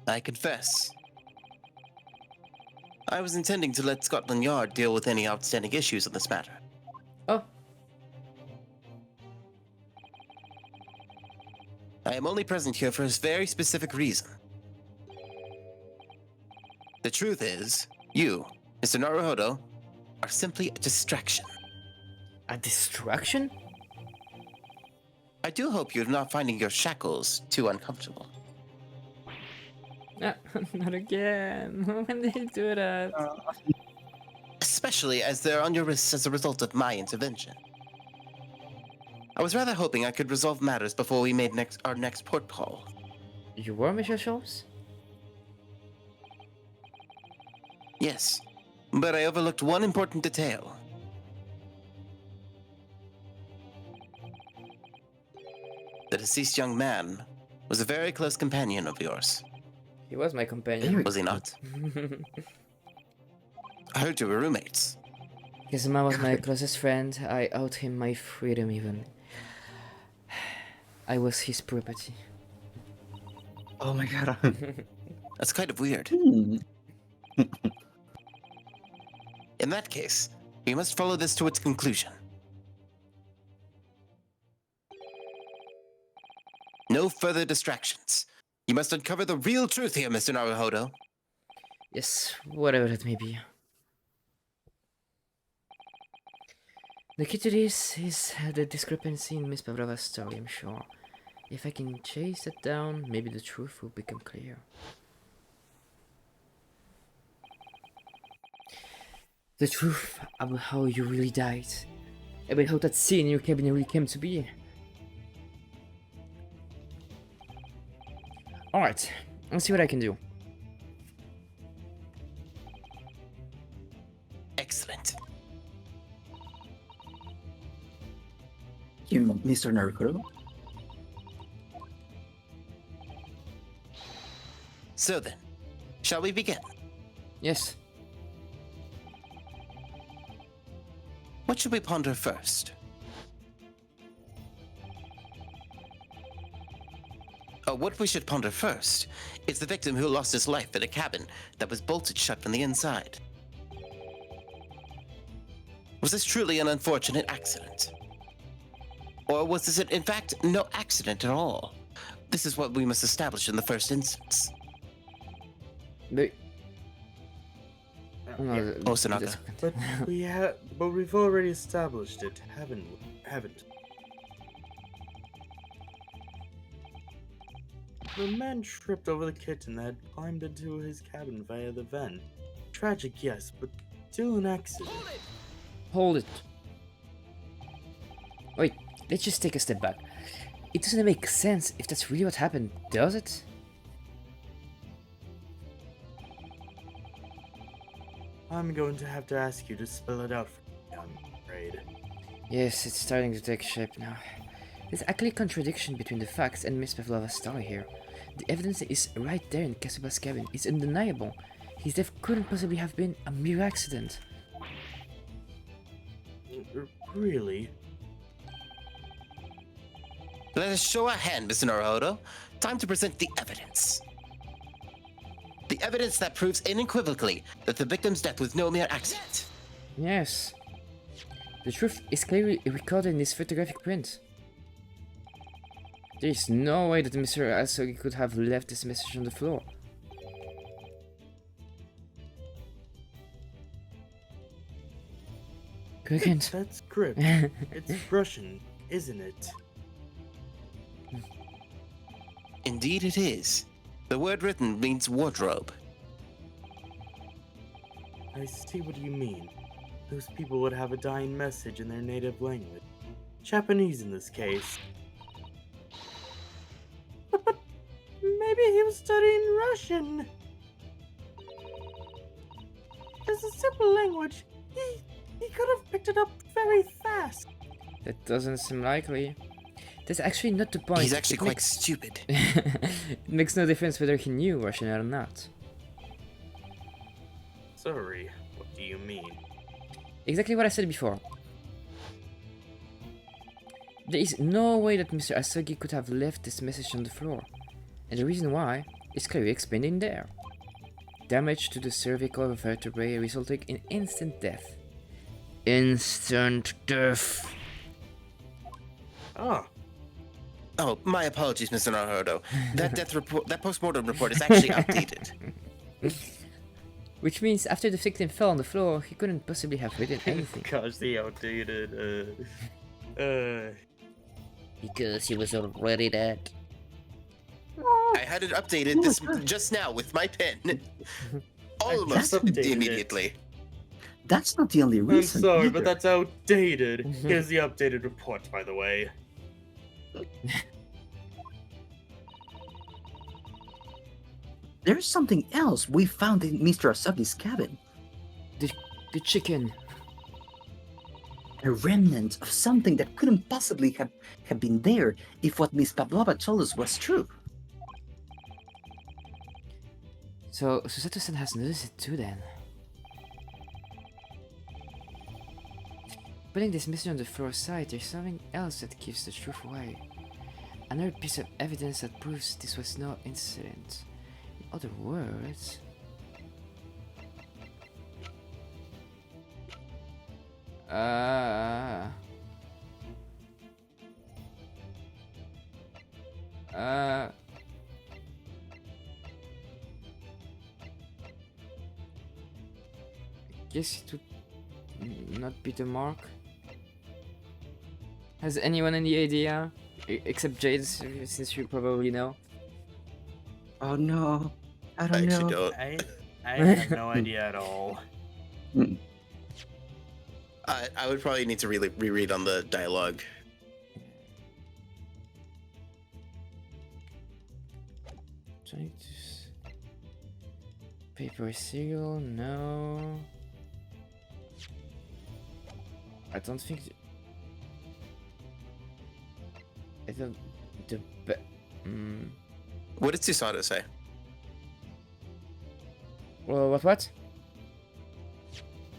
I confess. I was intending to let Scotland Yard deal with any outstanding issues on this matter. Oh. I am only present here for a very specific reason. The truth is, you, Mr. Naruhodo, are simply a distraction. A distraction? I do hope you're not finding your shackles too uncomfortable. Not again. When did he do that? Especially as they're on your wrists as a result of my intervention. I was rather hoping I could resolve matters before we made our next port call. You were Mr. Schultz? Yes, but I overlooked one important detail. The deceased young man was a very close companion of yours. He was my companion. Was he not? I heard you were roommates. His man was my closest friend. I owed him my freedom even. I was his property. Oh my god. That's kind of weird. In that case, we must follow this to its conclusion. No further distractions. You must uncover the real truth here, Mr. Naruhodo. Yes, whatever it may be. The key to this is the discrepancy in Miss Pavlova's story, I'm sure. If I can chase that down, maybe the truth will become clear. The truth about how you really died. About how that scene in your cabin really came to be. Alright, let's see what I can do. Excellent. You, Mr. Naruhodo? So then, shall we begin? Yes. What should we ponder first? What we should ponder first is the victim who lost his life in a cabin that was bolted shut from the inside. Was this truly an unfortunate accident? Or was this, in fact, no accident at all? This is what we must establish in the first instance. But... No, Oh, Sonaka. But we've already established it, haven't we? The man tripped over the kitten that climbed into his cabin via the vent. Tragic, yes, but still an accident. Hold it. Wait, let's just take a step back. It doesn't make sense if that's really what happened, does it? I'm going to have to ask you to spell it out for me, I'm afraid. Yes, it's starting to take shape now. There's actually a contradiction between the facts and Miss Pavlova's story here. The evidence is right there in Kasuba's cabin. It's undeniable. His death couldn't possibly have been a mere accident. Really? Let us show our hand, Mr. Naruhodo. Time to present the evidence. The evidence that proves unequivocally that the victim's death was no mere accident. Yes. The truth is clearly recorded in this photographic print. There is no way that Mr. Asogi could have left this message on the floor. Quickens. That script. It's Russian, isn't it? Indeed it is. The word written means wardrobe. I see what you mean. Those people would have a dying message in their native language. Japanese in this case. But maybe he was studying Russian. It's a simple language. He could have picked it up very fast. That doesn't seem likely. That's actually not the point. He's actually quite stupid. It makes no difference whether he knew Russian or not. Sorry, what do you mean? Exactly what I said before. There is no way that Mr. Asogi could have left this message on the floor. And the reason why is clearly explained in there. Damage to the cervical vertebrae resulting in instant death. Instant death. Ah, Oh, my apologies, Mr. Naruto. That death report, that post-mortem report is actually outdated. Which means after the victim fell on the floor, he couldn't possibly have written anything. gosh, the outdated, Because he was already dead. I had it updated this just now with my pen. Almost updated it. immediately. That's not the only I'm reason. sorry, either. but that's outdated. Here's the updated report, by the way. There's something else we found in Mr. Asagi's cabin. The chicken. A remnant of something that couldn't possibly have been there if what Miss Pavlova told us was true. So Susato-san has noticed it too then. Putting this message on the floor aside, there's something else that gives the truth away. Another piece of evidence that proves this was no incident. In other words... Guess it would not be the mark. Has anyone any idea? Except Jade, since you probably know. Oh no, I I don't actually know. don't. I have no idea at all. I would probably need to reread on the dialogue. Trying to paper cereal, no. I don't think. I don't. What did Susato say? Well, what?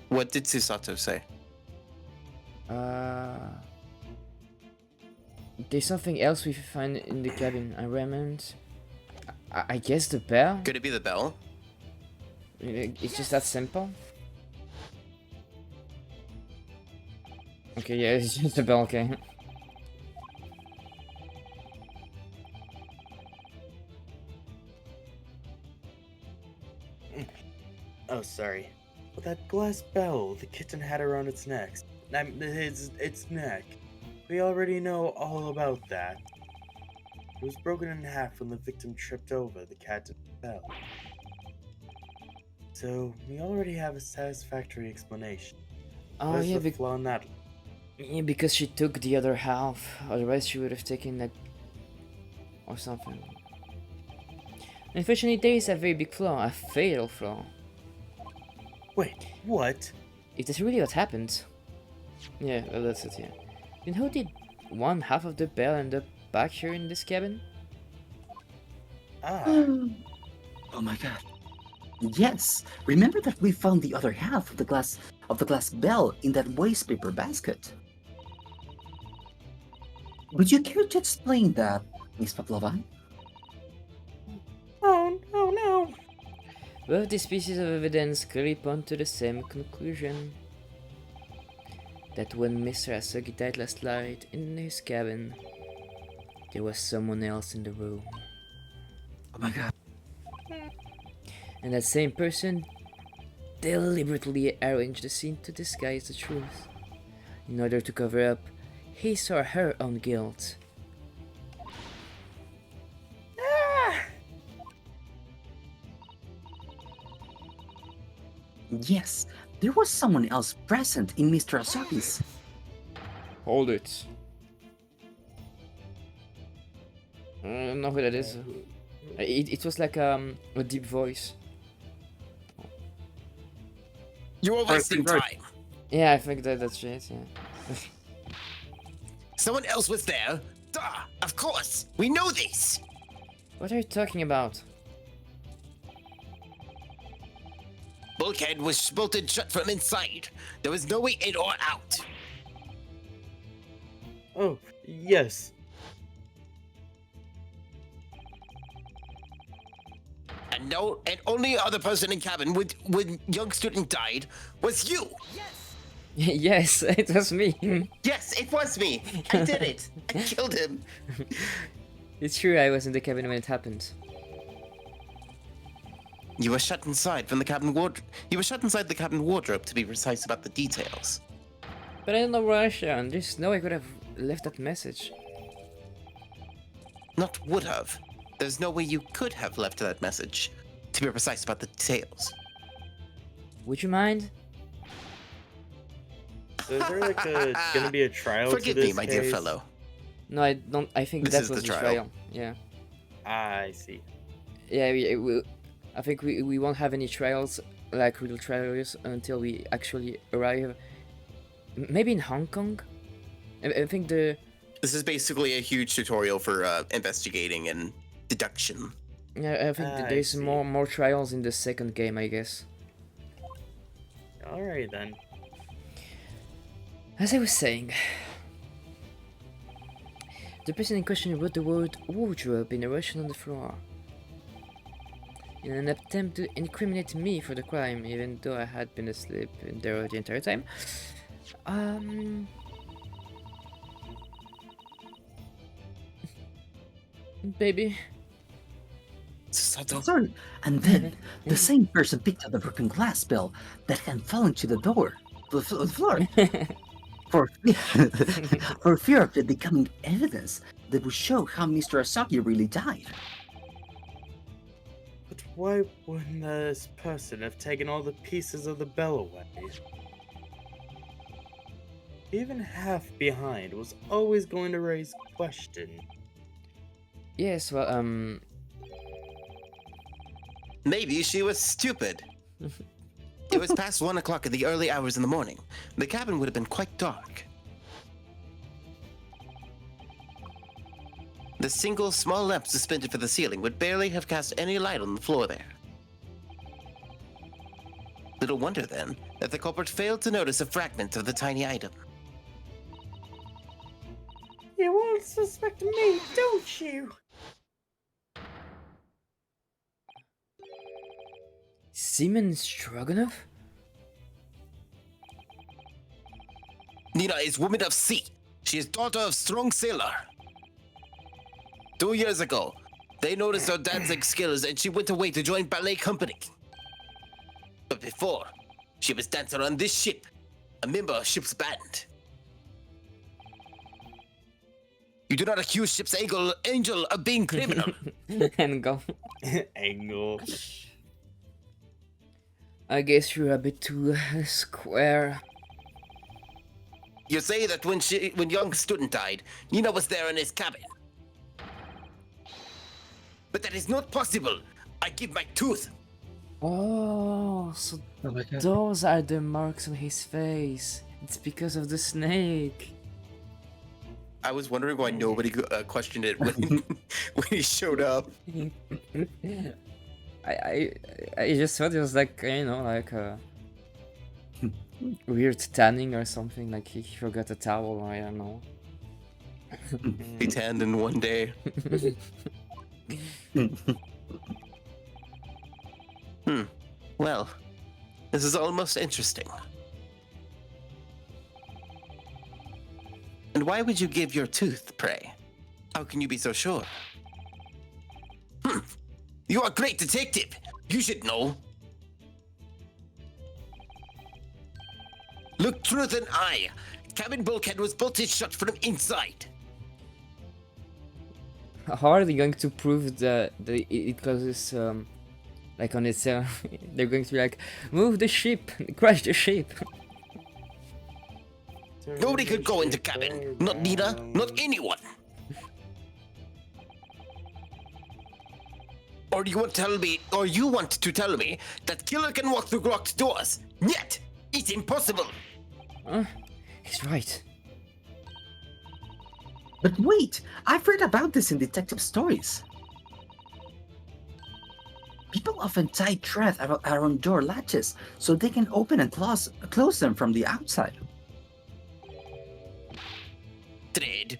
What did Susato say? There's something else we find in the cabin. I remember. I guess the bell? Could it be the bell? It's just that simple? Okay, yeah, it's just the bell, okay. Oh, sorry. Well, that glass bell the kitten had around its neck. Its neck. We already know all about that. It was broken in half when the victim tripped over the cat and bell. So, we already have a satisfactory explanation. Oh, Where's yeah, the flaw in that? yeah, because she took the other half. Otherwise, she would have taken that. Or something. Unfortunately, there is a very big flaw, a fatal flaw. Wait, what? If that's really what happened. Yeah, well, that's it, yeah. Then how did one half of the bell end up back here in this cabin? Ah, Oh my god. Yes, remember that we found the other half of the glass bell in that waste paper basket. Would you care to explain that, Miss Pavlova? Oh no. Both these pieces of evidence clearly point to the same conclusion. That when Mr. Asogi died last night in his cabin, there was someone else in the room. Oh my god. And that same person deliberately arranged the scene to disguise the truth, in order to cover up his or her own guilt. Yes, there was someone else present in Mr. Asagi's. Hold it. I don't know who that is. It was like a deep voice. You are wasting time. Yeah, I think that's it, yeah. Someone else was there. Duh, of course. We know this. What are you talking about? Bulkhead was bolted shut from inside. There was no way in or out. Oh, yes. And only other person in cabin when young student died was you. Yes, it was me. Yes, it was me. I did it. I killed him. It's true, I was in the cabin when it happened. You were shut inside from the cabin ward. You were shut inside the cabin wardrobe, to be precise about the details. But I don't know where I should. There's no way I could have left that message. Not would have. There's no way you could have left that message, to be precise about the details. Would you mind? So is there like gonna be a trial to Forgive this me, my dear case? fellow. No, I don't. I think This that is was the the trial. trial. Yeah. I see. Yeah, I think we won't have any trials, like real trials, until we actually arrive. Maybe in Hong Kong? I think the... This is basically a huge tutorial for investigating and deduction. Yeah, I think I there's see. more trials in the second game, I guess. Alright then. As I was saying... The person in question wrote the word wardrobe in a Russian on the floor. In an attempt to incriminate me for the crime, even though I had been asleep there the entire time. Baby. Sorry. And then the same person picked up the broken glass bell that had fallen to the door, the floor, for for fear of it becoming evidence that would show how Mr. Asaki really died. But why wouldn't this person have taken all the pieces of the bell away? Even half behind was always going to raise question. Yes, well, Maybe she was stupid. It was past 1 o'clock in the early hours in the morning. The cabin would have been quite dark. The single small lamp suspended from the ceiling would barely have cast any light on the floor there. Little wonder, then, that the culprit failed to notice a fragment of the tiny item. You won't suspect me, don't you? Seaman Stroganoff? Nina is woman of sea. She is daughter of strong sailor. 2 years ago, they noticed her dancing skills and she went away to join ballet company. But before, she was dancer on this ship, a member of ship's band. You do not accuse ship's angel of being criminal. And go. Angle. I guess you're a bit too square. You say that when young student died, Nina was there in his cabin. But that is not possible. I give my tooth. Oh, so those are the marks on his face. It's because of the snake. I was wondering why nobody questioned it when when he showed up. I just thought it was like, you know, like a weird tanning or something, like he forgot a towel, I don't know. He tanned in one day. Well, this is almost interesting. And why would you give your tooth, pray? How can you be so sure? You are a great detective. You should know. Look truth in eye. Cabin bulkhead was bolted shut from inside. How are they going to prove that it causes, like on itself? They're going to be like, move the ship, crash the ship. Nobody could go into cabin. Not Nina, not anyone. Or you want to tell me that killer can walk through locked doors? Yet, it's impossible. He's right. But wait, I've read about this in detective stories. People often tie thread around door latches so they can open and close them from the outside. Thread?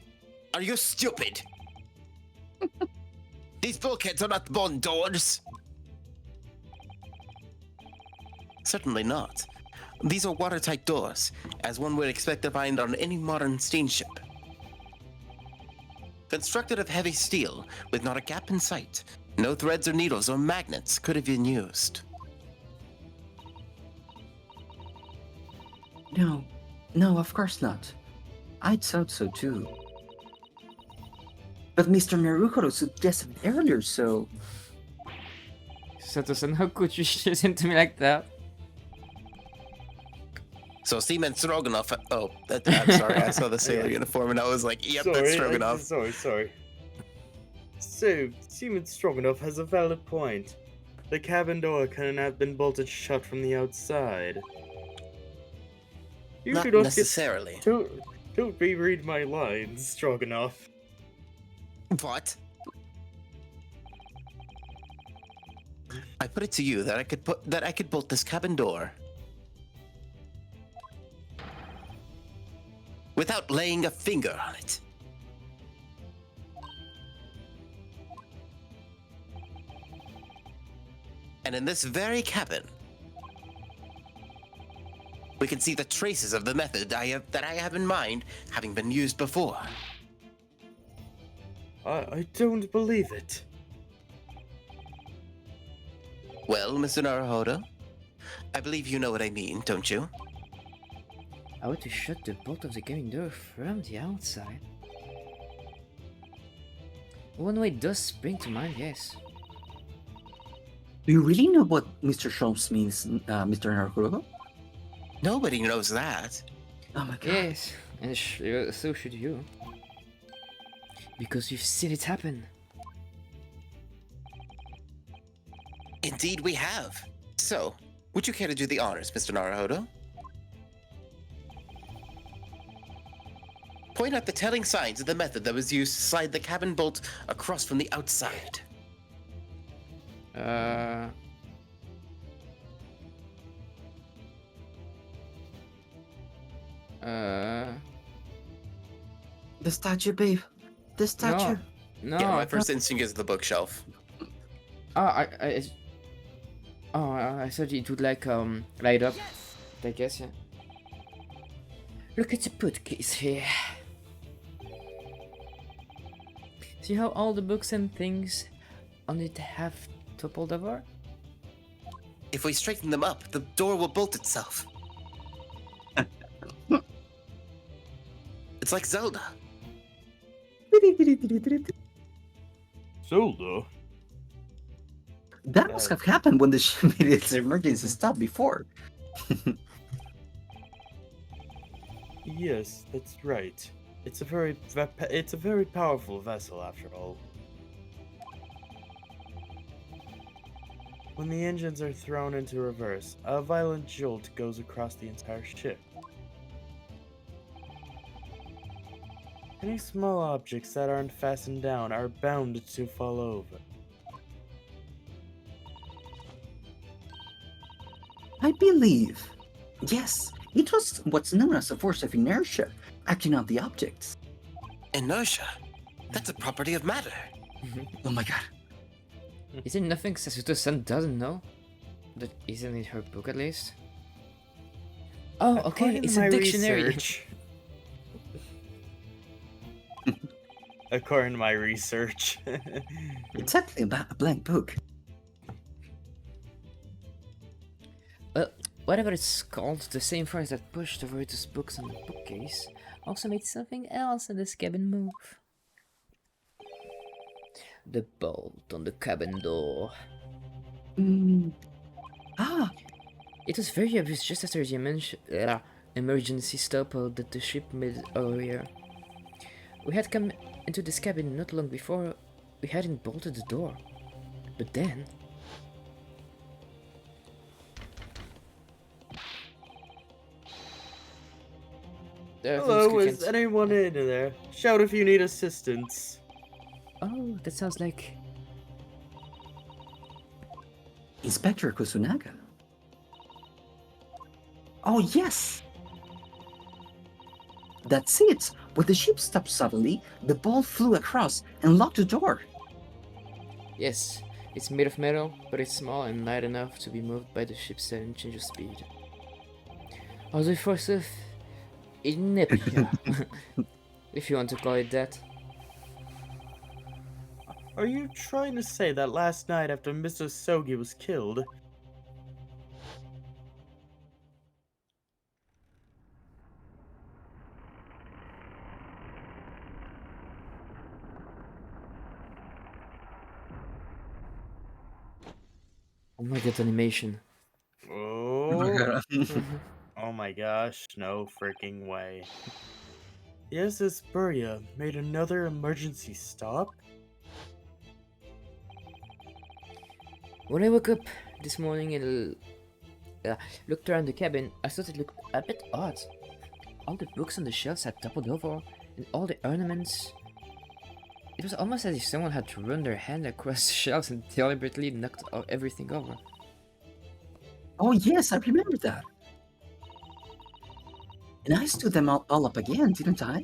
Are you stupid? These bulkheads are not bond doors. Certainly not. These are watertight doors, as one would expect to find on any modern steamship. Constructed of heavy steel, with not a gap in sight, no threads or needles or magnets could have been used. No, of course not. I thought so too. But Mr. Naruhodo suggested earlier, so... Sato-san, how could you listen to me like that? So Seaman Stroganoff. Oh, I'm sorry. I saw the sailor uniform and I was like, "Yep, that's Stroganoff." Sorry. So, Seaman Stroganoff has a valid point. The cabin door can have been bolted shut from the outside. You Not do not necessarily. Don't reread my lines, Stroganoff. What? I put it to you that I could bolt this cabin door without laying a finger on it. And in this very cabin, we can see the traces of the method that I have in mind having been used before. I don't believe it. Well, Mr. Naruhodo, I believe you know what I mean, don't you? I want to shut the bolt of the cabin door from the outside. One way does spring to mind, yes. Do you really know what Mr. Sholmes means, Mr. Naruhodo? Nobody knows that. Oh my god. Yes, and so should you. Because you've seen it happen. Indeed we have. So, would you care to do the honors, Mr. Naruhodo? Point out the telling signs of the method that was used to slide the cabin bolt across from the outside. The statue, babe. The statue. No. Yeah, my first instinct is the bookshelf. I thought it would like light up. I guess, yeah. Look at the bookcase here. See how all the books and things on it have toppled over? If we straighten them up, the door will bolt itself. It's like Zelda. Zelda? That must have happened when the ship made its emergency stop before. Yes, that's right. It's a very powerful vessel after all. When the engines are thrown into reverse, a violent jolt goes across the entire ship. Any small objects that aren't fastened down are bound to fall over. I believe. Yes, it was what's known as a force of inertia acting on the objects. Inertia? That's a property of matter. Oh my god. Is there nothing Sasuto-san doesn't know? That isn't in her book at least? Oh, okay, it's a dictionary. According to my research. It's actually a blank book. Well, whatever it's called, the same force that pushed the various books on the bookcase also made something else in this cabin move. The bolt on the cabin door. It was very obvious just after the emergency stop that the ship made earlier. We had come into this cabin not long before we hadn't bolted the door. But then... Hello, is anyone in there? Shout if you need assistance. Oh, that sounds like... Inspector Kusunaga. Oh, yes! That's it! When the ship stopped suddenly, the ball flew across and locked the door. Yes, it's made of metal, but it's small and light enough to be moved by the ship's sudden change of speed. Or the force of inertia, if you want to call it that. Are you trying to say that last night after Mr. Sogi was killed, Oh my god, animation. oh, oh my gosh, no freaking way. Yes, this Buria made another emergency stop? When I woke up this morning and looked around the cabin, I thought it looked a bit odd. All the books on the shelves had toppled over, and all the ornaments. It was almost as if someone had to run their hand across the shelves and deliberately knocked everything over. Oh, yes, I remember that. And I stood them all up again, didn't I?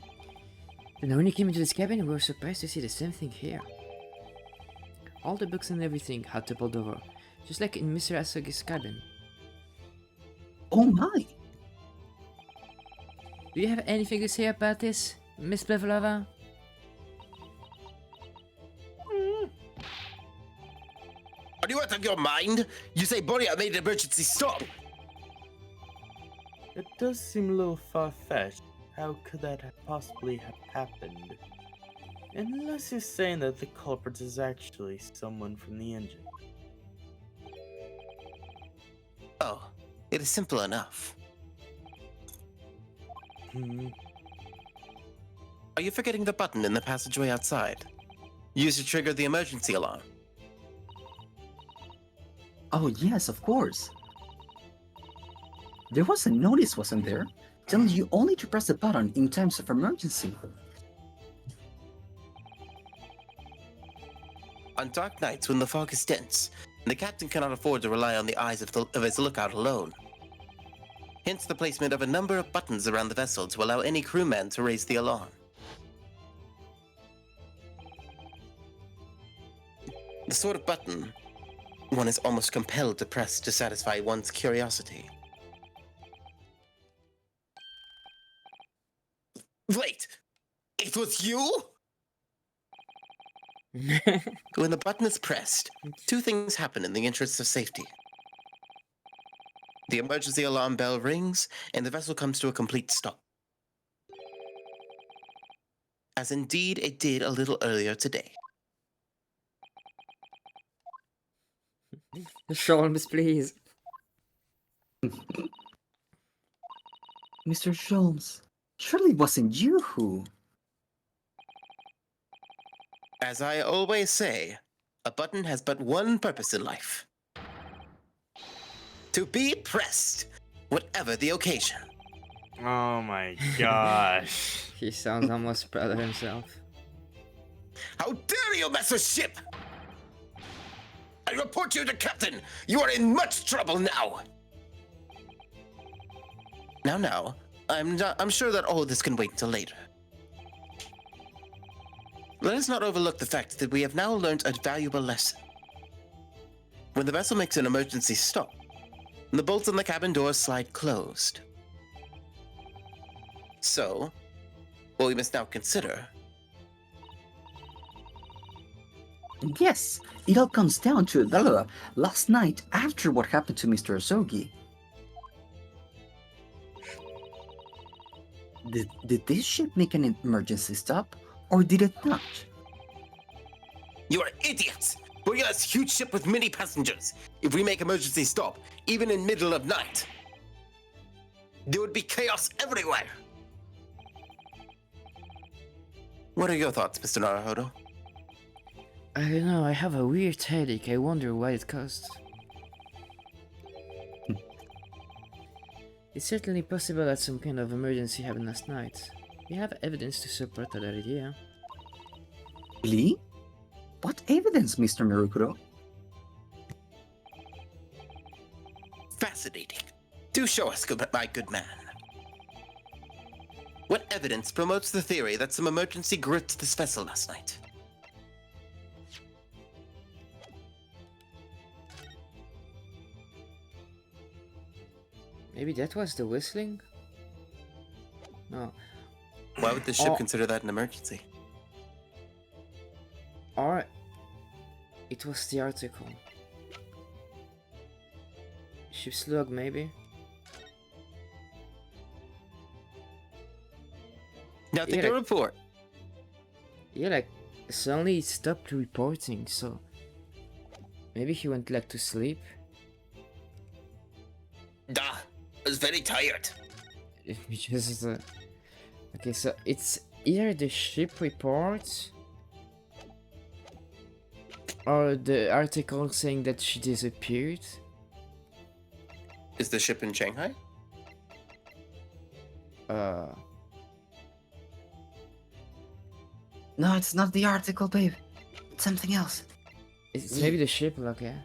And when we came into this cabin, we were surprised to see the same thing here. All the books and everything had toppled over, just like in Mr. Asogi's cabin. Oh my! Do you have anything to say about this, Miss Plevalava? Are you out of your mind? You say Boria made an emergency stop. It does seem a little far-fetched. How could that possibly have happened? Unless you're saying that the culprit is actually someone from the engine. Oh, it is simple enough. Are you forgetting the button in the passageway outside? Used to trigger the emergency alarm. Oh, yes, of course. There was a notice, wasn't there? Telling you only to press the button in times of emergency. On dark nights when the fog is dense, the captain cannot afford to rely on the eyes of his lookout alone. Hence the placement of a number of buttons around the vessel to allow any crewman to raise the alarm. The sort of button one is almost compelled to press to satisfy one's curiosity. Wait! It was you? When the button is pressed, two things happen in the interests of safety. The emergency alarm bell rings, and the vessel comes to a complete stop. As indeed it did a little earlier today. Sholmes, please. Mr. Sholmes, surely it wasn't you who... As I always say, a button has but one purpose in life. To be pressed, whatever the occasion. Oh my gosh. He sounds almost proud of himself. How dare you mess with ship! I report you to Captain! You are in much trouble now! Now, I'm sure that all this can wait until later. Let us not overlook the fact that we have now learned a valuable lesson. When the vessel makes an emergency stop, the bolts on the cabin doors slide closed. So, what we must now consider... Yes, it all comes down to last night after what happened to Mr. Asogi. Did this ship make an emergency stop, or did it not? You are idiots! We're a huge ship with many passengers. If we make emergency stop, even in middle of night, there would be chaos everywhere. What are your thoughts, Mr. Naruhodo? I don't know, I have a weird headache. I wonder why it caused. It's certainly possible that some kind of emergency happened last night. We have evidence to support that idea. Really? What evidence, Mr. Narukuro? fascinating. Do show us, my good man. What evidence promotes the theory that some emergency gripped this vessel last night? Maybe that was the whistling? No. Why would the ship Oh. consider that an emergency? Or it was the article. Ship's log, maybe? Nothing Yeah, to like- report. Yeah, like, suddenly he stopped reporting, so... Maybe he went, like, to sleep? Duh, I was very tired. Because, okay, so it's either the ship report... or the article saying that she disappeared. Is the ship in Shanghai? No, it's not the article, babe. It's something else. It's maybe the ship log, yeah?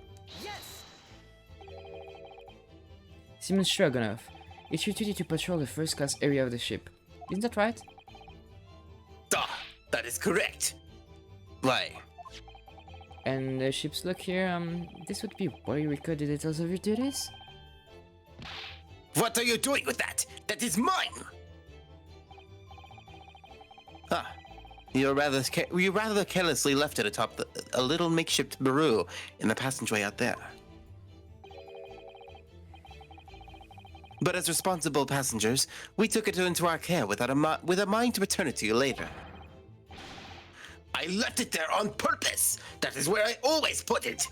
Simon Stroganov, it's your duty to patrol the first class area of the ship. Isn't that right? Duh, that is correct. Why? And the ship's log here, this would be where you record the details of your duties? What are you doing with that? That is mine! Ah, you rather carelessly left it atop a little makeshift bureau in the passageway out there. But as responsible passengers, we took it into our care with a mind to return it to you later. I left it there on purpose! That is where I always put it!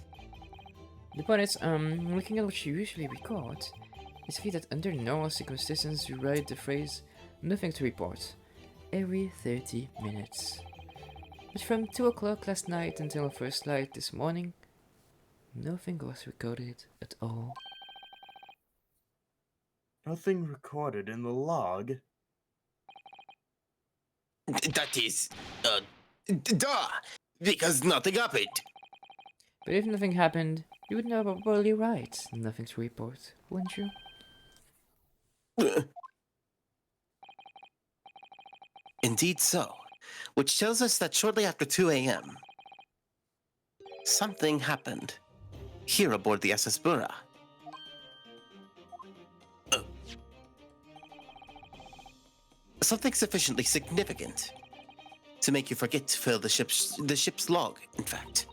The point is, looking at what you usually record, it's clear that under normal circumstances you write the phrase, nothing to report, every 30 minutes. But from 2 o'clock last night until first light this morning, nothing was recorded at all. Nothing recorded in the log. That is, duh! Because nothing happened. But if nothing happened, you would probably write nothing to report, wouldn't you? Indeed so. Which tells us that shortly after 2 a.m., something happened here aboard the SS Bura. Something sufficiently significant to make you forget to fill the ship's log, in fact.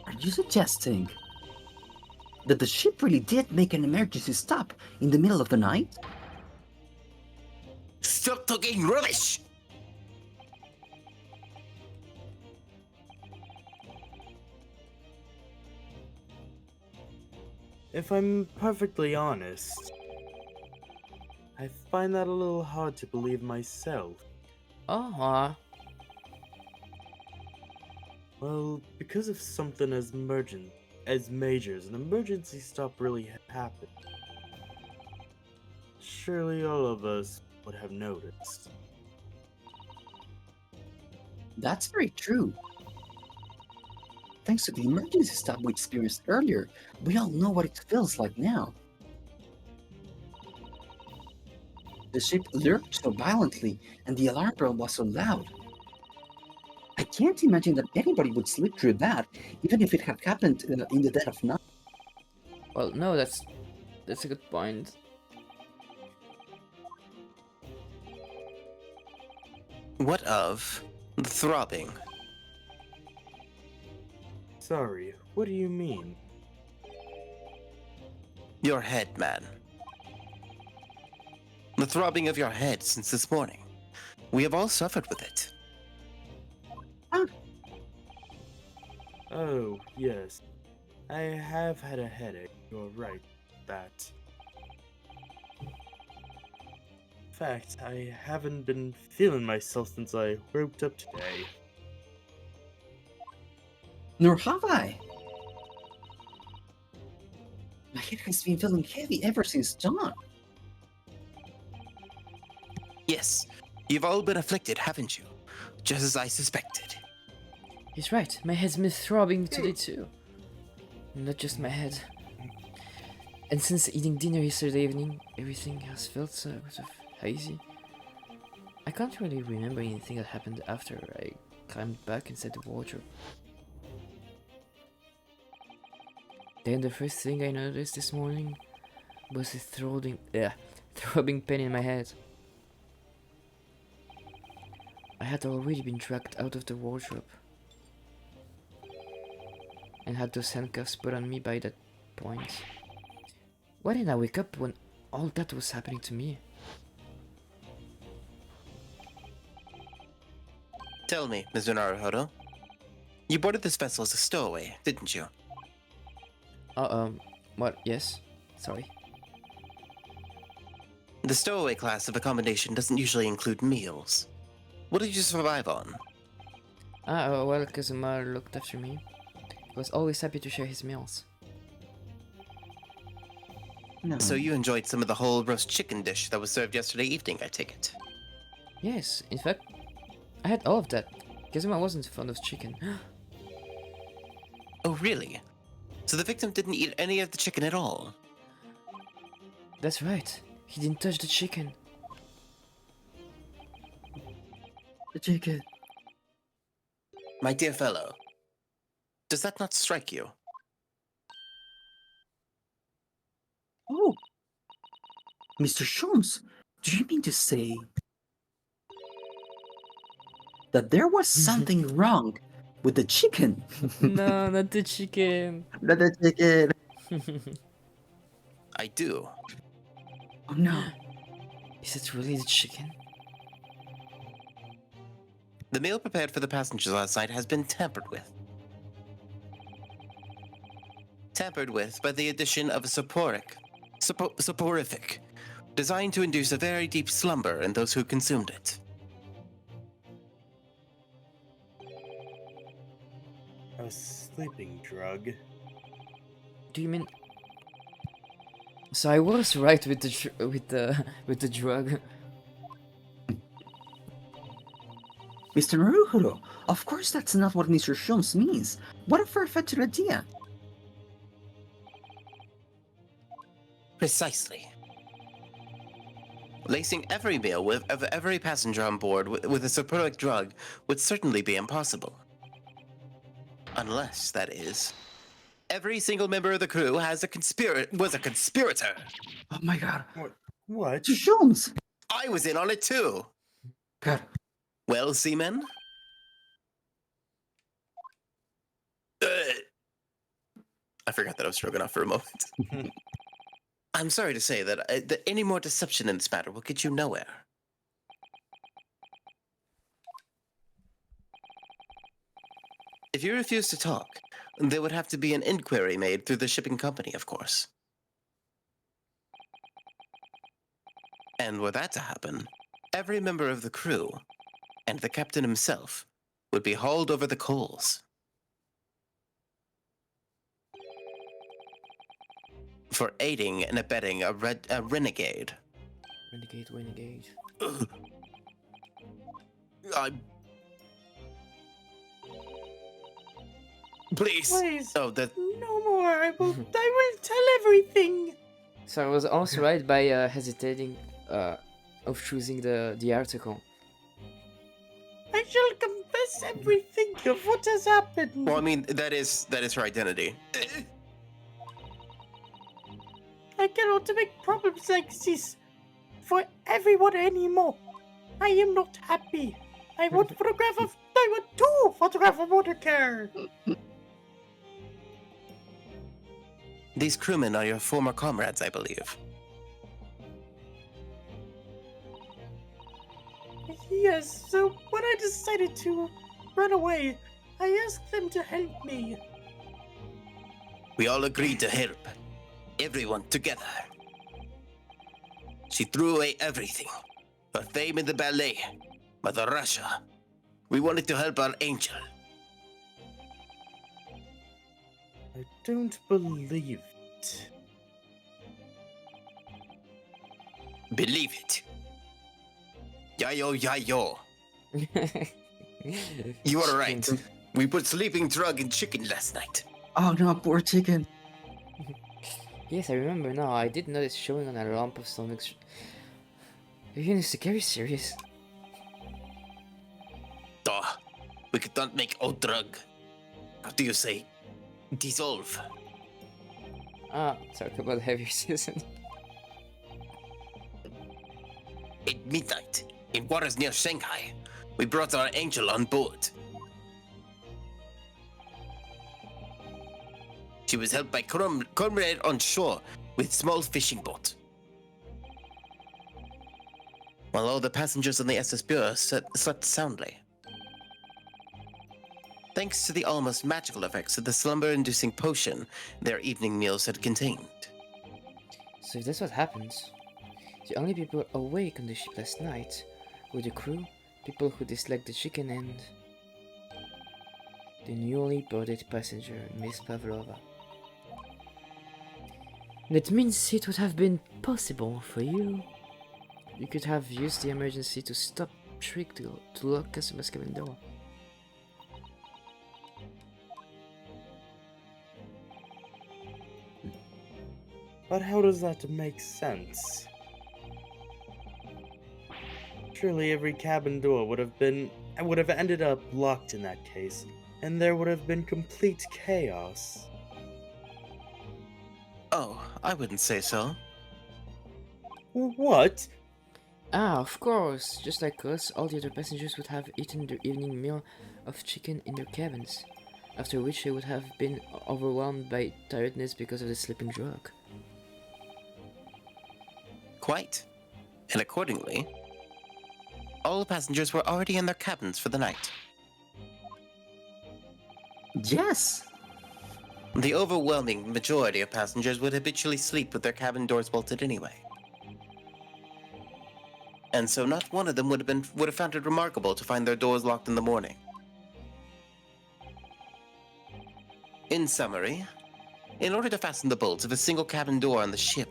Are you suggesting that the ship really did make an emergency stop in the middle of the night? Stop talking rubbish! If I'm perfectly honest, I find that a little hard to believe myself. Well, because of something as major as an emergency stop really happened. Surely all of us would have noticed. That's very true. Thanks to the emergency stop we experienced earlier, we all know what it feels like now. The ship lurched so violently, and the alarm bell was so loud. I can't imagine that anybody would sleep through that, even if it had happened in the dead of night. Well, no, that's a good point. What of the throbbing? Sorry, what do you mean? Your head, man. The throbbing of your head since this morning. We have all suffered with it. Oh, yes. I have had a headache. You're right, that. In fact, I haven't been feeling myself since I woke up today. Nor have I. My head has been feeling heavy ever since dawn. Yes, you've all been afflicted, haven't you? Just as I suspected. He's right, my head's been throbbing today too. Not just my head. And since eating dinner yesterday evening, everything has felt sort of hazy. I can't really remember anything that happened after I climbed back inside the wardrobe. Then the first thing I noticed this morning was a throbbing pain in my head. I had already been dragged out of the wardrobe and had those handcuffs put on me by that point. Why didn't I wake up when all that was happening to me? Tell me, Mr. Naruhodo. You boarded this vessel as a stowaway, didn't you? What? Yes? Sorry. The stowaway class of accommodation doesn't usually include meals. What did you survive on? Well, Kazuma looked after me. He was always happy to share his meals. No. So you enjoyed some of the whole roast chicken dish that was served yesterday evening, I take it. Yes, in fact, I had all of that. Kazuma wasn't fond of chicken. Oh, really? So the victim didn't eat any of the chicken at all? That's right. He didn't touch the chicken. The chicken. My dear fellow, does that not strike you? Oh, Mr. Sholmes, do you mean to say that there was something wrong with the chicken? No, not the chicken. Not the chicken. I do. Oh no. Is it really the chicken? The meal prepared for the passengers last night has been tampered with. Tampered with by the addition of a soporific, designed to induce a very deep slumber in those who consumed it. A sleeping drug. Do you mean? So I was right with the drug. Mr. Naruhodo, of course that's not what Mr. Sholmes means. What a far-fetched idea. Precisely. Lacing every meal of every passenger on board with a soporific drug would certainly be impossible. Unless, that is, every single member of the crew was a conspirator. Oh my god. What? Mr. Sholmes! I was in on it too. God. Well, seamen? I forgot that I was stroking off for a moment. I'm sorry to say that any more deception in this matter will get you nowhere. If you refuse to talk, there would have to be an inquiry made through the shipping company, of course. And were that to happen, every member of the crew, and the captain himself, would be hauled over the coals. For aiding and abetting a renegade. Renegade. Please. Please. Oh, that. No more. I will tell everything. So I was also right by hesitating of choosing the article. I shall confess everything of what has happened. Well, I mean, that is her identity. I cannot make problems like this for everyone anymore. I am not happy. I want two photograph of Motorcare. These crewmen are your former comrades, I believe. Yes, so when I decided to run away, I asked them to help me. We all agreed to help. Everyone together. She threw away everything. Her fame in the ballet, Mother Russia. We wanted to help our angel. I don't believe it. Believe it. Yayo. You are right. We put sleeping drug in chicken last night. Oh no, poor chicken. Yes, I remember now. I did notice showing on a lump of stomach. Are you very serious? Duh. We could not make old drug. How do you say? Dissolve. Talk about heavy season. At midnight, in waters near Shanghai, we brought our angel on board. She was helped by comrade on shore with small fishing boat. While all the passengers on the SS Bureau slept soundly. Thanks to the almost magical effects of the slumber-inducing potion their evening meals had contained. So if that's what happens, the only people awake on the ship last night were the crew, people who disliked the chicken, and the newly boarded passenger, Miss Pavlova. That means it would have been possible for you. You could have used the emergency to stop trick to lock customer's cabin door. But how does that make sense? Surely every cabin door would have ended up locked in that case, and there would have been complete chaos. Oh, I wouldn't say so. What? Of course. Just like us, all the other passengers would have eaten their evening meal of chicken in their cabins, after which they would have been overwhelmed by tiredness because of the sleeping drug. Quite. And accordingly, all the passengers were already in their cabins for the night. Yes. The overwhelming majority of passengers would habitually sleep with their cabin doors bolted anyway. And so not one of them would have found it remarkable to find their doors locked in the morning. In summary, in order to fasten the bolts of a single cabin door on the ship,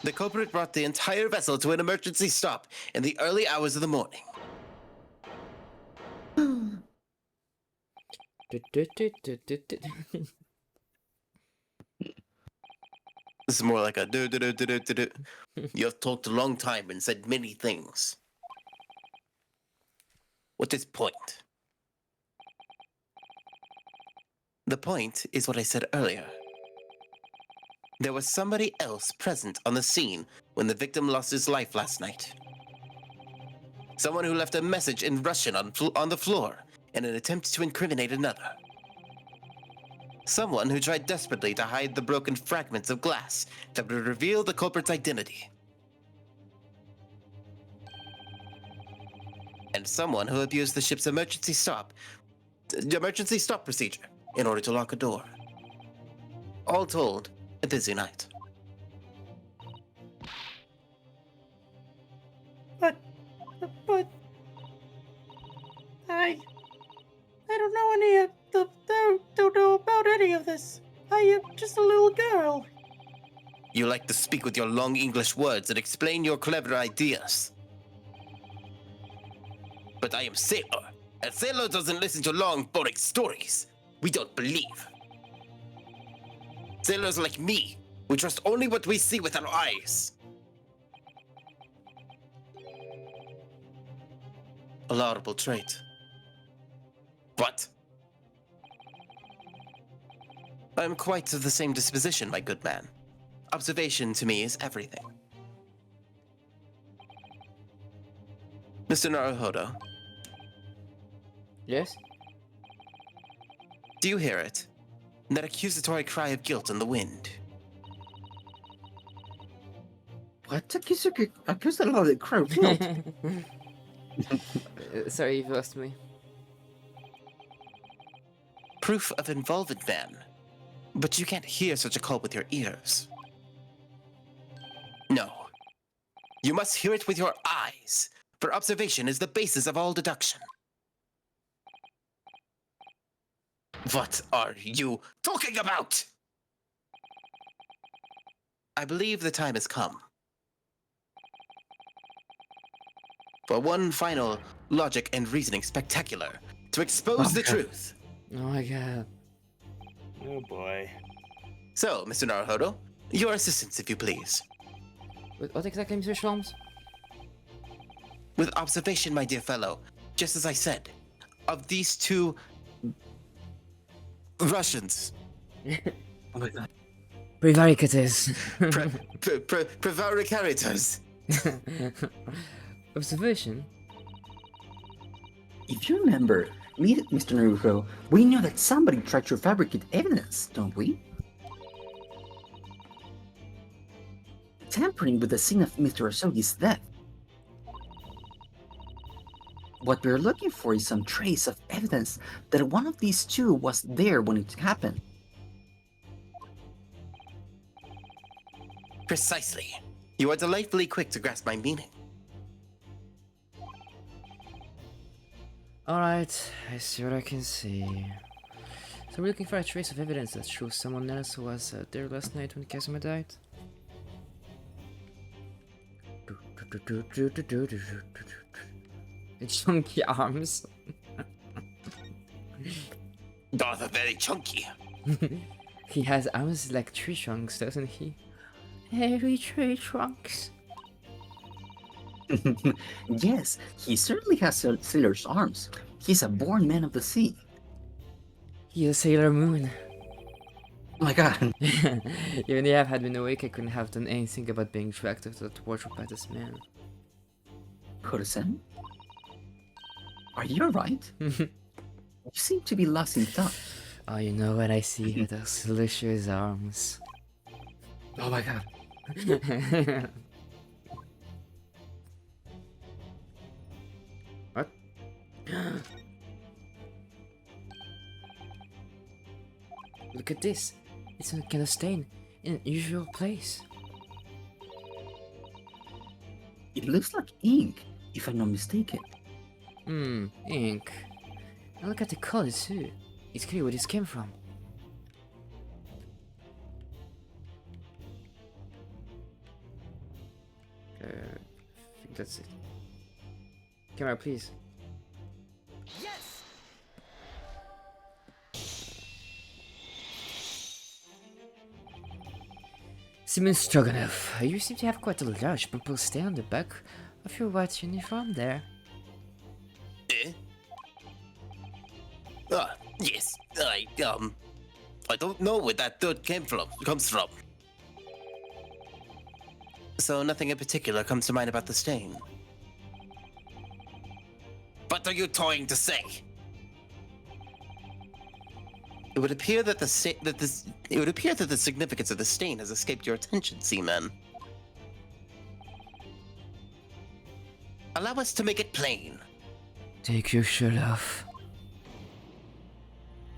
the culprit brought the entire vessel to an emergency stop in the early hours of the morning. This is more like a do. You have talked a long time and said many things. What is point? The point is what I said earlier. There was somebody else present on the scene when the victim lost his life last night. Someone who left a message in Russian on the floor in an attempt to incriminate another. Someone who tried desperately to hide the broken fragments of glass that would reveal the culprit's identity. And someone who abused the ship's emergency stop procedure in order to lock a door. All told, a busy night. But I don't know don't know about any of this. I am just a little girl. You like to speak with your long English words and explain your clever ideas. But I am Sailor, and Sailor doesn't listen to long, boring stories. We don't believe. Sailors like me, we trust only what we see with our eyes. A laudable trait. What? I am quite of the same disposition, my good man. Observation to me is everything. Mr. Naruhodo. Yes? Do you hear it? That accusatory cry of guilt in the wind. What? Accuse a lot of crowd. Sorry, you've lost me. Proof of involvement, man. But you can't hear such a call with your ears. No. You must hear it with your eyes, for observation is the basis of all deduction. What are you talking about? I believe the time has come. For one final logic and reasoning spectacular to expose the truth. Oh my god. Oh boy. So, Mr. Naruhodo, your assistance, if you please. What exactly, Mr. Sholmes? With observation, my dear fellow, just as I said, of these two Russians. Oh my god. Prevaricators. Prevaricators. Observation? If you remember, Mr. Naruto, we know that somebody tried to fabricate evidence, don't we? Tampering with the scene of Mr. Asogi's death. What we're looking for is some trace of evidence that one of these two was there when it happened. Precisely. You are delightfully quick to grasp my meaning. Alright, I see what I can see. So we're looking for a trace of evidence that shows someone else was there last night when Kazuma died? Chunky arms. Those are very chunky. He has arms like tree trunks, doesn't he? Every tree trunks. Yes, he certainly has sailor's arms. He's a born man of the sea. He's a Sailor Moon. Oh my god. Even if I had been awake, I couldn't have done anything about being dragged to that wardrobe by this man. Koro-san? Are you alright? You seem to be lost in thought. Oh, you know what I see? Those delicious arms. Oh my god. What? Look at this. It's a kind of stain in an usual place. It looks like ink, if I'm not mistaken. Ink. And look at the color too. It's clear where this came from. I think that's it. Camera, please. Yes! Simon Stroganoff, you seem to have quite a large purple stain on the back of your white uniform there. Eh? Yes. I don't know where that dirt comes from. So nothing in particular comes to mind about the stain. What are you trying to say? It would appear that the significance of the stain has escaped your attention, Seaman. Allow us to make it plain. Take your shirt off.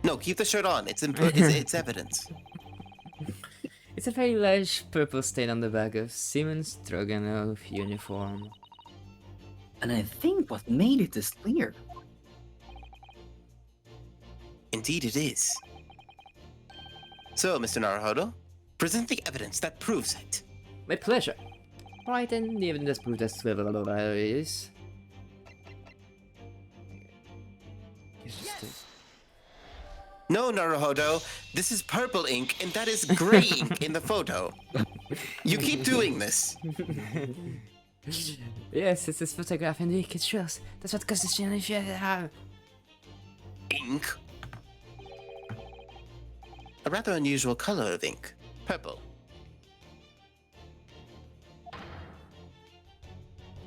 No, keep the shirt on. It's evidence. It's a very large purple stain on the back of Simon Stroganoff uniform. And I think what made it is clear. Indeed it is. So, Mr. Naruhodo, present the evidence that proves it. My pleasure. Right, and the evidence proves that is. No, Naruhodo, this is purple ink, and that is gray ink in the photo. You keep doing this. Yes, it's this photograph and the ink, it shows. That's what causes the Ink? A rather unusual color of ink. Purple.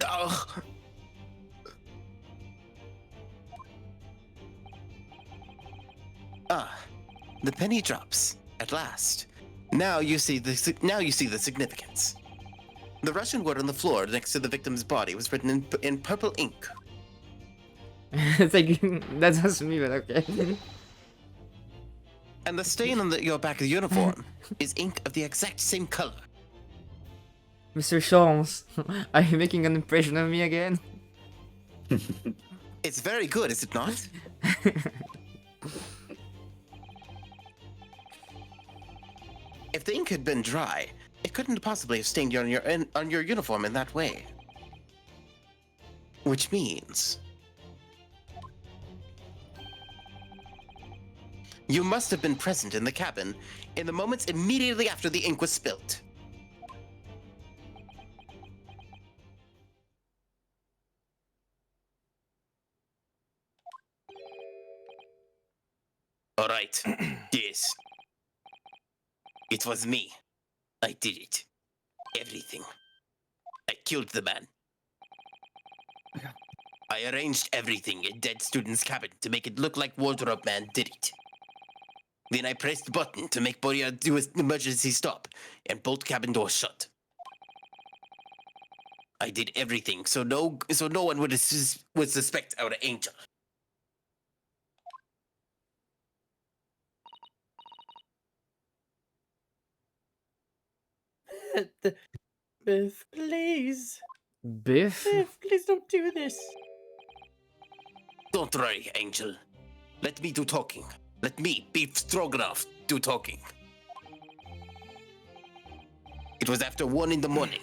Oh. Ah, the penny drops at last. Now you see the significance. The Russian word on the floor next to the victim's body was written in purple ink. It's like, that doesn't me, but okay. And the stain on your back of the uniform is ink of the exact same color. Mr. Sholmes, are you making an impression of me again? It's very good, is it not? If the ink had been dry, it couldn't possibly have stained on your uniform in that way. Which means You must have been present in the cabin in the moments immediately after the ink was spilt. All right. Yes. It was me. I did it. Everything. I killed the man. I arranged everything in dead student's cabin to make it look like Wardrobe Man did it. Then I pressed button to make Boria do his emergency stop, and both cabin doors shut. I did everything so no one would suspect our angel. Biff, please. Biff? Biff, please don't do this. Don't worry, Angel. Let me do talking. Let me, Beef Stroganoff, do talking. It was after 1 in the morning.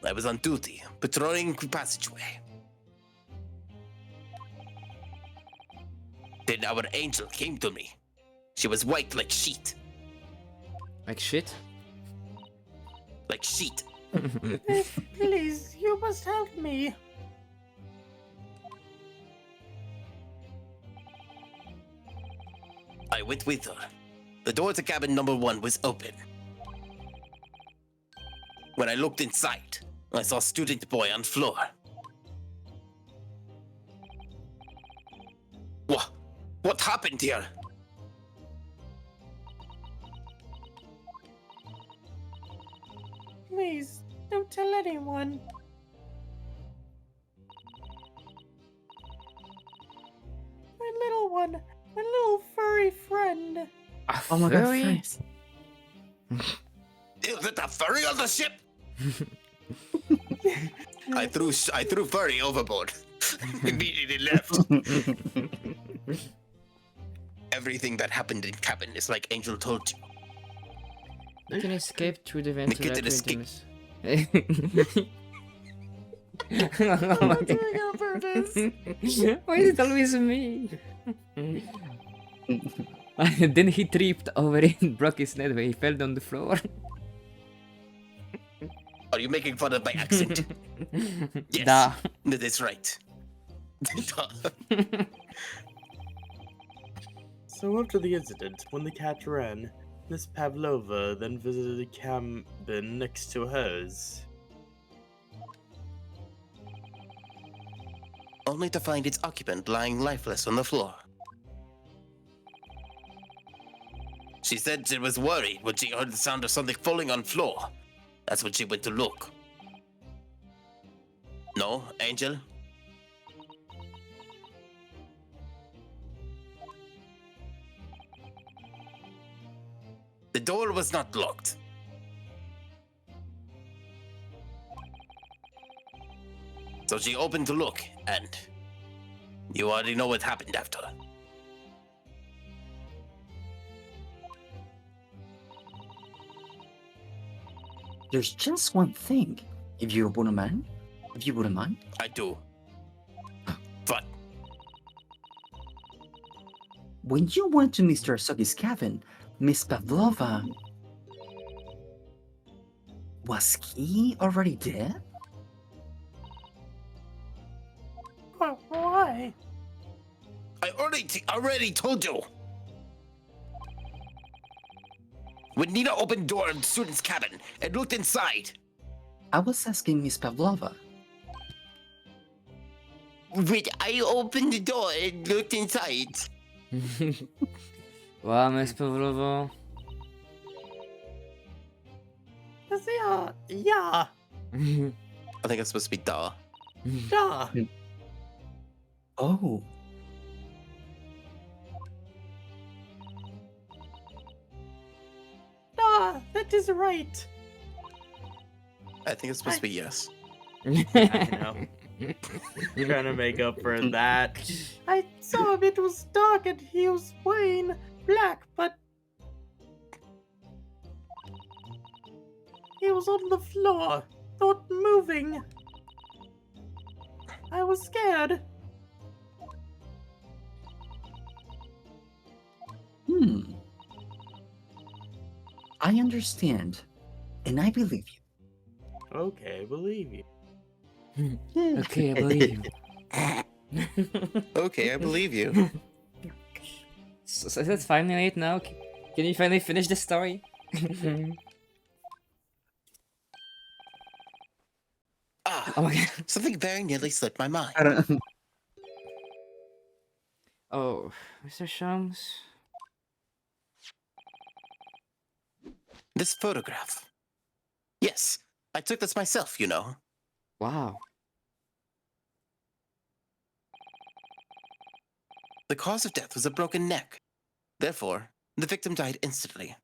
I was on duty, patrolling the passageway. Then our angel came to me. She was white like sheet. Like shit? Like sheet. Biff, please, you must help me. I went with her. The door to cabin number 1 was open. When I looked inside, I saw student boy on floor. What happened here? Please, don't tell anyone. My little one, my little furry friend. Oh my god, Furry? friends. Is it a furry on the ship? I threw furry overboard. Immediately left. Everything that happened in cabin is like Angel told you. You can escape through the kitten ventilator. escaped. Oh my I'm doing it on purpose. Why is it always me? Then he tripped over it and broke his neck when he fell on the floor. Are you making fun of my accent? Yes, Da. that is right. Duh. So after the incident, when the cat ran, Miss Pavlova then visited a cabin next to hers. Only to find its occupant lying lifeless on the floor. She said she was worried when she heard the sound of something falling on floor. That's when she went to look. No, Angel? The door was not locked. So she opened to look, and you already know what happened after. There's just one thing. If you wouldn't mind? I do. But When you went to Mr. Asogi's cabin, Miss Pavlova... Was he already dead? Why? I already told you. When Nina opened door in the student's cabin and looked inside, I was asking Miss Pavlova. when I opened the door and looked inside, Wow, Miss Pavlova. Yeah. I think it's supposed to be duh. Duh. Oh, Ah, that is right. I think it's supposed to be yes. I know. Trying to make up for that. I saw him, it was dark and he was wearing black, but he was on the floor, not moving. I was scared. hmm. I understand, and I believe Okay, I believe you. you. Okay, I believe you. Okay, I believe you. So that's finally it now. Can you finally finish the story? Ah, Oh my god. something very nearly slipped my mind. I don't. Oh, Mr. Shums. This photograph. Yes, I took this myself, you know. Wow. The cause of death was a broken neck. Therefore, the victim died instantly.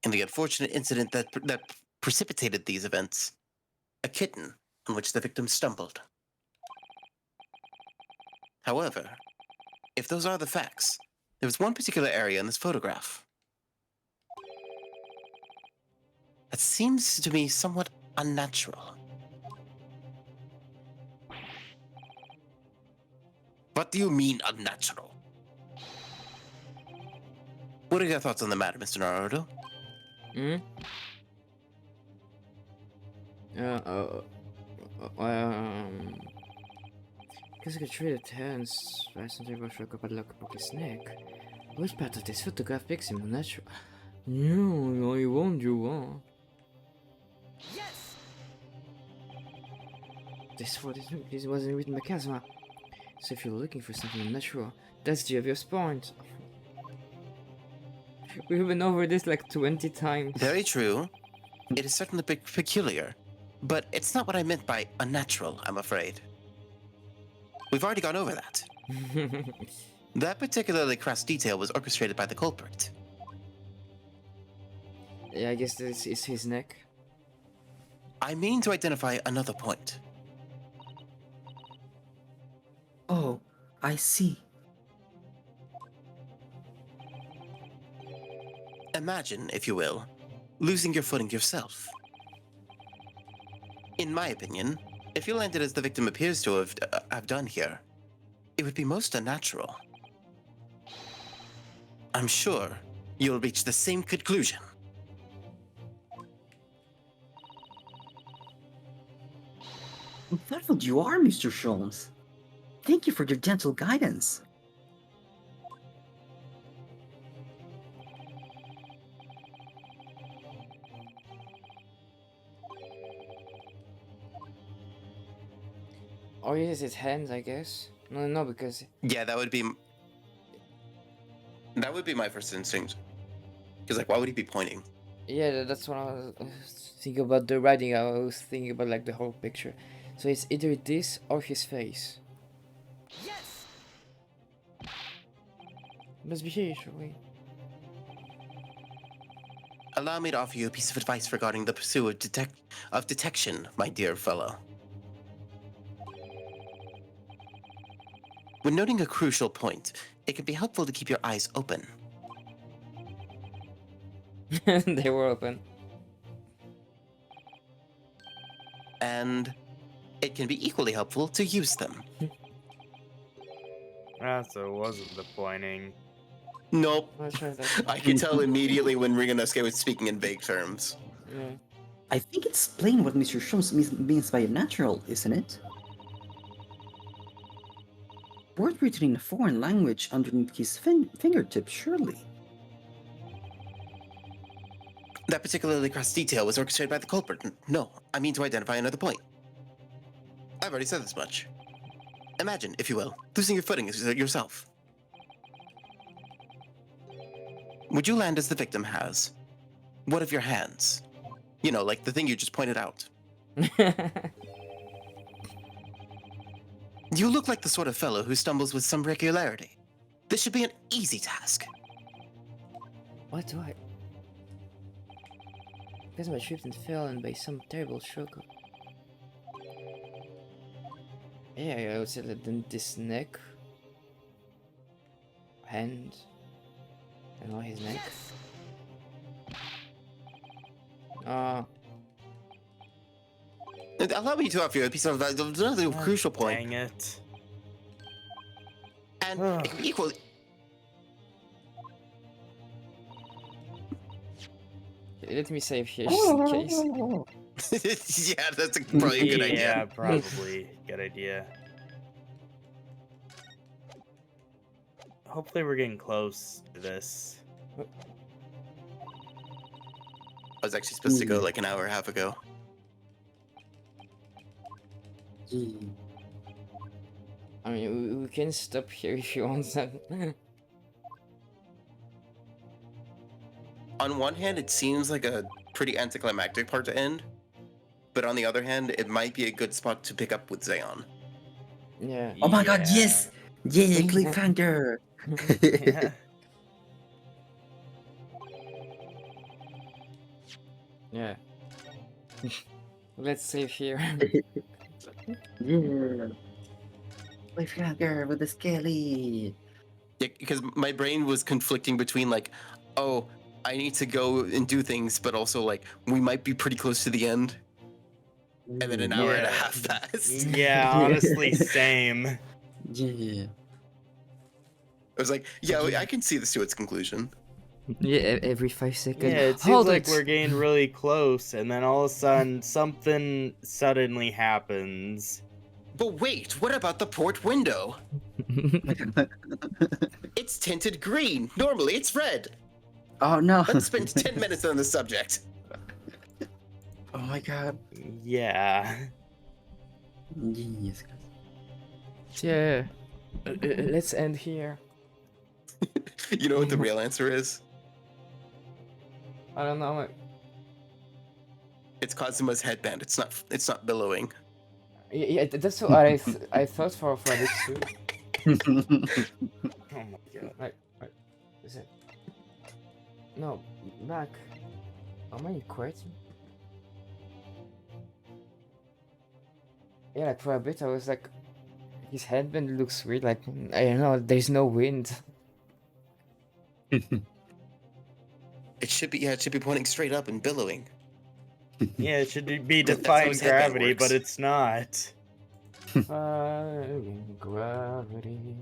In the unfortunate incident that precipitated these events, a kitten on which the victim stumbled. However, if those are the facts, there was one particular area in this photograph that seems to me somewhat unnatural. What do you mean unnatural? What are your thoughts on the matter, Mr. Naruto? Hmm? Concentrated hands, fastened over a couple lock up his neck. Which part of this photograph makes him unnatural? No, I won't do one. Yes! This wasn't written by Kazuma. So if you're looking for something unnatural, that's the obvious point. We've been over this like 20 times. Very true. It is certainly peculiar, but it's not what I meant by unnatural, I'm afraid. We've already gone over that. That particularly crass detail was orchestrated by the culprit. Yeah, I guess this is his neck. I mean to identify another point. Oh, I see. Imagine, if you will, losing your footing yourself. In my opinion, if you landed as the victim appears to have done here, it would be most unnatural. I'm sure you'll reach the same conclusion. How thoughtful you are, Mr. Sholmes. Thank you for your gentle guidance. Or is his hands, I guess. No, because Yeah, that would be my first instinct. Because, like, why would he be pointing? yeah, that's what I was thinking about the writing. I was thinking about like the whole picture. So it's either this or his face. Yes! Must be here, surely. Allow me to offer you a piece of advice regarding the pursuit of detection, my dear fellow. When noting a crucial point, it can be helpful to keep your eyes open. They were open. And it can be equally helpful to use them. So it wasn't the pointing. Nope. Let's try that. I could tell immediately when Riganosuke was speaking in vague terms. Yeah. I think it's plain what Mr. Sholmes means by unnatural, isn't it? Word written in a foreign language underneath his fingertips, surely. That particularly crass detail was orchestrated by the culprit. No, I mean to identify another point. I've already said this much. Imagine, if you will, losing your footing yourself. Would you land as the victim has? One of your hands? You know, like the thing you just pointed out. You look like the sort of fellow who stumbles with some regularity. This should be an easy task. What do I? Because I tripped and fell and by some terrible stroke. Yeah, I would say that then this neck, hand, and all his neck. Allow me to offer you a piece of another crucial point. Dang it. And equally... Let me save here just in case. Yeah, that's probably a good idea. Yeah, probably. Good idea. Hopefully we're getting close to this. I was actually supposed to go like an hour and a half ago. I mean, we can stop here if you want that. On one hand, it seems like a pretty anticlimactic part to end, but on the other hand, it might be a good spot to pick up with Zayon. Yeah. Oh my god, yes! Yeah, cliffhanger! Yeah. Yeah. Let's save here. Yeah. Cliffhanger with the skelly. Yeah, because my brain was conflicting between like, oh, I need to go and do things, but also like we might be pretty close to the end. And then an hour and a Yeah. half passed. Yeah, honestly, same. Yeah. I was like, yeah, I can see this to its conclusion. Yeah, every 5 seconds. Yeah, it seems Hold like it. we're getting really close, and then all of a sudden, something suddenly happens. But wait, what about the port window? It's tinted green. Normally it's red. Oh no. Let's spend 10 minutes on the subject. Oh my god. Yeah. Yes. Yeah. Let's end here. You know what the real answer is? I don't know. It's Kazuma's headband. It's not billowing. Yeah, that's what I thought for this too. Oh my god. Right. Is it? No, back. Am I quitting? Yeah, like for a bit I was like, his headband looks weird. Like I don't know. There's no wind. It should be pointing straight up and billowing. Yeah, it should be That's how defying his headband gravity, works. but it's not. Gravity.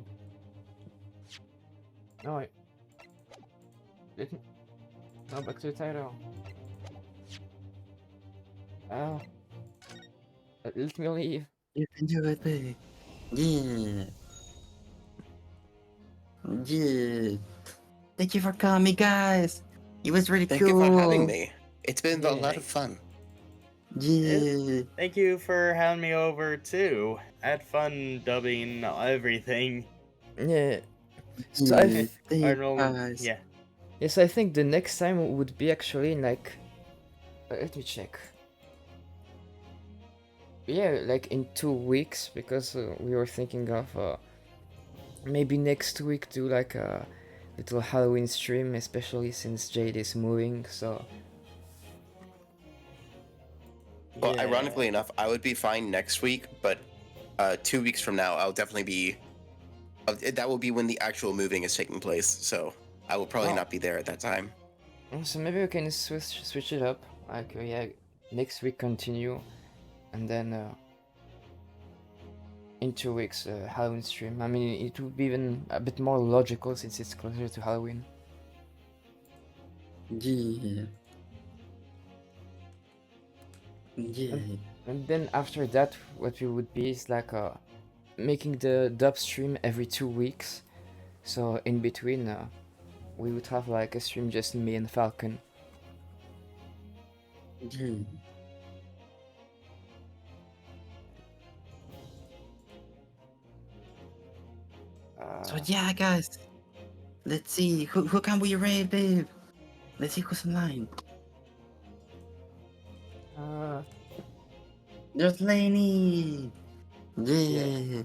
No wait. No, back to the title. Oh. Let me leave. You can do it, babe. Yeah. Yeah. Thank you for coming, guys. It was really Thank cool. you for having me. It's been a Yeah. lot of fun. Yeah. Thank you for having me over too. I had fun dubbing everything. Yeah. So I Yeah. Thank you, Arnold, guys. yeah. Yes, I think the next time would be actually in like. Let me check. Yeah, like in 2 weeks, because we were thinking of maybe next week do like a little Halloween stream, especially since Jade is moving. So Well, Yeah. ironically enough, I would be fine next week, but 2 weeks from now, I'll definitely be. That will be when the actual moving is taking place, so I will probably Oh. not be there at that time. so maybe we can switch it up. Like yeah, next week continue, and then in 2 weeks Halloween stream. I mean, it would be even a bit more logical since it's closer to Halloween. Yeah. Yeah. And then after that, what we would be is like making the dub stream every 2 weeks. So in between, we would have like a stream just me and Falcon. Yeah. So yeah, guys. Let's see. Who can we raid, babe? Let's see who's online. There's Lainey. Yeah.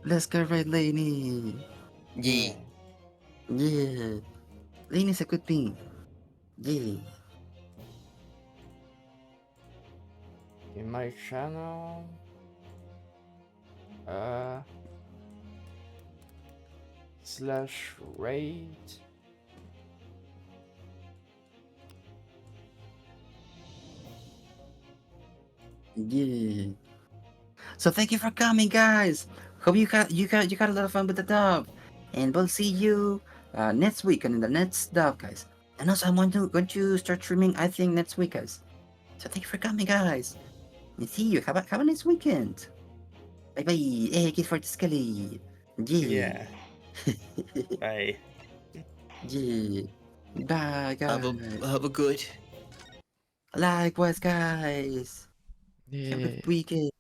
Let's go raid Lainey. Yeah. Yeah. Lainey's a good thing. Yeah. In my channel, /raid. Yeah. So thank you for coming, guys. Hope you got a lot of fun with the dub, and we'll see you next week and in the next dub, guys. And also, going to start streaming, I think, next week, guys. So thank you for coming, guys. And see you. Have a nice weekend. Bye bye. Hey, kiss for the Scully. Yeah. Bye. Yeah. Bye, guys. Have a good. Likewise, guys. Have a Yeah. good weekend.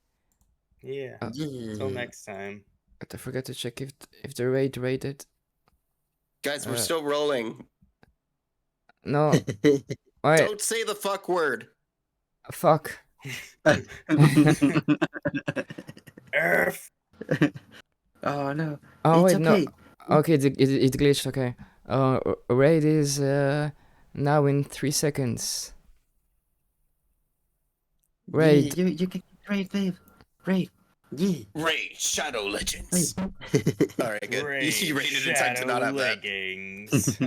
Yeah. Yeah. Till next time. I forgot to check if the raid rated. Guys, we're still rolling. No. Wait. Don't say the fuck word. Fuck. F. Oh no. Oh It's wait, okay. no. Okay, it glitched. Okay. Raid is now in 3 seconds. Raid. Yeah, you can raid, babe. Raid. Yeah. Raid Shadow Legends. All right, good. Raid You rated in time to not have that. leggings.